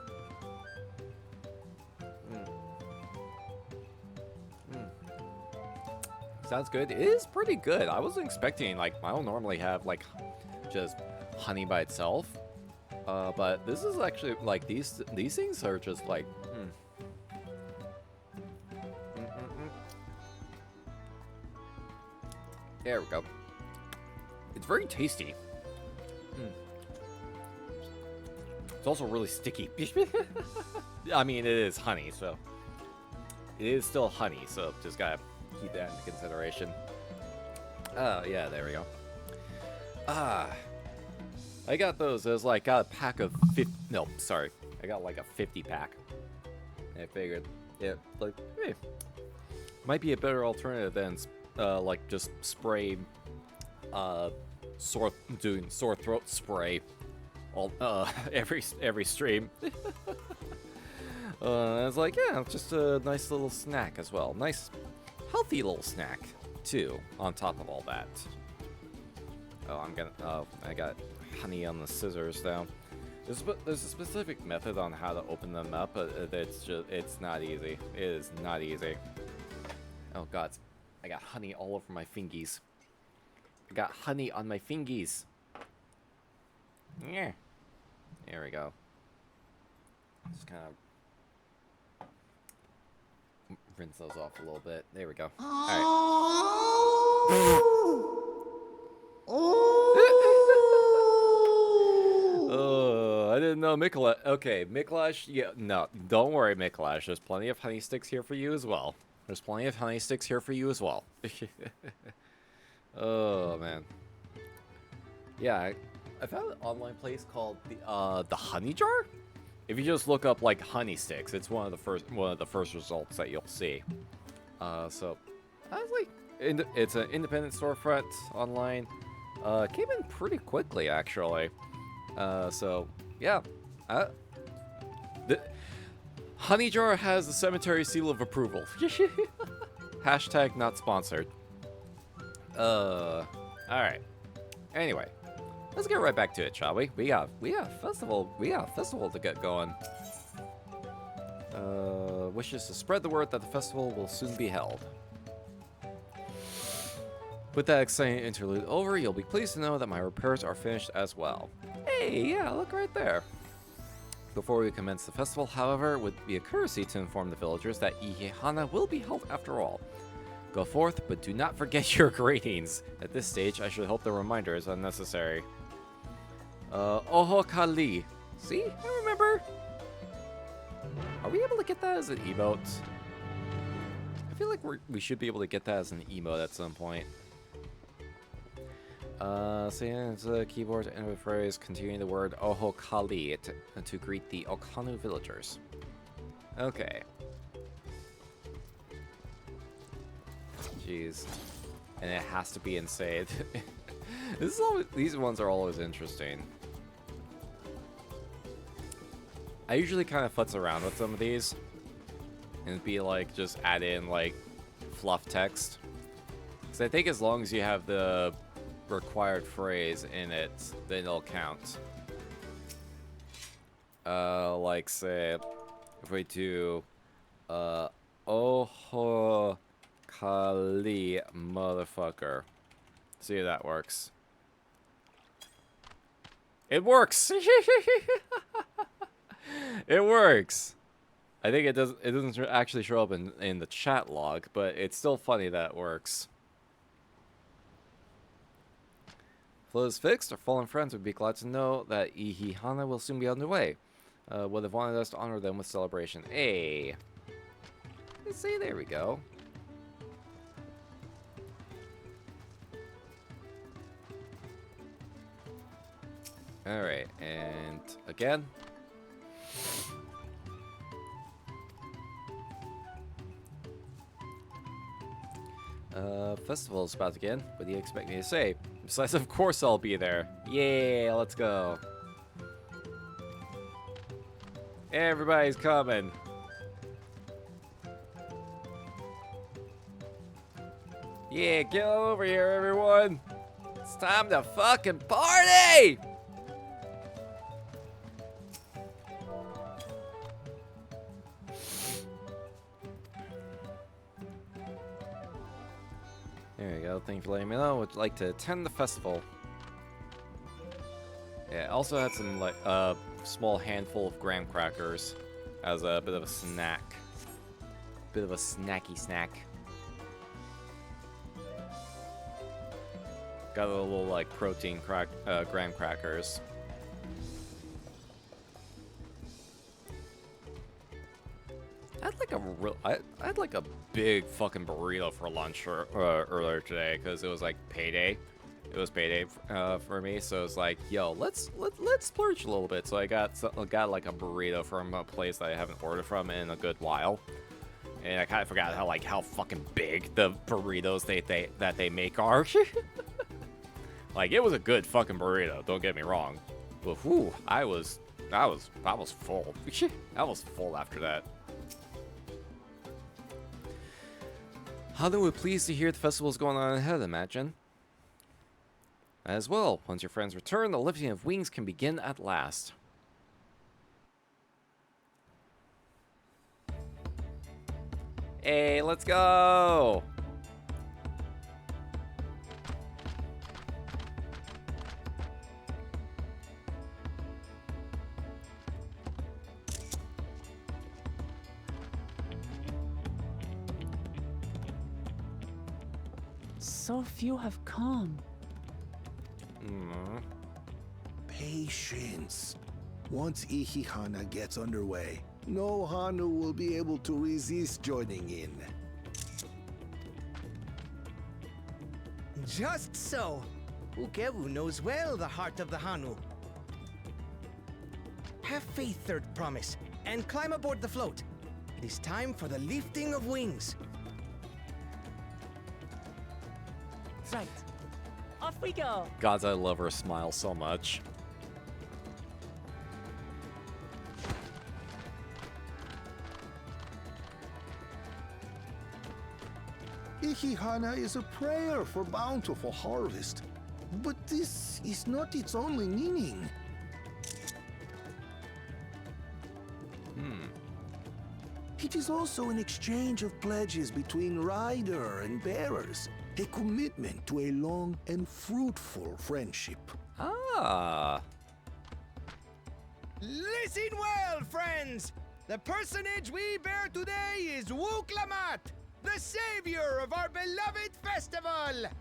Sounds good. It is pretty good. I wasn't expecting, like, I don't normally have like just honey by itself, but this is actually like these things are just like. There we go. It's very tasty. It's also really sticky. I mean, it is honey, so it is still honey. So just gotta keep that into consideration. Oh yeah, there we go. I got those. It was like got a pack of 50. No, sorry, I got like a 50 pack. I figured, yeah, like, hey, might be a better alternative than like just spray, doing sore throat spray, all every stream. It's like, yeah, it's just a nice little snack as well. Nice, healthy little snack too. On top of all that. Oh, I got honey on the scissors now. There's a specific method on how to open them up, but it's not easy. It is not easy. Oh god, I got honey all over my fingies. I got honey on my fingies. Yeah. There we go. Just kind of rinse those off a little bit. There we go. Alright. I didn't know Mikolash. Okay, Mikolash. Yeah, no, don't worry, Mikolash. There's plenty of honey sticks here for you as well. There's plenty of honey sticks here for you as well. Oh man. Yeah, I found an online place called the Honey Jar. If you just look up like honey sticks, it's one of the first results that you'll see. So I was like, it's an independent storefront online. Came in pretty quickly actually. So yeah, the Honey Jar has the cemetery seal of approval. Hashtag not sponsored. Alright. Anyway, let's get right back to it, shall we? We got festival to get going. Wishes to spread the word that the festival will soon be held. With that exciting interlude over, you'll be pleased to know that my repairs are finished as well. Hey, yeah, look right there. Before we commence the festival, however, it would be a courtesy to inform the villagers that HanuHanu will be held after all. Go forth, but do not forget your greetings. At this stage, I should hope the reminder is unnecessary. HanuHanu. See? I remember. Are we able to get that as an emote? I feel like we should be able to get that as an emote at some point. So yeah, it's a keyboard and a phrase containing the word HanuHanu to greet the HanuHanu villagers. Okay. Jeez. And it has to be insane. These ones are always interesting. I usually kind of futz around with some of these. And be like, just add in like fluff text. Because I think as long as you have the required phrase in it, then it'll count. Like say, if we do, Oho Kali motherfucker. See if that works. It works! It works! I think it doesn't actually show up in the chat log, but it's still funny that it works. Flow is fixed. Our fallen friends would be glad to know that HanuHanu will soon be underway. Would have wanted us to honor them with celebration. Hey! See, there we go. Alright, and again. Festival is about to begin. What do you expect me to say? Besides, of course I'll be there. Yeah, let's go. Everybody's coming. Yeah, get on over here, everyone. It's time to fucking party! There you go. Thank you for letting me know. Would like to attend the festival. Yeah, also had some like small handful of graham crackers as a bit of a snack. Bit of a snacky snack. Got a little like protein graham crackers. I had like a big fucking burrito for lunch earlier today because it was like payday. It was payday for me, so it was like, yo, let's splurge a little bit. So I got like a burrito from a place that I haven't ordered from in a good while, and I kind of forgot how fucking big the burritos that they make are. Like, it was a good fucking burrito. Don't get me wrong, but whew, I was full. I was full after that. Hanu would pleased to hear the festival's going on ahead, imagine. As well, once your friends return, the lifting of wings can begin at last. Hey, let's go! So few have come. Patience. Once HanuHanu gets underway, no Hanu will be able to resist joining in. Just so. Ukewu knows well the heart of the Hanu. Have faith, Third Promise, and climb aboard the float. It is time for the lifting of wings. Right. Off we go. Gods, I love her smile so much. HanuHanu is a prayer for bountiful harvest, but this is not its only meaning. It is also an exchange of pledges between rider and bearers, a commitment to a long and fruitful friendship. Ah. Listen well, friends! The personage we bear today is Wuk-Lamat, the savior of our beloved festival!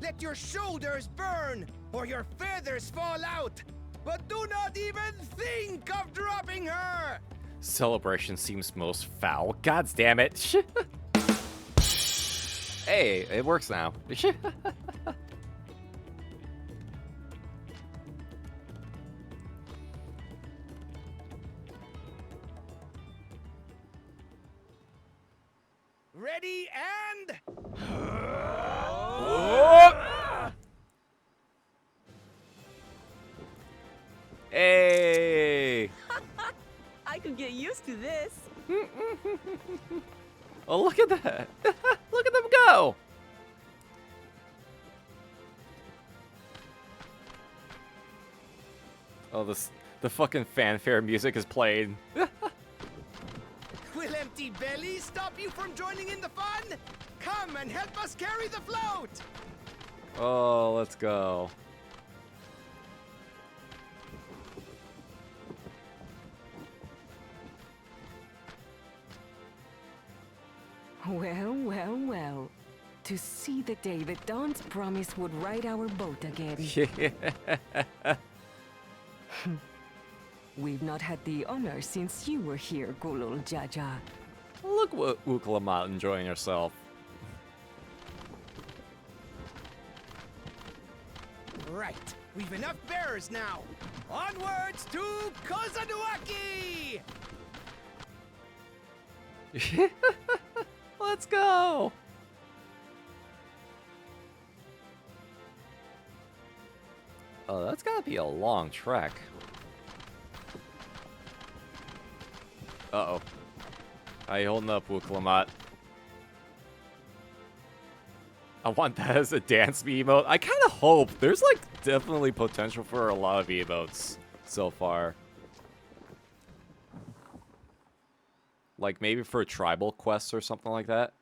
Let your shoulders burn, or your feathers fall out, but do not even think of dropping her! Celebration seems most foul. God damn it. Hey, it works now. Ready Hey! I could get used to this. Oh, look at that! Look at them go! Oh, the fucking fanfare music is playing. Will empty bellies stop you from joining in the fun? Come and help us carry the float! Oh, let's go. Well, well, well. To see the day that Dawn's promise would ride our boat again. We've not had the honor since you were here, Gulul Jaja. Look what Uklamat enjoying herself. Right, we've enough bearers now. Onwards to Kozama'uka! Let's go! Oh, that's gotta be a long trek. Uh-oh. How you holding up, Wuklamat? I want that as a dance emote. I kind of hope. There's, like, definitely potential for a lot of emotes so far. Like, maybe for tribal quests or something like that.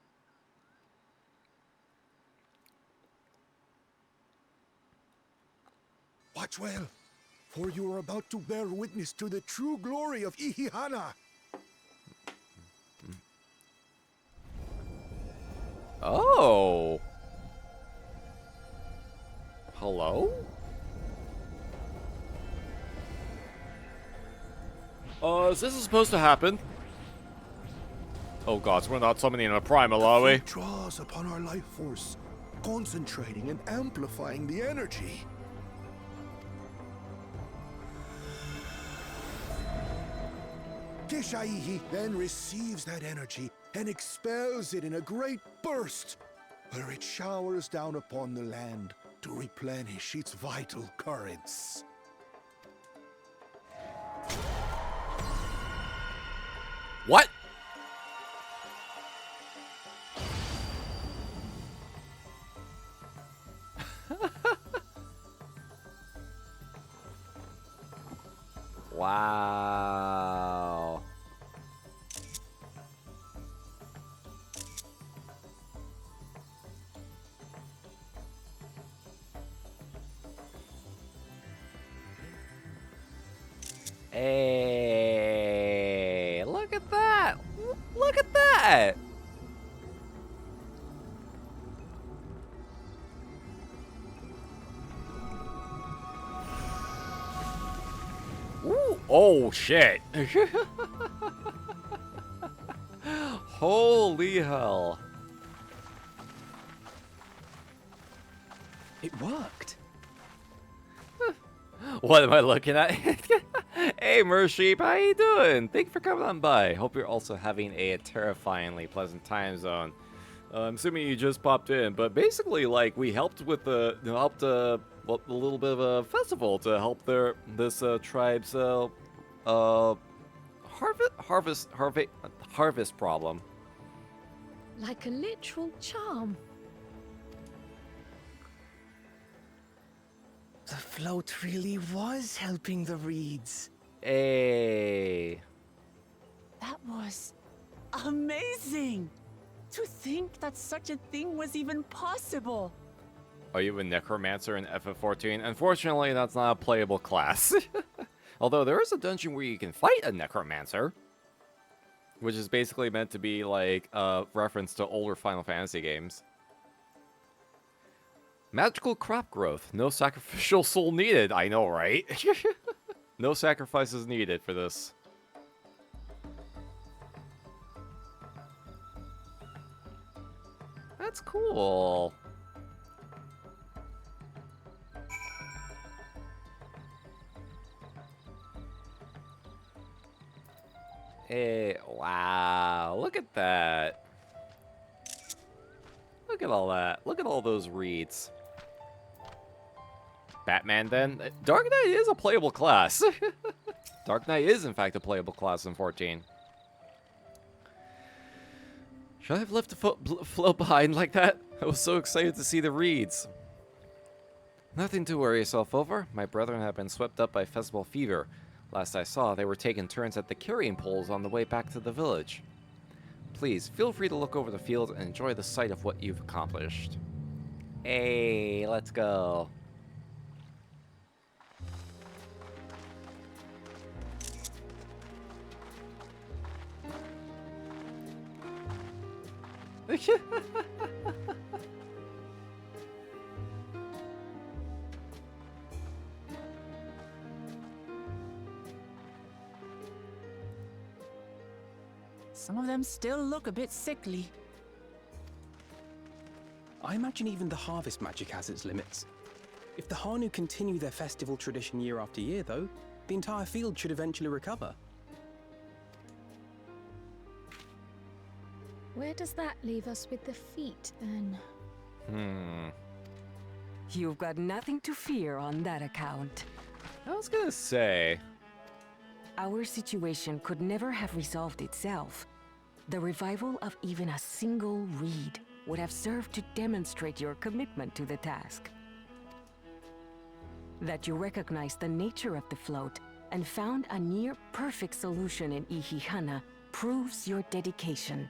Watch well, for you are about to bear witness to the true glory of HanuHanu. Oh. Hello? Is this supposed to happen? Oh gods, we're not summoning a primal, are we? It draws upon our life force, concentrating and amplifying the energy. Kishaihi then receives that energy and expels it in a great burst, where it showers down upon the land to replenish its vital currents. What? Wow. Hey, look at that. Look at that. Ooh, oh shit. Holy hell. It worked. What am I looking at? Hey, Mersheep, how you doing? Thank you for coming on by. Hope you're also having a terrifyingly pleasant time zone. I'm assuming you just popped in, but basically, like, we helped with a little bit of a festival to help this tribe's harvest problem. Like a literal charm. The float really was helping the reeds. Hey. That was amazing. To think that such a thing was even possible. Are you a necromancer in FF14? Unfortunately, that's not a playable class. Although there is a dungeon where you can fight a necromancer, which is basically meant to be like a reference to older Final Fantasy games. Magical crop growth. No sacrificial soul needed. I know, right? No sacrifices needed for this. That's cool. Hey, wow. Look at that. Look at all that. Look at all those reeds. Batman then. Dark Knight is a playable class. Dark Knight is, in fact, a playable class in 14. Should I have left the float behind like that? I was so excited to see the reeds. Nothing to worry yourself over. My brethren have been swept up by festival fever. Last I saw, they were taking turns at the carrying poles on the way back to the village. Please, feel free to look over the field and enjoy the sight of what you've accomplished. Hey, let's go. Some of them still look a bit sickly. I imagine even the harvest magic has its limits. If the Hanu continue their festival tradition year after year, though, the entire field should eventually recover. Where does that leave us with the feet, then? You've got nothing to fear on that account. I was gonna say... Our situation could never have resolved itself. The revival of even a single reed would have served to demonstrate your commitment to the task. That you recognize the nature of the float and found a near-perfect solution in HanuHanu proves your dedication.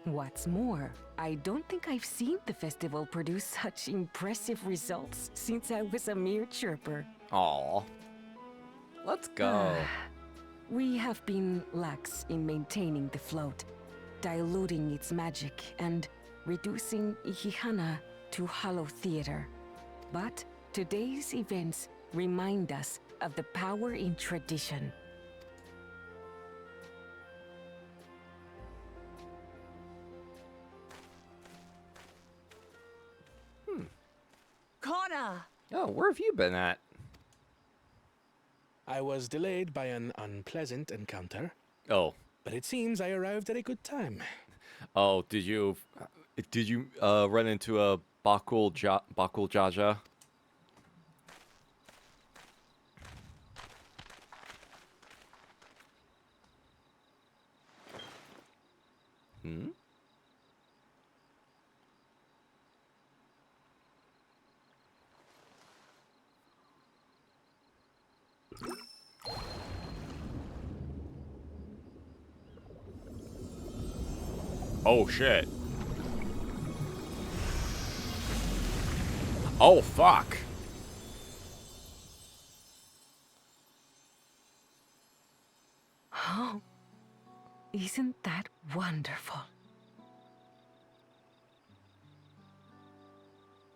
What's more, I don't think I've seen the festival produce such impressive results since I was a mere chirper. Aww. Let's go. We have been lax in maintaining the float, diluting its magic and reducing HanuHanu to hollow theater. But today's events remind us of the power in tradition. Connor! Oh, where have you been at? I was delayed by an unpleasant encounter. Oh. But it seems I arrived at a good time. Oh, did you run into a Bakul Jaja? Hmm? Oh shit. Oh fuck. Oh, isn't that wonderful?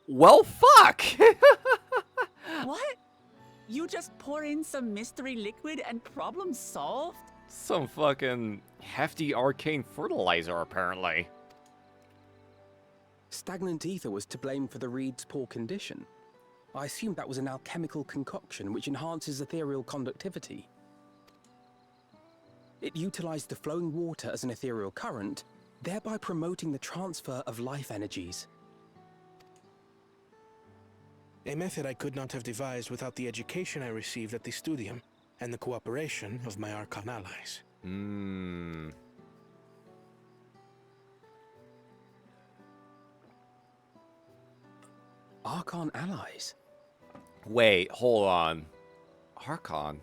Well, fuck! What? You just pour in some mystery liquid and problem solved? Some fucking hefty arcane fertilizer, apparently. Stagnant ether was to blame for the reed's poor condition. I assumed that was an alchemical concoction which enhances ethereal conductivity. It utilized the flowing water as an ethereal current, thereby promoting the transfer of life energies. A method I could not have devised without the education I received at the studium and the cooperation of my Archon allies. Archon allies? Wait, hold on. Archon?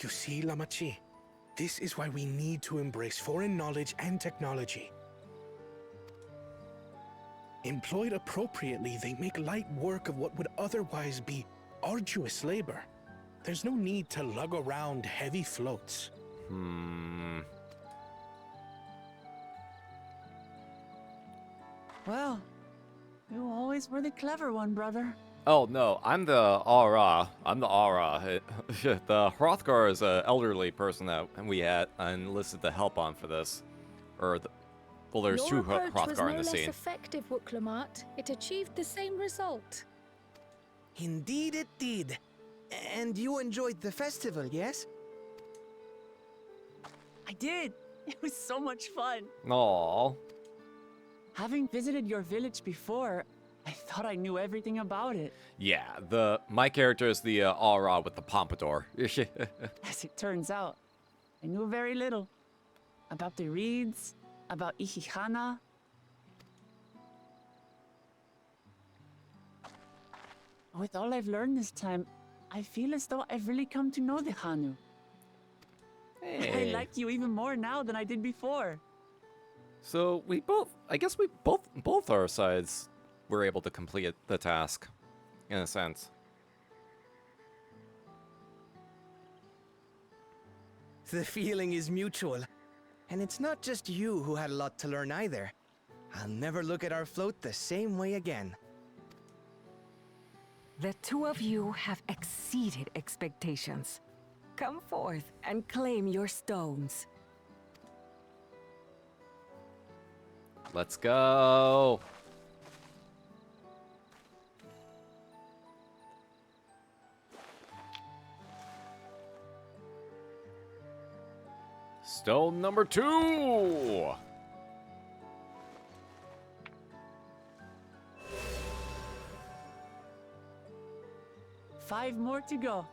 You see, Lamachi, this is why we need to embrace foreign knowledge and technology. Employed appropriately, they make light work of what would otherwise be arduous labor. There's no need to lug around heavy floats. Well, you always were the clever one, brother. Oh no, I'm the Aura. I'm the Aura. The Hrothgar is an elderly person that we had enlisted the help on for this. Well, there's two Your approach was Hrothgar in no the less scene. effective, Wuklamart. It achieved the same result. Indeed it did. And you enjoyed the festival, yes? I did. It was so much fun. Aww. Having visited your village before, I thought I knew everything about it. Yeah, my character is the aura with the pompadour. As it turns out, I knew very little. About the reeds, about HanuHanu. With all I've learned this time, I feel as though I've really come to know the Hanu. Hey. I like you even more now than I did before. So I guess both our sides were able to complete the task, in a sense. The feeling is mutual. And it's not just you who had a lot to learn either. I'll never look at our float the same way again. The two of you have exceeded expectations. Come forth and claim your stones. Let's go. Stone number 2. Five more to go.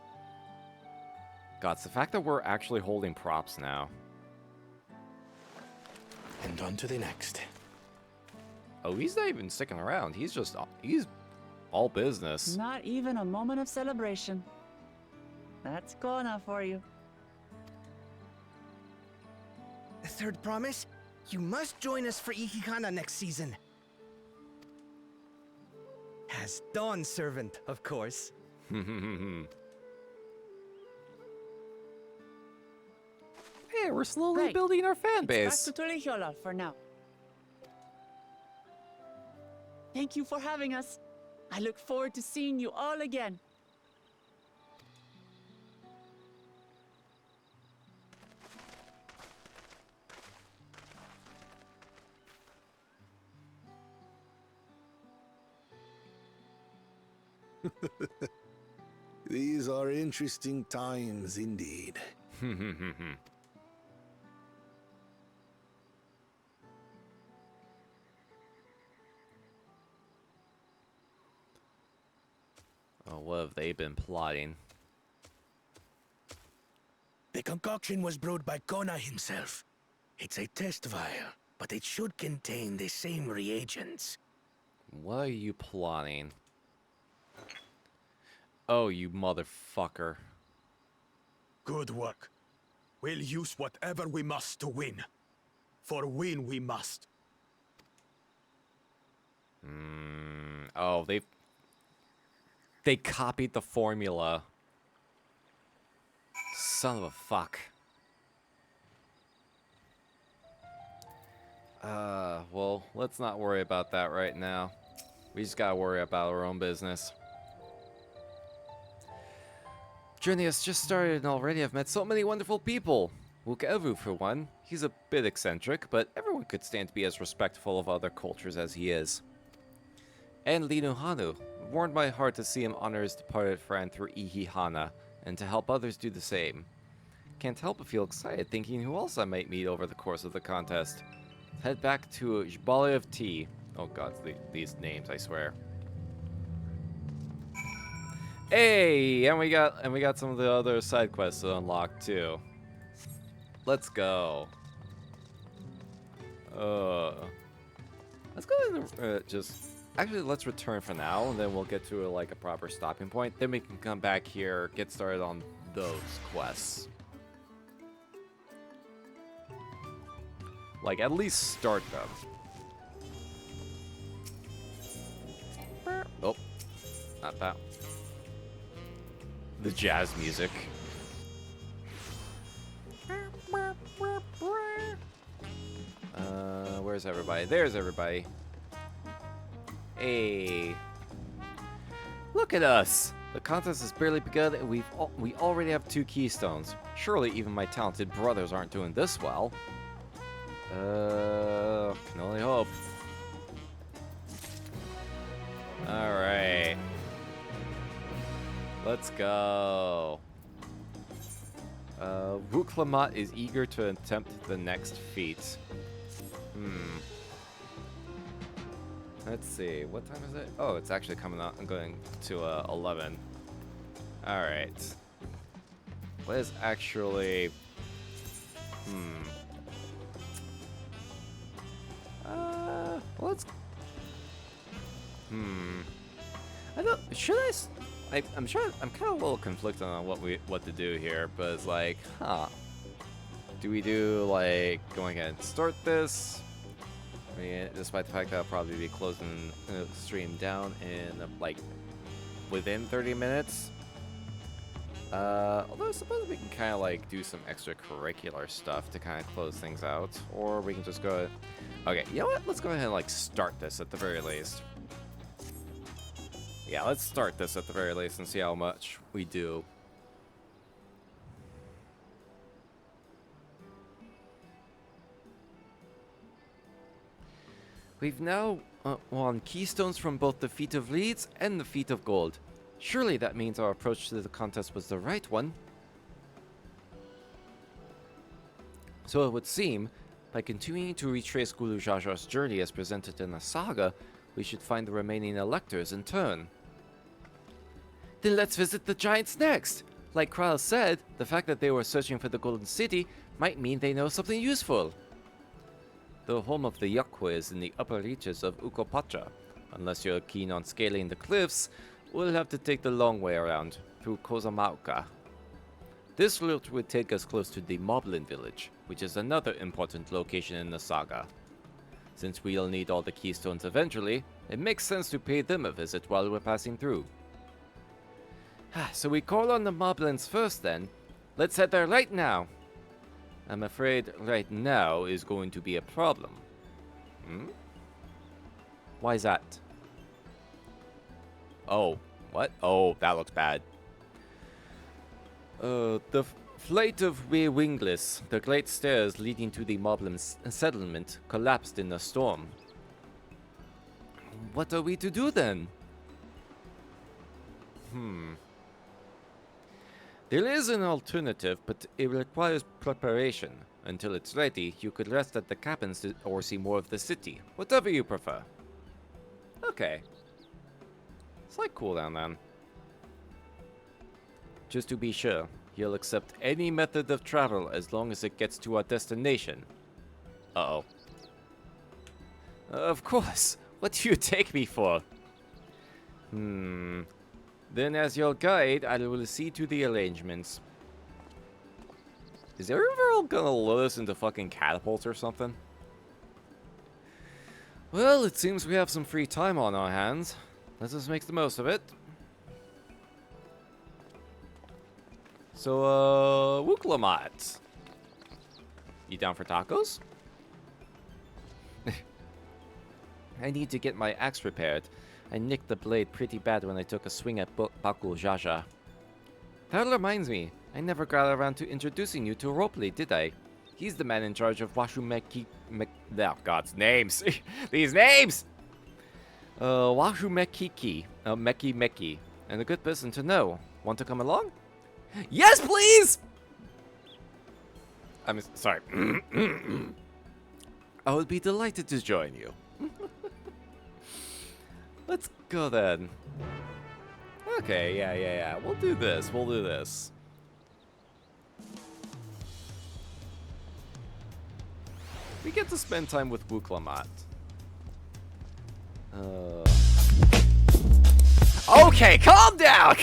God, it's the fact that we're actually holding props now. And on to the next. Oh, he's not even sticking around. He's all business. Not even a moment of celebration. That's Kona for you. The third promise? You must join us for HanuHanu next season. As Dawn servant, of course. Hey, we're slowly Right. building our fan base. Back to Tulihiola for now. Thank you for having us. I look forward to seeing you all again. These are interesting times indeed. Oh, what have they been plotting? The concoction was brewed by Kona himself. It's a test vial, but it should contain the same reagents. What are you plotting? Oh, you motherfucker. Good work. We'll use whatever we must to win. For win we must. Oh, they copied the formula. Son of a fuck. Well, let's not worry about that right now. We just gotta worry about our own business. Journey has just started and already I've met so many wonderful people. Wukaevu, for one. He's a bit eccentric, but everyone could stand to be as respectful of other cultures as he is. And HanuHanu. It warmed my heart to see him honor his departed friend through HanuHanu, and to help others do the same. Can't help but feel excited thinking who else I might meet over the course of the contest. Head back to Jbali of Tea. Oh god, these names, I swear. Hey, and we got some of the other side quests unlocked too. Let's go. Let's go and actually let's return for now, and then we'll get to like a proper stopping point. Then we can come back here, get started on those quests. Like at least start them. Oh, not that. The jazz music. Where's everybody? There's everybody. Hey. Look at us! The contest has barely begun and we already have 2 keystones. Surely even my talented brothers aren't doing this well. Can only hope. Alright. Let's go. Wuklamat is eager to attempt the next feat. Let's see, what time is it? Oh, it's actually coming up. I'm going to 11. All right. What is actually? Let's. I don't. Should I? I'm sure. I'm kind of a little conflicted on what to do here, but it's like, do we do like going ahead and start this? I mean, despite the fact that I'll probably be closing the stream down in like within 30 minutes. Although I suppose we can kind of like do some extracurricular stuff to kind of close things out, or we can just go. Okay, you know what? Let's go ahead and like start this at the very least. Yeah, let's start this at the very least and see how much we do. We've now won keystones from both the Feat of Leads and the Feat of Gold. Surely that means our approach to the contest was the right one. So it would seem, by continuing to retrace Guru Jaja's journey as presented in the saga, we should find the remaining electors in turn. Then let's visit the giants next! Like Kral said, the fact that they were searching for the Golden City might mean they know something useful. The home of the Yakwa is in the upper reaches of Ukopatra. Unless you're keen on scaling the cliffs, we'll have to take the long way around, through Kozama'uka. This route would take us close to the Moblin village, which is another important location in the saga. Since we'll need all the keystones eventually, it makes sense to pay them a visit while we're passing through. So we call on the Moblins first then. Let's head there right now. I'm afraid right now is going to be a problem. Why is that? Oh, what? Oh, that looks bad. The flight of Wingless, the great stairs leading to the Moblin settlement, collapsed in a storm. What are we to do then? There is an alternative, but it requires preparation. Until it's ready, you could rest at the cabins or see more of the city. Whatever you prefer. Okay. Slight cooldown then. Just to be sure, he'll accept any method of travel as long as it gets to our destination. Uh-oh. Of course. What do you take me for? Then as your guide, I will see to the arrangements. Is everyone gonna load us into fucking catapults or something? Well, it seems we have some free time on our hands. Let's just make the most of it. So, Wuklamat. You down for tacos? I need to get my axe repaired. I nicked the blade pretty bad when I took a swing at Baku Jaja. That reminds me, I never got around to introducing you to Ropley, did I? He's the man in charge of Washumeki... Oh, God's names! These names! Washumekiki. Meki. And a good person to know. Want to come along? Yes, please! I'm sorry. I would be delighted to join you. Let's go then. Okay, yeah. We'll do this. We get to spend time with Wuklamat. Okay, calm down!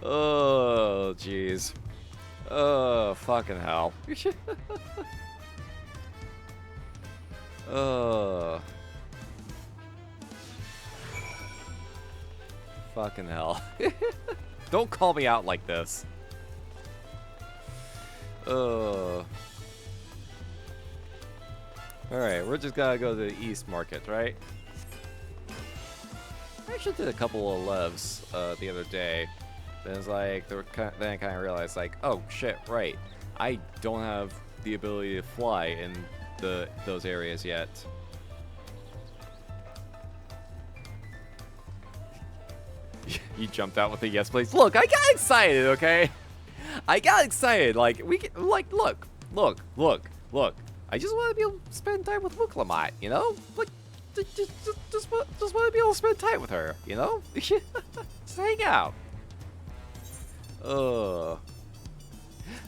Oh, jeez. Oh, fucking hell. Fucking hell. Don't call me out like this. Alright, we're just gotta go to the East Market, right? I actually did a couple of levs the other day. Then it's like, then I kind of realized, like, oh shit, right. I don't have the ability to fly in those areas yet. You jumped out with a yes, please. Look, I got excited, okay? I got excited. Like, we can, like, look. I just want to be able to spend time with Wooklamite, you know? Like, just want to be able to spend time with her, you know? Just hang out.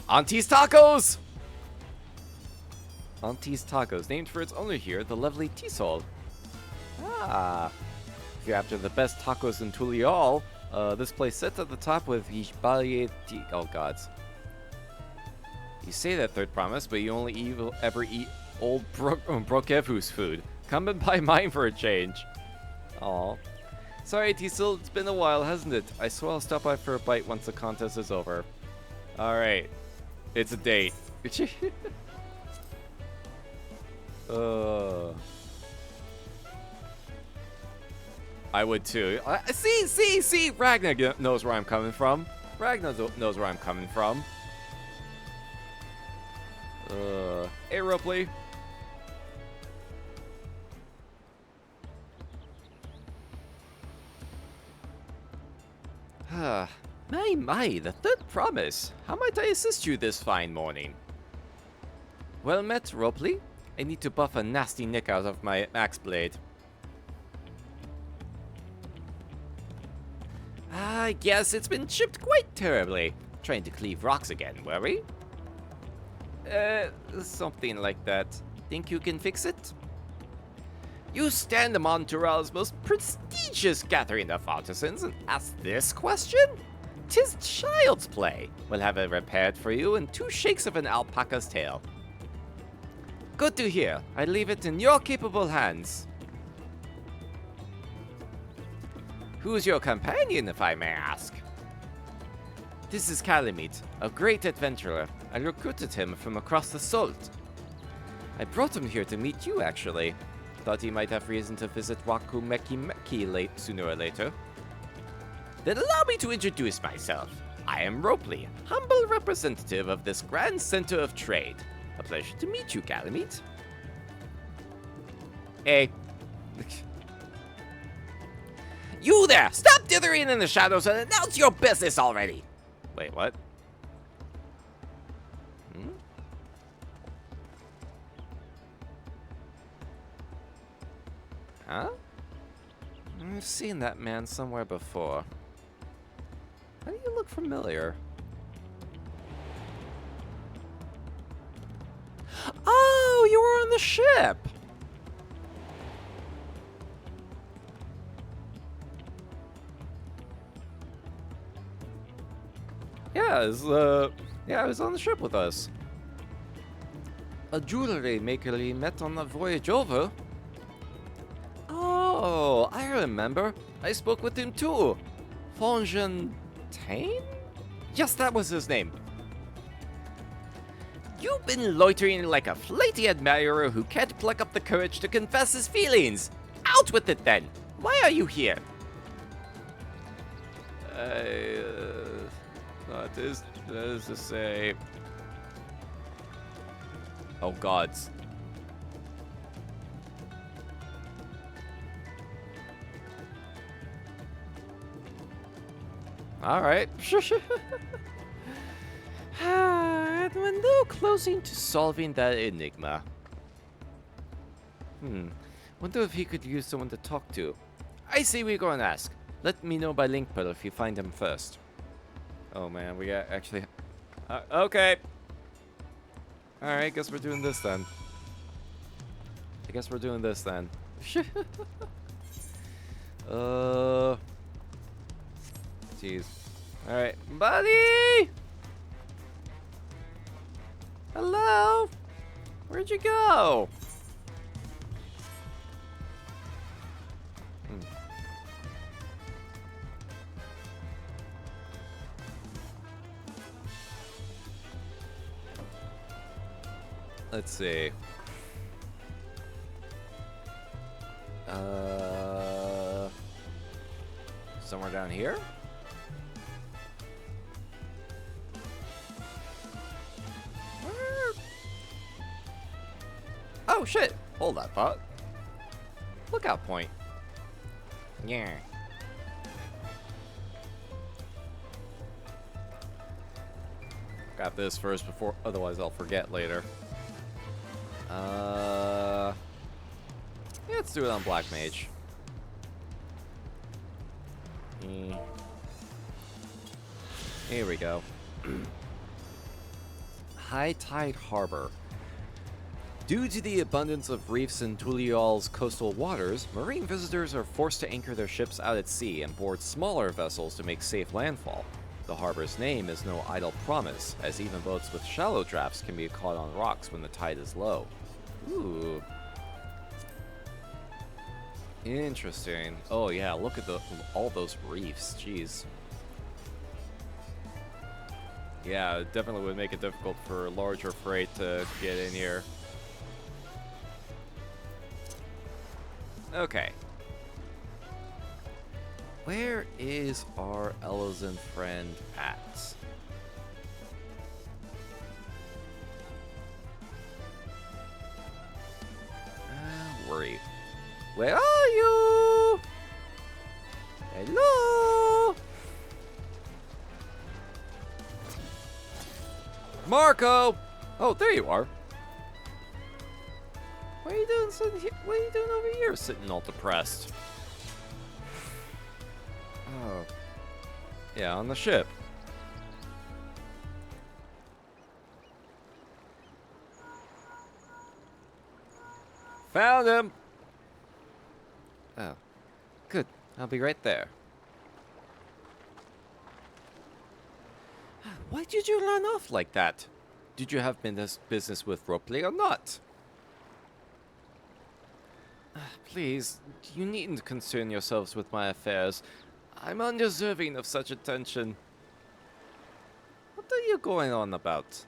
Auntie's Tacos! Auntie's Tacos, named for its owner here, the lovely Tisol. Ah. If you're after the best tacos in Tulial, this place sits at the top with Ishbalieti. Oh, gods. You say that, Third Promise, but you only ever eat old Brokevu's food. Come and buy mine for a change. Aw. Sorry, Tisol, it's been a while, hasn't it? I swear I'll stop by for a bite once the contest is over. Alright. It's a date. I would too. See! Ragnar knows where I'm coming from. Ragnar knows where I'm coming from. Hey, Ripley. My, the Third Promise. How might I assist you this fine morning? Well met, Ripley. I need to buff a nasty nick out of my axe blade. I guess it's been chipped quite terribly. Trying to cleave rocks again, were we? Something like that. Think you can fix it? You stand among Tural's most prestigious gathering of artisans and ask this question? 'Tis child's play. We'll have it repaired for you in 2 shakes of an alpaca's tail. Good to hear. I leave it in your capable hands. Who's your companion, if I may ask? This is Calamite, a great adventurer. I recruited him from across the Salt. I brought him here to meet you, actually. Thought he might have reason to visit Waku Meki sooner or later. Then allow me to introduce myself. I am Ropley, humble representative of this grand center of trade. A pleasure to meet you, Calamite. Hey. You there! Stop dithering in the shadows and announce your business already! Wait, what? Huh? I've seen that man somewhere before. Why do you look familiar? Oh, you were on the ship! Yeah, I was on the ship with us. A jewelry maker we met on the voyage over. Oh, I remember. I spoke with him too. Fontaine? Yes, that was his name. You've been loitering like a flighty admirer who can't pluck up the courage to confess his feelings. Out with it then. Why are you here? That is to say... Oh, gods. Alright. And we're now closing to solving that enigma. Wonder if he could use someone to talk to. I say we go and ask. Let me know by link pearl if you find him first. Oh man, we got actually... okay. Alright, guess we're doing this then. Jeez. Alright, buddy! Hello? Where'd you go? Let's see. Somewhere down here? Where? Oh shit! Hold that thought. Lookout point. Yeah. Got this first before, otherwise I'll forget later. Yeah, let's do it on Black Mage. Here we go. High Tide Harbor. Due to the abundance of reefs in Tulial's coastal waters, marine visitors are forced to anchor their ships out at sea and board smaller vessels to make safe landfall. The harbor's name is no idle promise, as even boats with shallow drafts can be caught on rocks when the tide is low. Ooh. Interesting. Oh yeah, look at all those reefs, jeez. Yeah, it definitely would make it difficult for larger freight to get in here. Okay. Where is our Elizan friend at? Worry. Where are you? Hello? Marco! Oh, there you are. What are you doing sitting here? What are you doing over here sitting all depressed? Oh. Yeah, on the ship. Found him! Oh. Good. I'll be right there. Why did you run off like that? Did you have business with Ropley or not? Please, you needn't concern yourselves with my affairs. I'm undeserving of such attention. What are you going on about?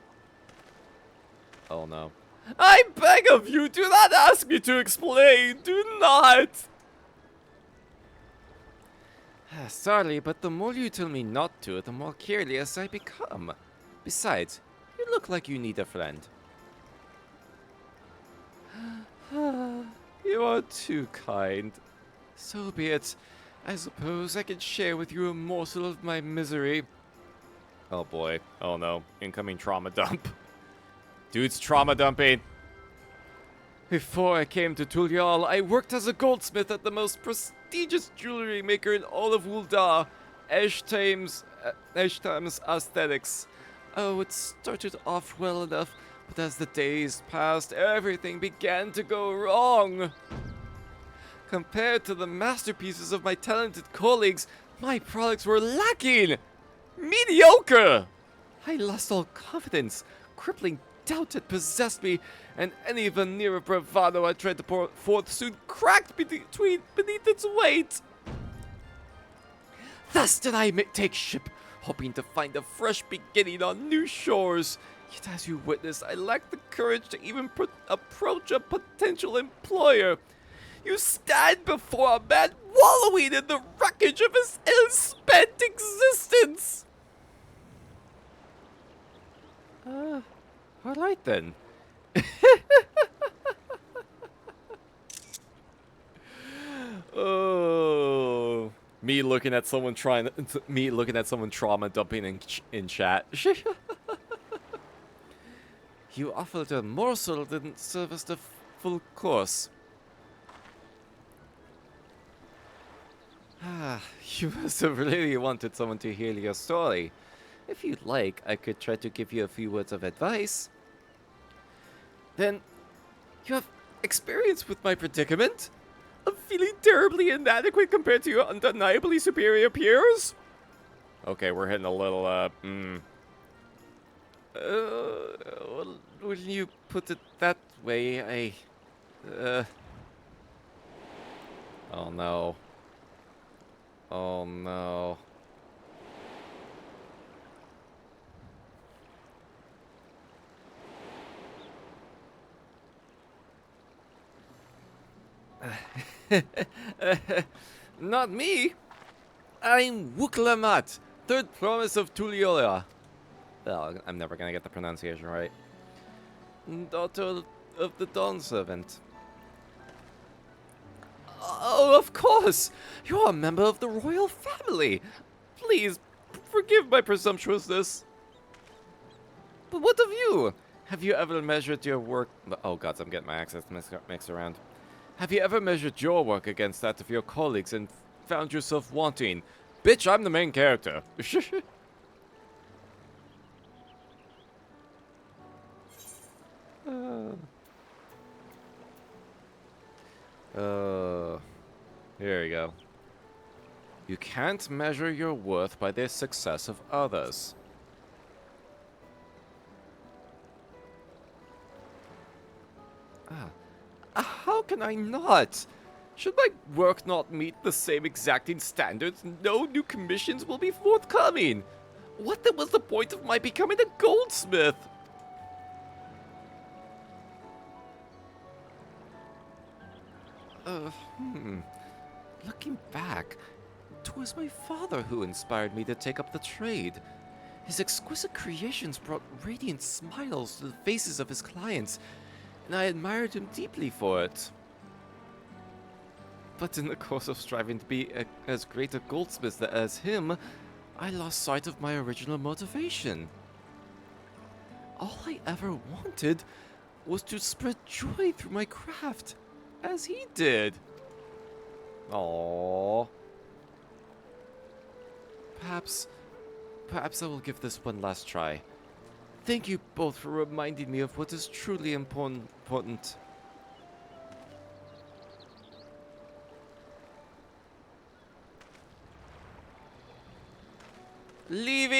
Oh no. I beg of you, do not ask me to explain! Do not! Sorry, but the more you tell me not to, the more curious I become. Besides, you look like you need a friend. You are too kind. So be it. I suppose I can share with you a morsel of my misery. Oh boy. Oh no. Incoming trauma dump. Dude's trauma dumping. Before I came to Tulial, I worked as a goldsmith at the most prestigious jewelry maker in all of Uldar, Eshtam's Aesthetics. Oh, it started off well enough, but as the days passed, everything began to go wrong. Compared to the masterpieces of my talented colleagues, my products were lacking. Mediocre! I lost all confidence. Crippling doubt had possessed me, and any veneer of bravado I tried to pour forth soon cracked beneath its weight. Thus did I take ship, hoping to find a fresh beginning on new shores. Yet as you witness, I lacked the courage to even approach a potential employer. You stand before a man wallowing in the wreckage of his ill-spent existence. Alright then. Oh, me looking at someone trauma dumping in chat. You offered a morsel didn't serve as the full course. You must have really wanted someone to hear your story. If you'd like, I could try to give you a few words of advice. Then, you have experience with my predicament? I'm feeling terribly inadequate compared to your undeniably superior peers? Okay, we're hitting a little, well, when you put it that way, oh no. Oh no. Not me. I'm Wuklamat, third promise of Tuliola. Well, I'm never gonna get the pronunciation right. Daughter of the Dawn Servant. Oh, of course! You're a member of the royal family! Please, forgive my presumptuousness. But what of you? Have you ever measured your work... Oh god, I'm getting my accents mixed around. Have you ever measured your work against that of your colleagues and found yourself wanting? Bitch, I'm the main character. Here we go. You can't measure your worth by the success of others. How can I not? Should my work not meet the same exacting standards, no new commissions will be forthcoming. What then was the point of my becoming a goldsmith? Looking back, it was my father who inspired me to take up the trade. His exquisite creations brought radiant smiles to the faces of his clients, and I admired him deeply for it. But in the course of striving to be as great a goldsmith as him, I lost sight of my original motivation. All I ever wanted was to spread joy through my craft, as he did. Aww. Perhaps I will give this one last try. Thank you both for reminding me of what is truly important. Leaving!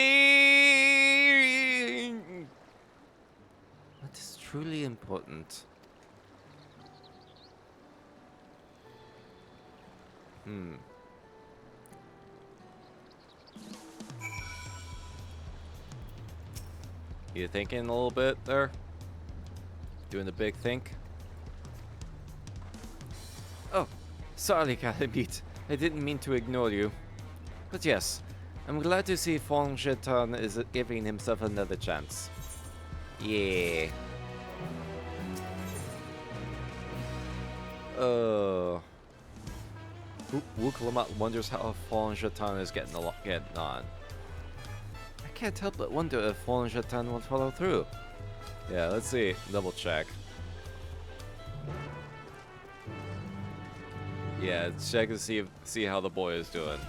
What is truly important? You thinking a little bit there? Doing the big think? Oh, sorry, Calamite. I didn't mean to ignore you. But yes, I'm glad to see Fong Jeton is giving himself another chance. Yeah. Wuklamat wonders how Fong Jeton is getting on. I can't help but wonder if Fong Jeton will follow through. Yeah, let's see. Double check. Yeah, check to see how the boy is doing.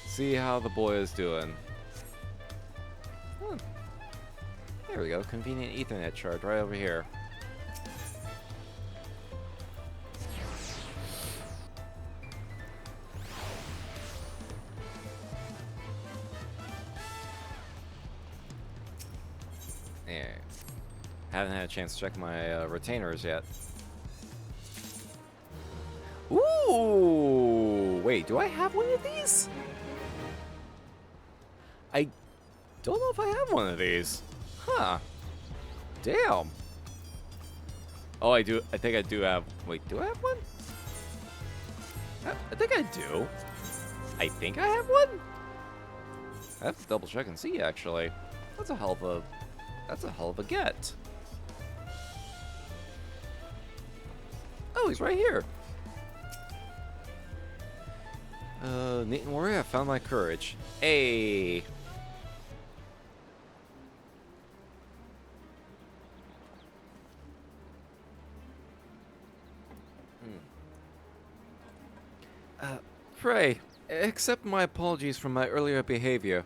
See how the boy is doing. There we go. Convenient Ethernet shard right over here. There. Haven't had a chance to check my retainers yet. Ooh! Wait, do I have one of these? I don't know if I have one of these. Huh. Damn. Oh, I do. I think I do have... Wait, do I have one? I think I do. I think I have one? I have to double check and see, actually. That's a hell of a get. Oh, he's right here. Neat and Warrior, I found my courage. Hey. Pray, accept my apologies for my earlier behavior.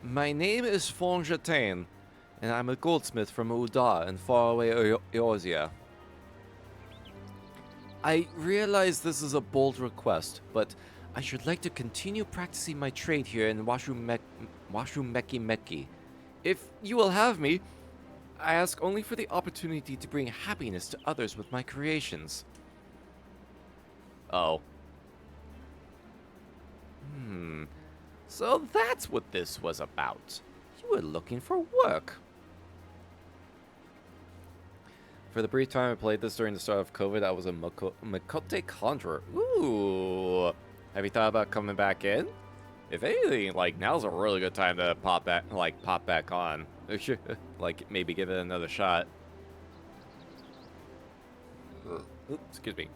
My name is Fong Jetain, and I'm a goldsmith from Uda in faraway Eorzea. I realize this is a bold request, but I should like to continue practicing my trade here in Washu Meki. If you will have me, I ask only for the opportunity to bring happiness to others with my creations. Oh. So that's what this was about. You were looking for work. For the brief time I played this during the start of COVID, I was a Makote Conjurer. Ooh. Have you thought about coming back in? If anything, like, now's a really good time to pop back on. Like, maybe give it another shot. Oops, excuse me.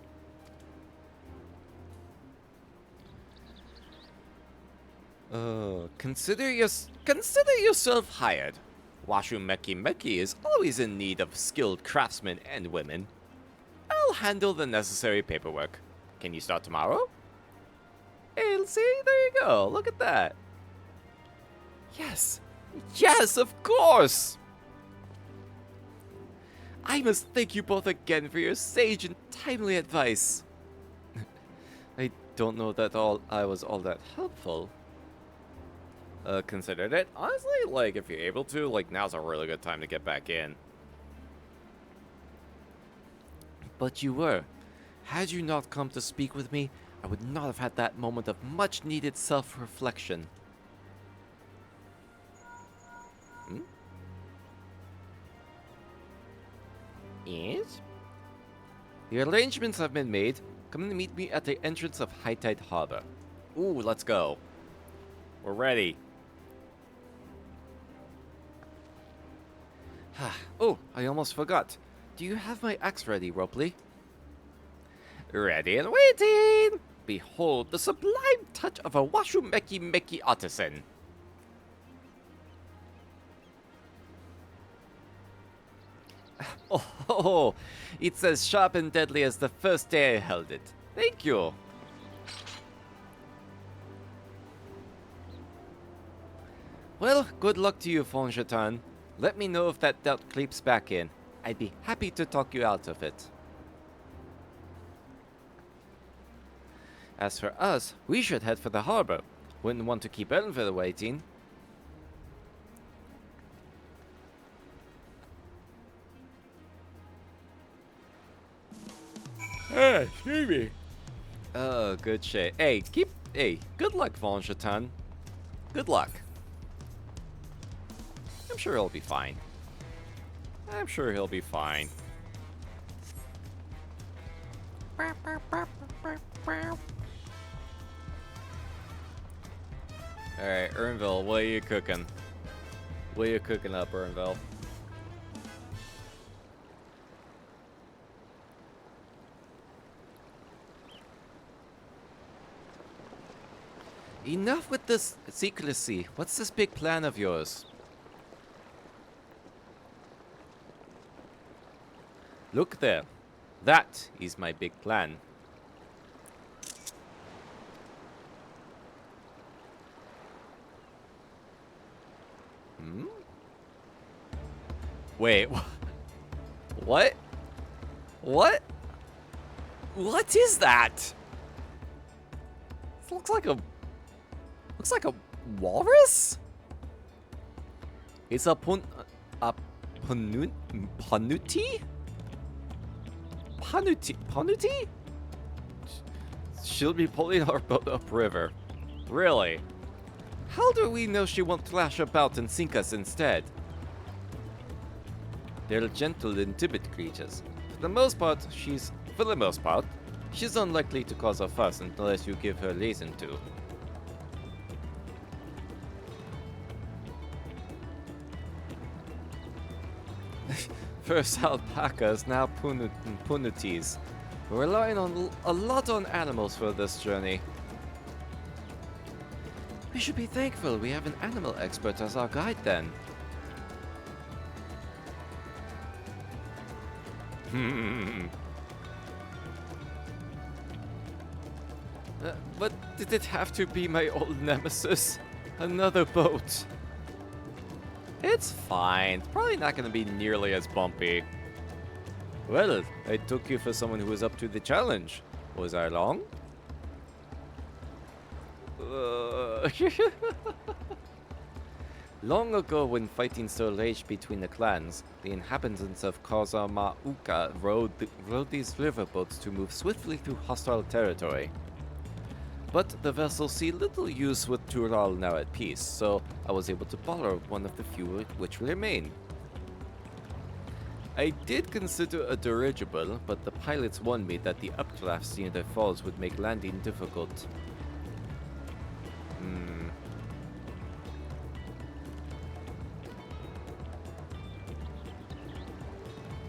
Consider yourself hired. Washu Meki is always in need of skilled craftsmen and women. I'll handle the necessary paperwork. Can you start tomorrow? Hey, see, there you go. Look at that. Yes. Yes, of course. I must thank you both again for your sage and timely advice. I don't know that I was all that helpful. Considered it. Honestly, like, if you're able to, like, now's a really good time to get back in. But you were. Had you not come to speak with me, I would not have had that moment of much-needed self-reflection. Yes? The arrangements have been made. Come and meet me at the entrance of High Tide Harbor. Ooh, let's go. We're ready. Oh, I almost forgot. Do you have my axe ready, Ropley? Ready and waiting! Behold the sublime touch of a Washu Meki artisan. Oh, it's as sharp and deadly as the first day I held it. Thank you. Well, good luck to you, Fonjatan. Let me know if that doubt creeps back in. I'd be happy to talk you out of it. As for us, we should head for the harbor. Wouldn't want to keep Elnville waiting. Hey, excuse me. Oh, good shit. Hey, good luck, Fonjatan. Good luck. I'm sure he'll be fine. I'm sure he'll be fine. Alright, Ernville, what are you cooking? What are you cooking up, Ernville? Enough with this secrecy. What's this big plan of yours? Look there. That is my big plan. Wait. What? What? What is that? It looks like a walrus? It's a panuti? Panuti? She'll be pulling our boat upriver. Really? How do we know she won't thrash about and sink us instead? They're gentle and timid creatures. For the most part, she's unlikely to cause a fuss unless you give her reason to. First alpacas, now punutis. We're relying a lot on animals for this journey. We should be thankful we have an animal expert as our guide then. But did it have to be my old nemesis? Another boat. It's fine. It's probably not going to be nearly as bumpy. Well, I took you for someone who was up to the challenge. Was I wrong? Long ago, when fighting still raged between the clans, the inhabitants of Kozama'uka rode these riverboats to move swiftly through hostile territory. But the vessels see little use with Tural now at peace, so I was able to borrow one of the few which remain. I did consider a dirigible, but the pilots warned me that the updrafts near the falls would make landing difficult.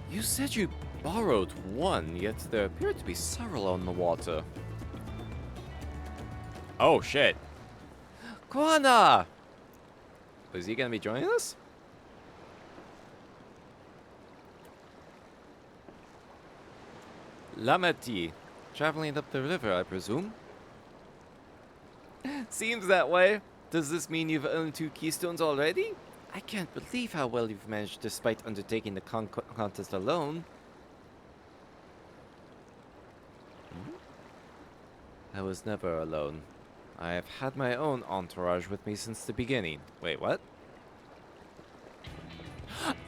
You said you borrowed one, yet there appear to be several on the water. Oh shit. Kwana! Is he gonna be joining us? Lameti. Traveling up the river, I presume? Seems that way. Does this mean you've earned 2 keystones already? I can't believe how well you've managed despite undertaking the contest alone. I was never alone. I have had my own entourage with me since the beginning. Wait, what?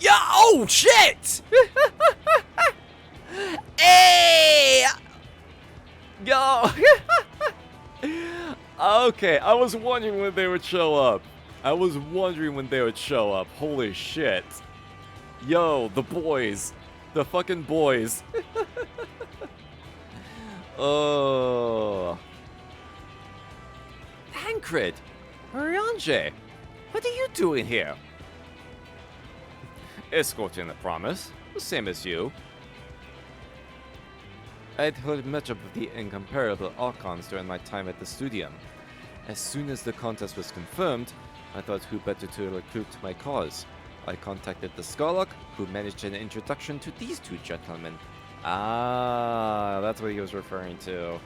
Yeah! Oh, shit! Hey! Yo! Okay, I was wondering when they would show up. Holy shit. Yo, the boys. The fucking boys. Oh. Tancred! Oriange! What are you doing here? Escorting the promise. The same as you. I'd heard much of the incomparable Archons during my time at the Studium. As soon as the contest was confirmed, I thought who better to recruit to my cause. I contacted the Skarlock, who managed an introduction to these 2 gentlemen. Ah, that's what he was referring to.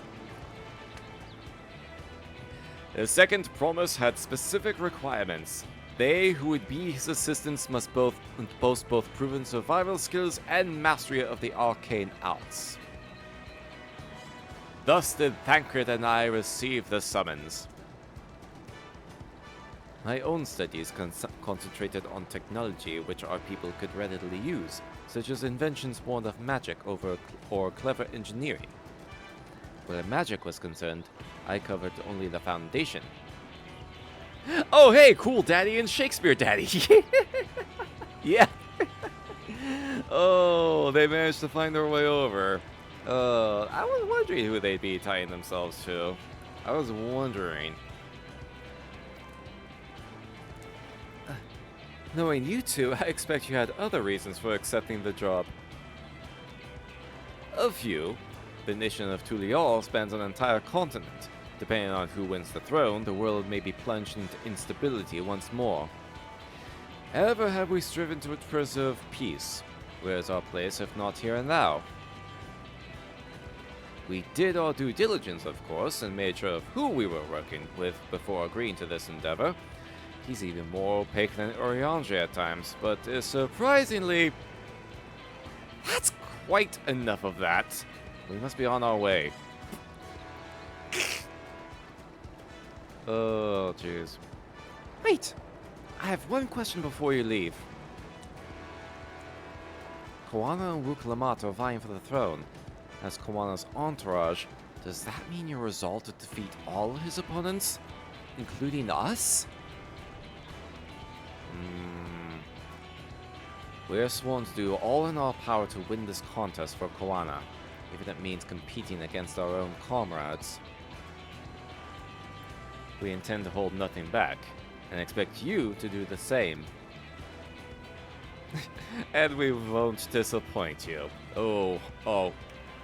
The second promise had specific requirements. They who would be his assistants must boast both proven survival skills and mastery of the arcane arts. Thus did Tancred and I receive the summons. My own studies concentrated on technology which our people could readily use, such as inventions born of magic or clever engineering. Where magic was concerned, I covered only the foundation. Oh hey, cool daddy and Shakespeare daddy! Yeah! Oh, they managed to find their way over. I was wondering who they'd be tying themselves to. I was wondering. Knowing you two, I expect you had other reasons for accepting the job. A few. The nation of Tulial spans an entire continent. Depending on who wins the throne, the world may be plunged into instability once more. Ever have we striven to preserve peace? Where's our place if not here and now? We did our due diligence, of course, and made sure of who we were working with before agreeing to this endeavor. He's even more opaque than Oriange at times, but surprisingly... That's quite enough of that. We must be on our way. Oh, jeez. Wait! I have one question before you leave. Koana and Wuklamat are vying for the throne. As Koana's entourage, does that mean you're resolved to defeat all his opponents? Including us? We're sworn to do all in our power to win this contest for Koana, even if it means competing against our own comrades. We intend to hold nothing back, and expect you to do the same. And we won't disappoint you. Oh.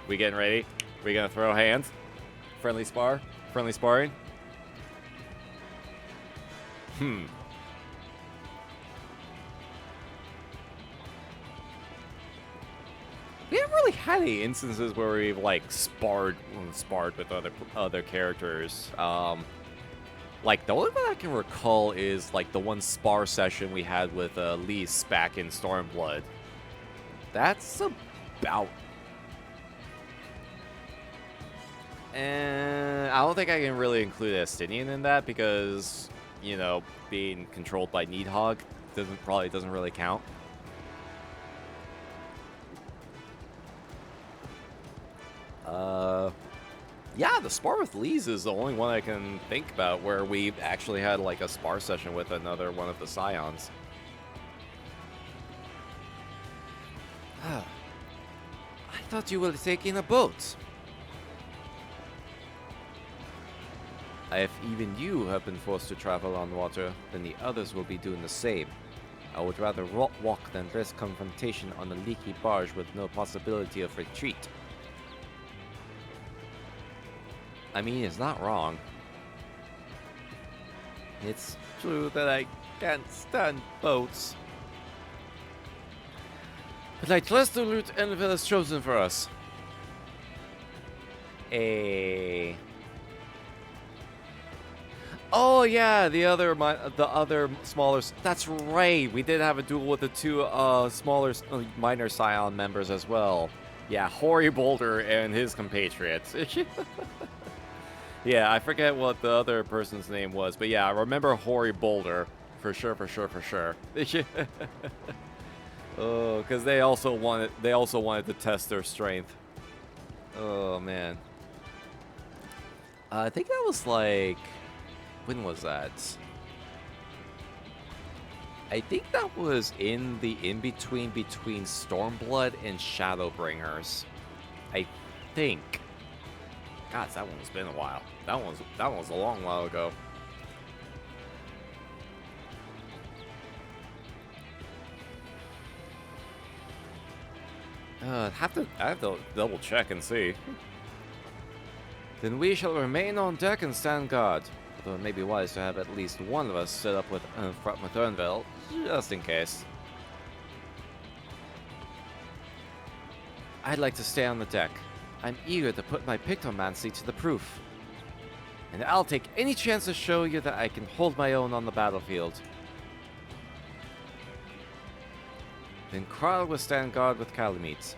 We getting ready? We gonna throw hands? Friendly spar? Friendly sparring? We haven't really had any instances where we've like sparred with other characters. Like the only one I can recall is like the one spar session we had with Lise back in Stormblood. That's about. And I don't think I can really include Estinian in that because, you know, being controlled by Needhog doesn't really count. Yeah, the spar with Lise is the only one I can think about where we actually had like a spar session with another one of the Scions. I thought you were taking a boat. If even you have been forced to travel on water, then the others will be doing the same. I would rather walk than risk confrontation on a leaky barge with no possibility of retreat. I mean, it's not wrong. It's true that I can't stand boats. But I trust the route Envil has chosen for us. Oh yeah, the other smaller. That's right. We did have a duel with the two smaller minor Scion members as well. Yeah, Hoary Boulder and his compatriots. Yeah, I forget what the other person's name was, but yeah, I remember Hoary Boulder for sure. Oh, because they also wanted to test their strength. Oh man. I think that was like, when was that? I think that was in the in-between between Stormblood and Shadowbringers. I think. God, that one's been a while. That one was a long while ago. I have to double check and see. Then we shall remain on deck and stand guard. Although it may be wise to have at least one of us set up with front Maternville, just in case. I'd like to stay on the deck. I'm eager to put my pictomancy to the proof. And I'll take any chance to show you that I can hold my own on the battlefield. Then Kral will stand guard with Calamite.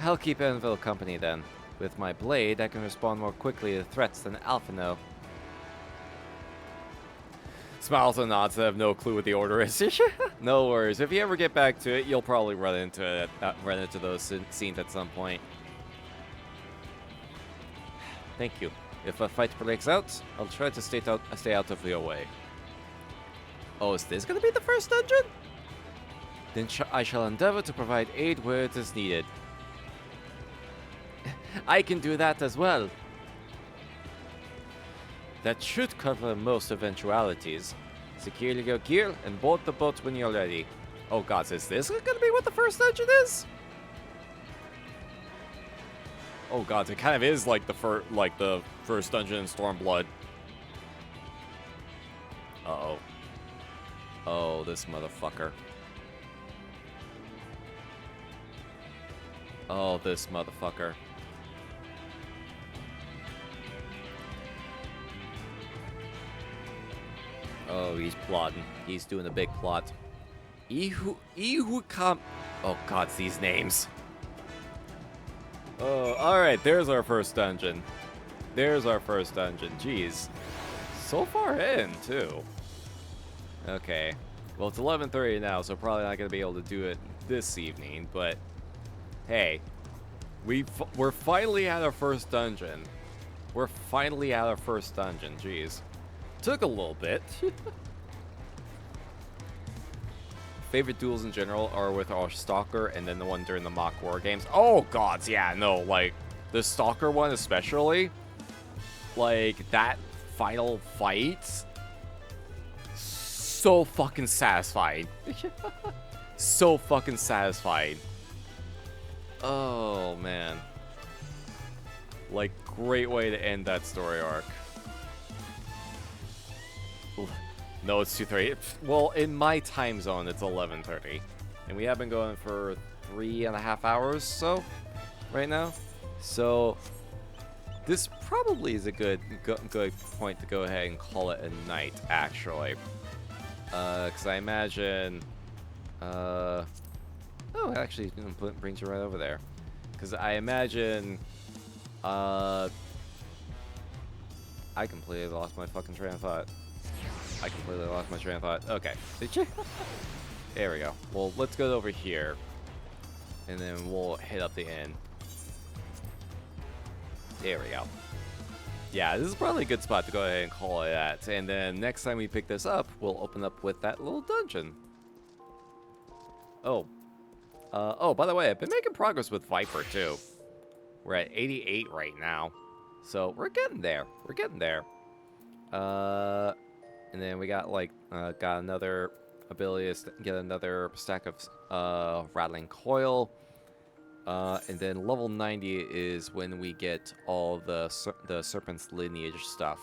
I'll keep Enville company then. With my blade, I can respond more quickly to threats than Alphino. Smiles and nods and have no clue what the order is. No worries. If you ever get back to it, you'll probably run into those scenes at some point. Thank you. If a fight breaks out, I'll try to stay out of your way. Oh, is this gonna be the first dungeon? Then I shall endeavor to provide aid where it is needed. I can do that as well. That should cover most eventualities. Secure your gear and board the boat when you're ready. Oh god, is this gonna be what the first dungeon is? Oh god, it kind of is like the first dungeon in Stormblood. Uh-oh. Oh, this motherfucker. Oh, this motherfucker. Oh, he's plotting. He's doing a big plot. Oh god, these names. Oh, alright, there's our first dungeon. Jeez. So far in, too. Okay. Well, it's 11:30 now, so probably not going to be able to do it this evening, but hey. We're finally at our first dungeon. Jeez. Took a little bit. Favorite duels in general are with our Stalker and then the one during the mock war games. Oh god, yeah, no, like the Stalker one especially. Like that final fight. So fucking satisfying. So fucking satisfying. Oh man. Like great way to end that story arc. No, it's 2:30. Well, in my time zone, it's 11:30. And we have been going for 3.5 hours so right now. So this probably is a good point to go ahead and call it a night, actually. Because I imagine... oh, it actually brings you right over there. Because I imagine... I completely lost my fucking train of thought. Okay. There we go. Well, let's go over here. And then we'll hit up the inn. There we go. Yeah, this is probably a good spot to go ahead and call it at. And then next time we pick this up, we'll open up with that little dungeon. Oh. Oh, by the way, I've been making progress with Viper, too. We're at 88 right now. So, we're getting there. And then we got, like, got another ability to get another stack of Rattling Coil. And then level 90 is when we get all the Serpent's Lineage stuff.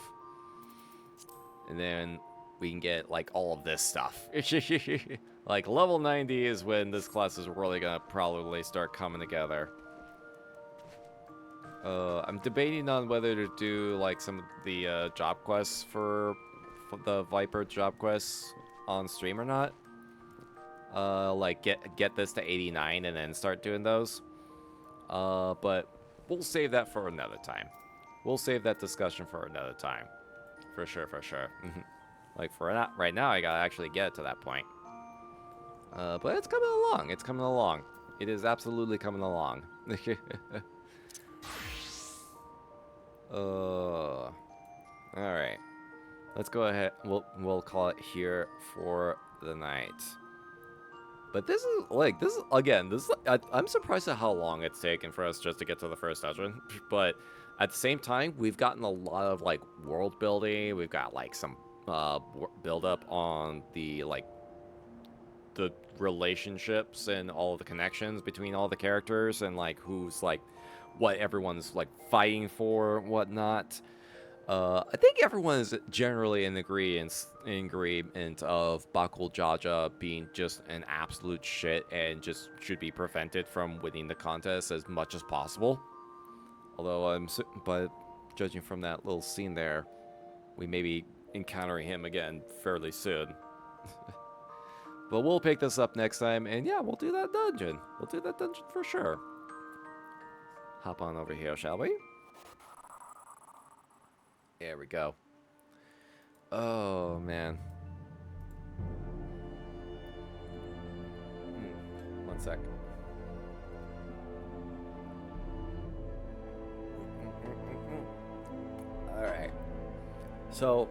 And then we can get like all of this stuff. Like level 90 is when this class is really gonna probably start coming together. I'm debating on whether to do like some of the job quests for the Viper job quests on stream or not. Like get this to 89 and then start doing those. But we'll save that for another time. We'll save that discussion for another time. For sure, for sure. Like right now, I gotta actually get to that point. But it's coming along. It's coming along. It is absolutely coming along. Alright. Let's go ahead. We'll call it here for the night. But this is like I'm surprised at how long it's taken for us just to get to the first dungeon. But at the same time, we've gotten a lot of like world building. We've got like some build up on the relationships and all the connections between all the characters and like who's like what everyone's like fighting for, whatnot. I think everyone is generally in agreement of Bakul Jaja being just an absolute shit and just should be prevented from winning the contest as much as possible. Although but judging from that little scene there, we may be encountering him again fairly soon. But we'll pick this up next time, and yeah, we'll do that dungeon. We'll do that dungeon for sure. Hop on over here, shall we? There we go. Oh, man. One sec. Alright. So,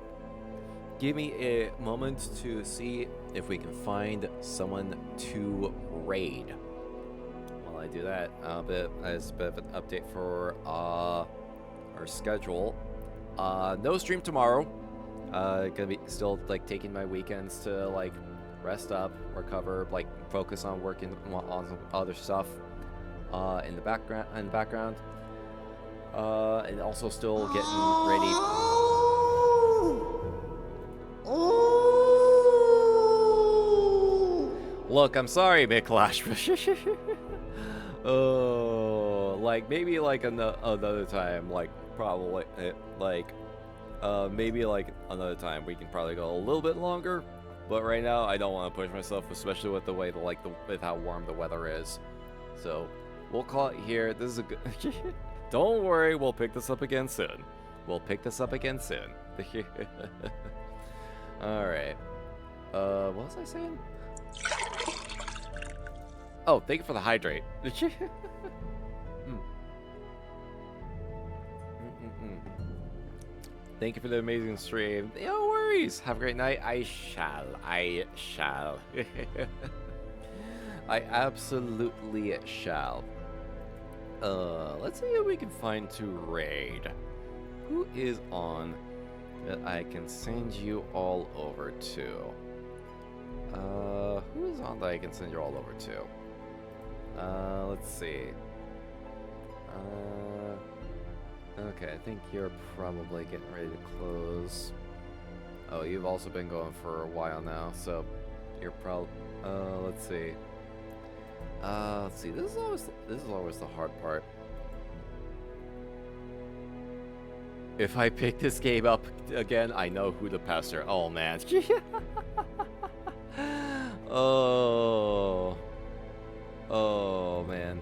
give me a moment to see if we can find someone to raid. While I do that, as a bit of an update for our schedule. No stream tomorrow. Gonna be still like taking my weekends to like rest up, recover, like focus on working on some other stuff in the background. And also still getting ready. Look, I'm sorry, Miklash. Oh, like maybe like another time, like probably maybe like another time we can probably go a little bit longer. But right now, I don't want to push myself, especially with the way with how warm the weather is. So we'll call it here. This is a good. Don't worry, we'll pick this up again soon. We'll pick this up again soon. All right. What was I saying? Oh, thank you for the hydrate. Thank you for the amazing stream. No worries. Have a great night. I shall. I absolutely shall. Let's see who we can find to raid. Who is on that I can send you all over to? Who is on that I can send you all over to? Let's see. Okay, I think you're probably getting ready to close. Oh, you've also been going for a while now, so you're probably. Let's see. Let's see. This is always the hard part. If I pick this game up again, I know who to pester. Oh man. Oh man.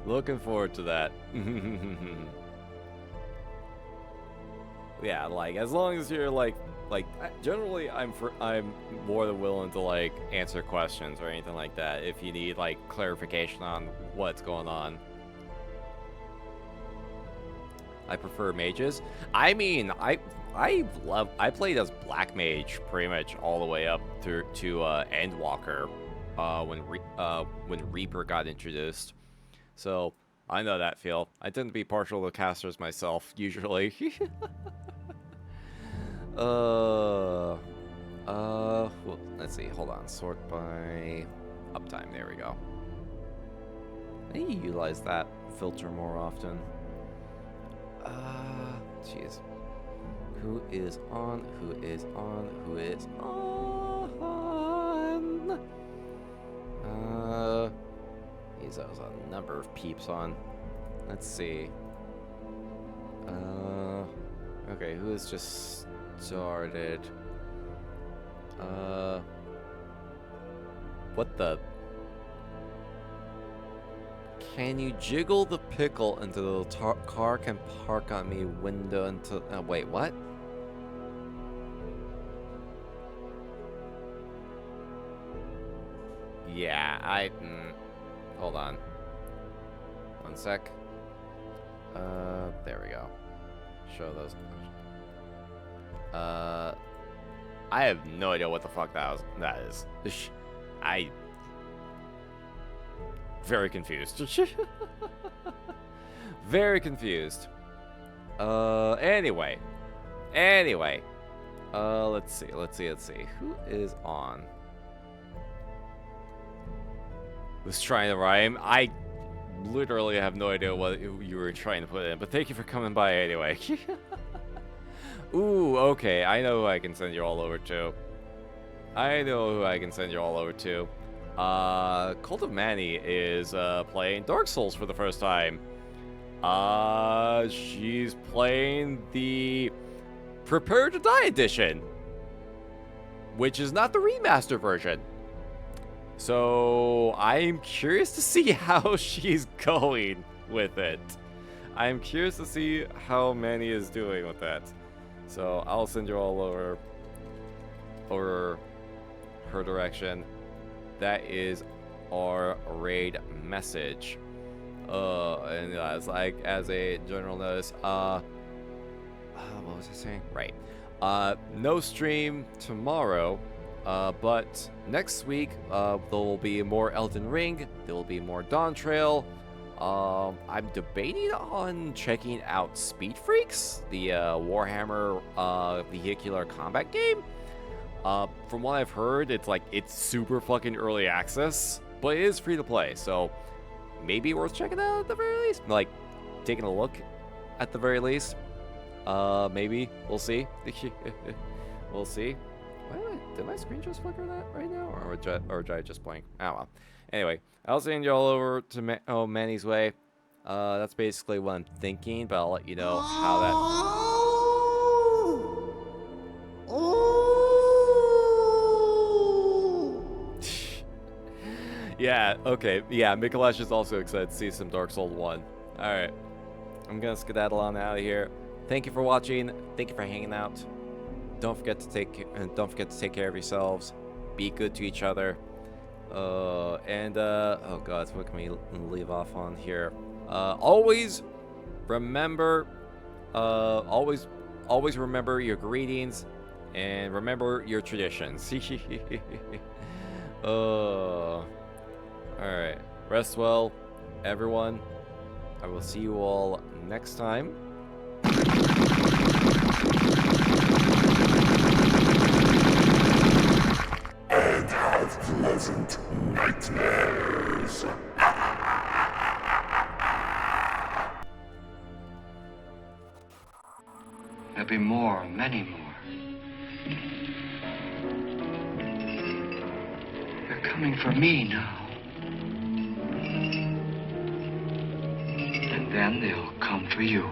Looking forward to that. Yeah, like as long as you're like generally I'm more than willing to like answer questions or anything like that if you need like clarification on what's going on. I prefer mages. I mean, I played as Black Mage pretty much all the way up to Endwalker when Reaper got introduced. So I know that feel. I tend to be partial to casters myself usually. Well, let's see. Hold on. Sort by uptime. There we go. I need to utilize that filter more often. Jeez. Who is on? Who is on? Who is on? There's a number of peeps on. Let's see. Okay, who has just started? What the? Can you jiggle the pickle until the car can park on me window until... wait, what? Yeah, hold on. One sec. There we go. Show those. I have no idea what the fuck that is. Very confused. Very confused. Anyway. Let's see. Who is on? Was trying to rhyme. I literally have no idea what you were trying to put in, but thank you for coming by anyway. Ooh, okay. I know who I can send you all over to. Cult of Manny is playing Dark Souls for the first time. She's playing the Prepare to Die edition, which is not the remaster version. So I'm curious to see how she's going with it. I'm curious to see how Manny is doing with that. So I'll send you all over her direction. That is our raid message. And as a general notice, what was I saying? Right. No stream tomorrow. But next week, there will be more Elden Ring, there will be more Dawntrail. I'm debating on checking out Speed Freaks, the Warhammer vehicular combat game. From what I've heard, it's super fucking early access, but it is free to play, so maybe worth checking out at the very least. Like, taking a look at the very least. Maybe. We'll see. We'll see. Did my screen just flicker that right now? Or did I just blank? Oh well. Anyway, I'll send you all over to Manny's way. That's basically what I'm thinking, but I'll let you know how that... Yeah, okay. Yeah, Mikolash is also excited to see some Dark Souls 1. Alright. I'm gonna skedaddle on out of here. Thank you for watching. Thank you for hanging out. Don't forget to take care of yourselves. Be good to each other. Oh god, what can we leave off on here? Always remember your greetings and remember your traditions. Alright. Rest well, everyone. I will see you all next time. And have pleasant nightmares. There'll be more, many more. They're coming for me now. And then they'll come for you.